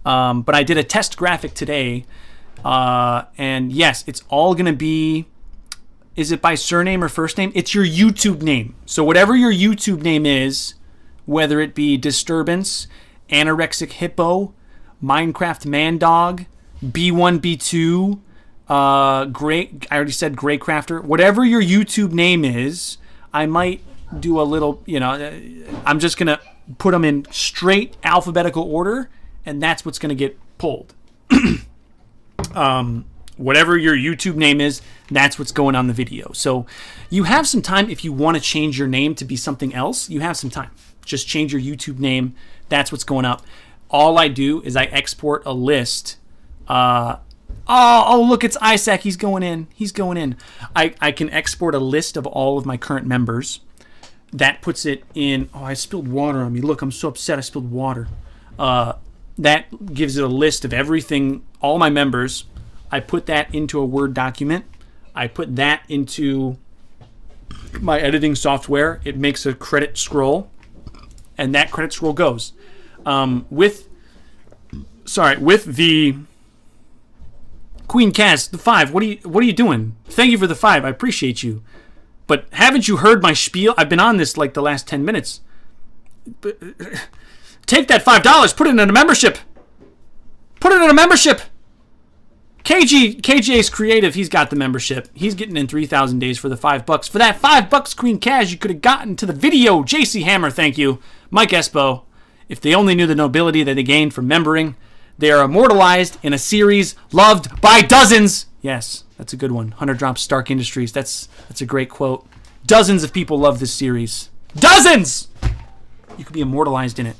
But I did a test graphic today. And yes, it's all going to be, is it by surname or first name? It's your YouTube name. So whatever your YouTube name is, whether it be Disturbance, Anorexic Hippo, Minecraft Mandog, B1, B2, I already said Grey Crafter, whatever your YouTube name is, I might do a little, I'm just going to put them in straight alphabetical order, and that's what's going to get pulled. Whatever your YouTube name is, that's what's going on the video. So you have some time if you want to change your name to be something else. You have some time. Just change your YouTube name. That's what's going up. All I do is I export a list. Oh, look, it's Isaac. He's going in. I can export a list of all of my current members. That puts it in. Oh, I spilled water on me. Look, I'm so upset I spilled water. That gives it a list of everything, all my members. I put that into a Word document. I put that into my editing software. It makes a credit scroll, and that credit scroll goes. With the Queen Kaz, the 5. What are you doing? Thank you for the 5. I appreciate you. But haven't you heard my spiel? I've been on this like the last 10 minutes. Take that $5. Put it in a membership. KJ's creative. He's got the membership. He's getting in 3,000 days for the $5. For that $5, Queen Kaz, you could have gotten to the video. JC Hammer, thank you. Mike Espo. If they only knew the nobility that they gained from membering, they are immortalized in a series loved by dozens. Yes, that's a good one. 100 Drops Stark Industries. That's a great quote. Dozens of people love this series. Dozens! You could be immortalized in it.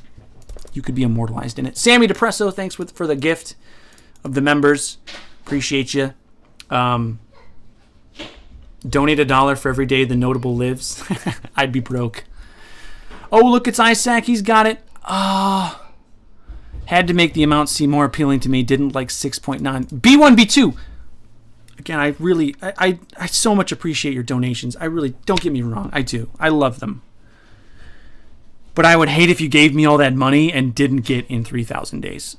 Sammy Depresso, thanks for the gift of the members. Appreciate you. Donate $1 for every day the notable lives. I'd be broke. Oh, look, it's Isaac. He's got it. Had to make the amount seem more appealing to me. Didn't like 6.9. B1, B2. Again, I so much appreciate your donations. I really, don't get me wrong. I do. I love them. But I would hate if you gave me all that money and didn't get in 3,000 days.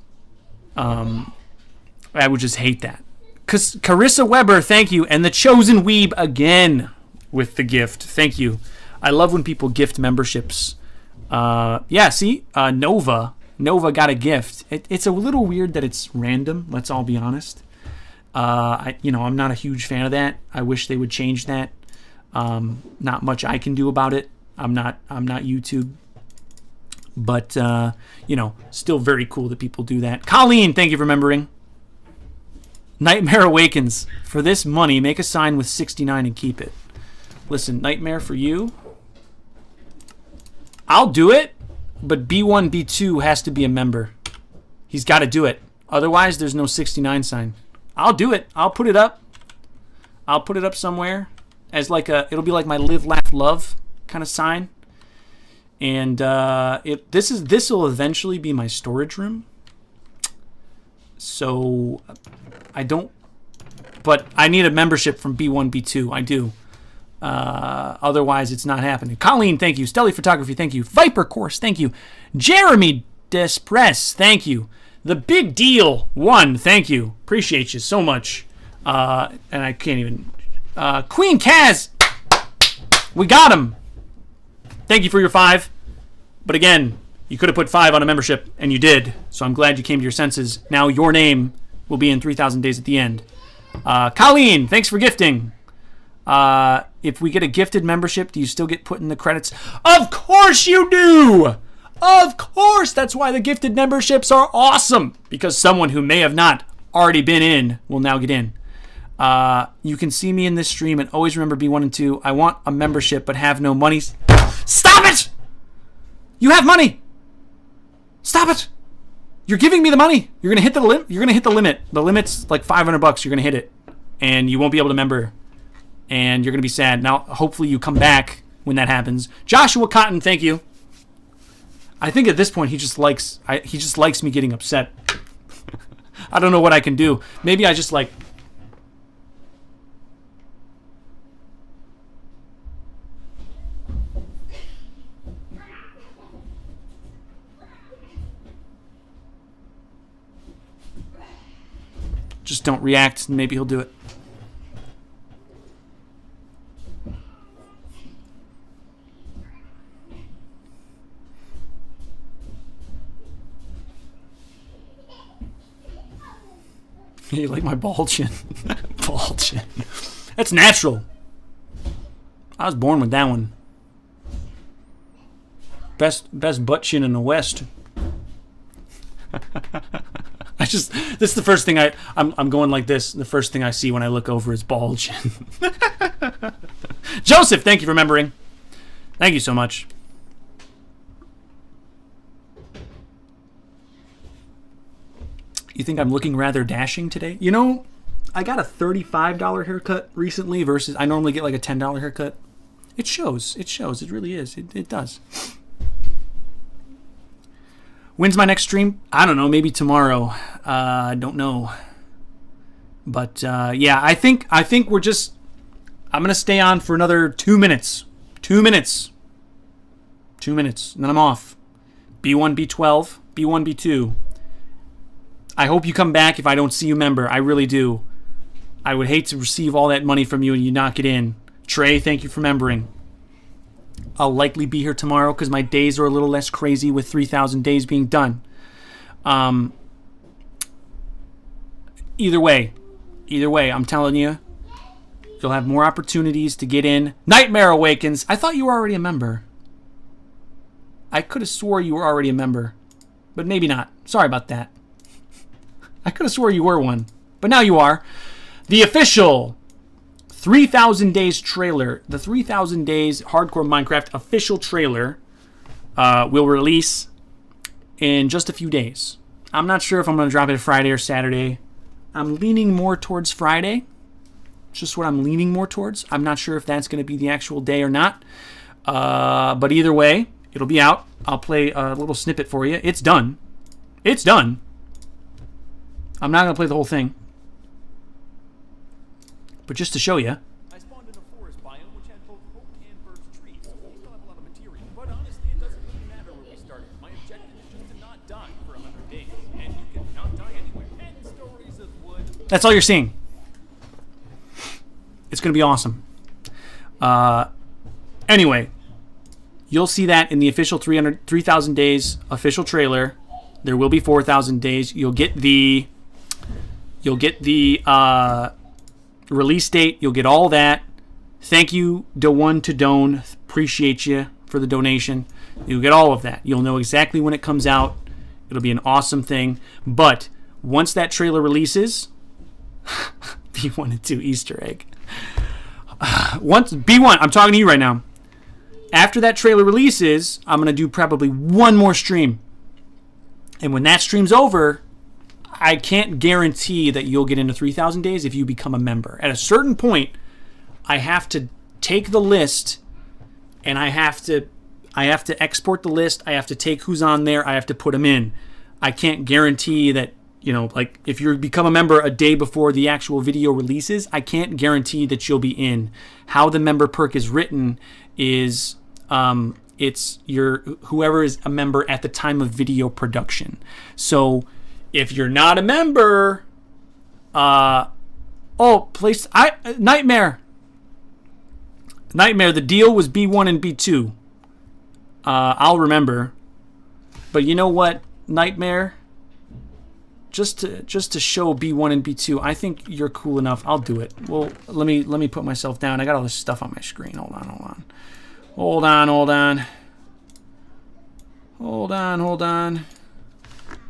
I would just hate that. Carissa Weber, thank you. And the Chosen Weeb again with the gift. Thank you. I love when people gift memberships. Nova got a gift. It's a little weird that it's random. Let's all be honest. I'm not a huge fan of that. I wish they would change that. Not much I can do about it. I'm not YouTube. But, still very cool that people do that. Colleen, thank you for remembering. Nightmare Awakens. For this money, make a sign with 69 and keep it. Listen, Nightmare, for you, I'll do it, but B1, B2 has to be a member. He's got to do it. Otherwise, there's no 69 sign. I'll do it. I'll put it up. I'll put it up somewhere as it'll be like my live, laugh, love kind of sign. And this will eventually be my storage room. So but I need a membership from B1, B2. I do. Otherwise, it's not happening. Colleen, thank you. Stelly Photography, thank you. Viper Course, thank you. Jeremy Despress, thank you. The Big Deal 1, thank you. Appreciate you so much. And I can't even. Queen Kaz, we got him. Thank you for your 5. But again, you could have put 5 on a membership, and you did. So I'm glad you came to your senses. Now your name will be in 3,000 days at the end. Colleen, thanks for gifting. If we get a gifted membership, do you still get put in the credits? Of course you do! Of course! That's why the gifted memberships are awesome. Because someone who may have not already been in will now get in. You can see me in this stream and always remember B1 and 2. I want a membership but have no money. Stop it! You have money! Stop it! You're giving me the money. You're gonna hit the limit. You're gonna hit the limit. The limit's like $500. You're gonna hit it, and you won't be able to member, and you're gonna be sad. Now, hopefully, you come back when that happens. Joshua Cotton, thank you. I think at this point he just likes me getting upset. I don't know what I can do. Maybe I just like. Just don't react, and maybe he'll do it. You like my ball chin? Ball chin. That's natural. I was born with that one. Best butt chin in the West. This is the first thing I'm going like this. The first thing I see when I look over is ball chin. Joseph, thank you for remembering. Thank you so much. You think I'm looking rather dashing today? You know, I got a $35 haircut recently versus I normally get like a $10 haircut. It shows. It shows. It really is. It does. When's my next stream? I don't know. Maybe tomorrow. I don't know. But yeah, I think we're just. I'm gonna stay on for another 2 minutes. 2 minutes. 2 minutes, and then I'm off. B1, B12, B1, B2. I hope you come back if I don't see you member. I really do. I would hate to receive all that money from you and you not get in. Trey, thank you for membering. I'll likely be here tomorrow because my days are a little less crazy with 3,000 days being done. Either way, I'm telling you, you'll have more opportunities to get in. Nightmare Awakens. I thought you were already a member. I could have swore you were already a member, but maybe not. Sorry about that. I could have swore you were one, but now you are. The official 3,000 Days trailer, the 3,000 Days Hardcore Minecraft official trailer will release in just a few days. I'm not sure if I'm going to drop it Friday or Saturday. I'm leaning more towards Friday. It's just what I'm leaning more towards. I'm not sure if that's going to be the actual day or not. But either way, it'll be out. I'll play a little snippet for you. It's done. It's done. I'm not going to play the whole thing. But just to show you. I spawned in a forest biome which had both oak and birch trees, so we still have a lot of material. But honestly, it doesn't really matter where we started. My objective is just to not die for 100 days. And you can not die anywhere. And stories of wood. That's all you're seeing. It's going to be awesome. Anyway, you'll see that in the official 3,000 Days official trailer. There will be 4,000 days. You'll get the release date. You'll get all that. Thank you, DeOne to Doan. Appreciate you. for the donation. You'll get all of that. You'll know exactly when it comes out. It'll be an awesome thing. But once that trailer releases, B1 and 2 Easter egg. Once B1, I'm talking to you right now. After that trailer releases, I'm going to do probably one more stream. And when that stream's over, I can't guarantee that you'll get into 3,000 days if you become a member. At a certain point, I have to take the list and I have to export the list. I have to take who's on there. I have to put them in. I can't guarantee that, like if you become a member a day before the actual video releases, I can't guarantee that you'll be in. How the member perk is written is it's whoever is a member at the time of video production. So if you're not a member, Nightmare, the deal was B1 and B2. I'll remember. But you know what, Nightmare? Just to show B1 and B2, I think you're cool enough. I'll do it. Well, let me put myself down. I got all this stuff on my screen. Hold on.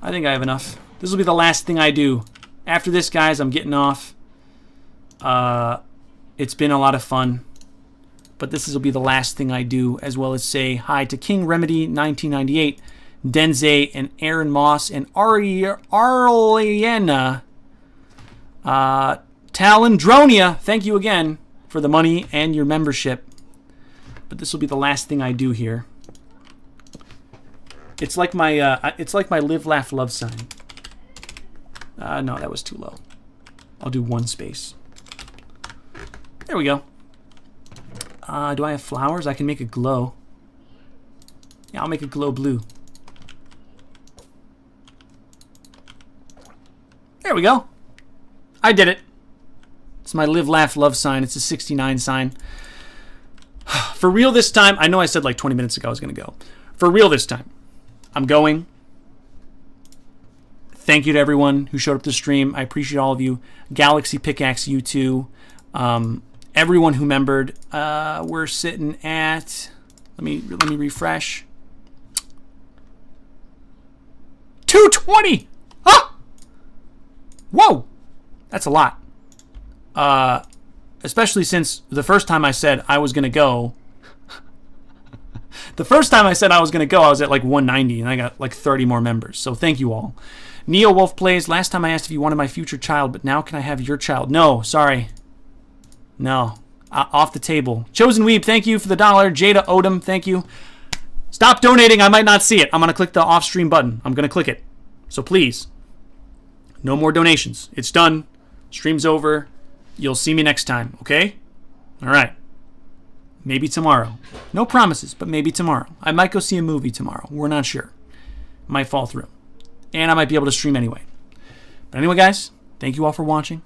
I think I have enough. This will be the last thing I do. After this, guys, I'm getting off. It's been a lot of fun. But this will be the last thing I do, as well as say hi to King Remedy 1998, Denze, and Aaron Moss, and Arliana Talendronia. Thank you again for the money and your membership. But this will be the last thing I do here. It's like my live, laugh, love sign. No, that was too low. I'll do one space. There we go. Do I have flowers? I can make a glow. Yeah, I'll make a glow blue. There we go. I did it. It's my live, laugh, love sign. It's a 69 sign. For real this time, I know I said like 20 minutes ago I was going to go. For real this time, I'm going. Thank you to everyone who showed up to stream. I appreciate all of you. Galaxy Pickaxe, you too. Everyone who membered. We're sitting at, let me refresh. 220. Ah! Whoa, that's a lot. Especially since the first time I said I was gonna go. I was at like 190, and I got like 30 more members. So thank you all. Neo Wolf Plays. Last time I asked if you wanted my future child, but now can I have your child? No, sorry. No. Off the table. Chosen Weeb, thank you for the $1. Jada Odom, thank you. Stop donating. I might not see it. I'm going to click the off-stream button. I'm going to click it. So please, no more donations. It's done. Stream's over. You'll see me next time, okay? All right. Maybe tomorrow. No promises, but maybe tomorrow. I might go see a movie tomorrow. We're not sure. Might fall through. And I might be able to stream anyway. But anyway, guys, thank you all for watching.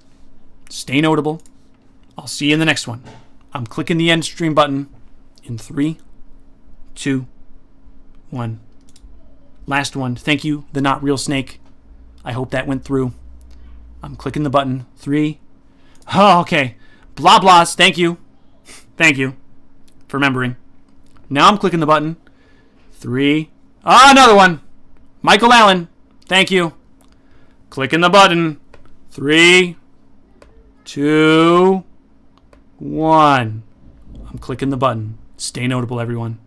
Stay notable. I'll see you in the next one. I'm clicking the end stream button in 3, 2, 1. Last one. Thank you, the Not Real Snake. I hope that went through. I'm clicking the button. 3. Oh, okay. Blah blahs. Thank you. Thank you for remembering. Now I'm clicking the button. 3. Another one. Michael Allen. Thank you. Clicking the button. 3, 2, 1. I'm clicking the button. Stay notable, everyone.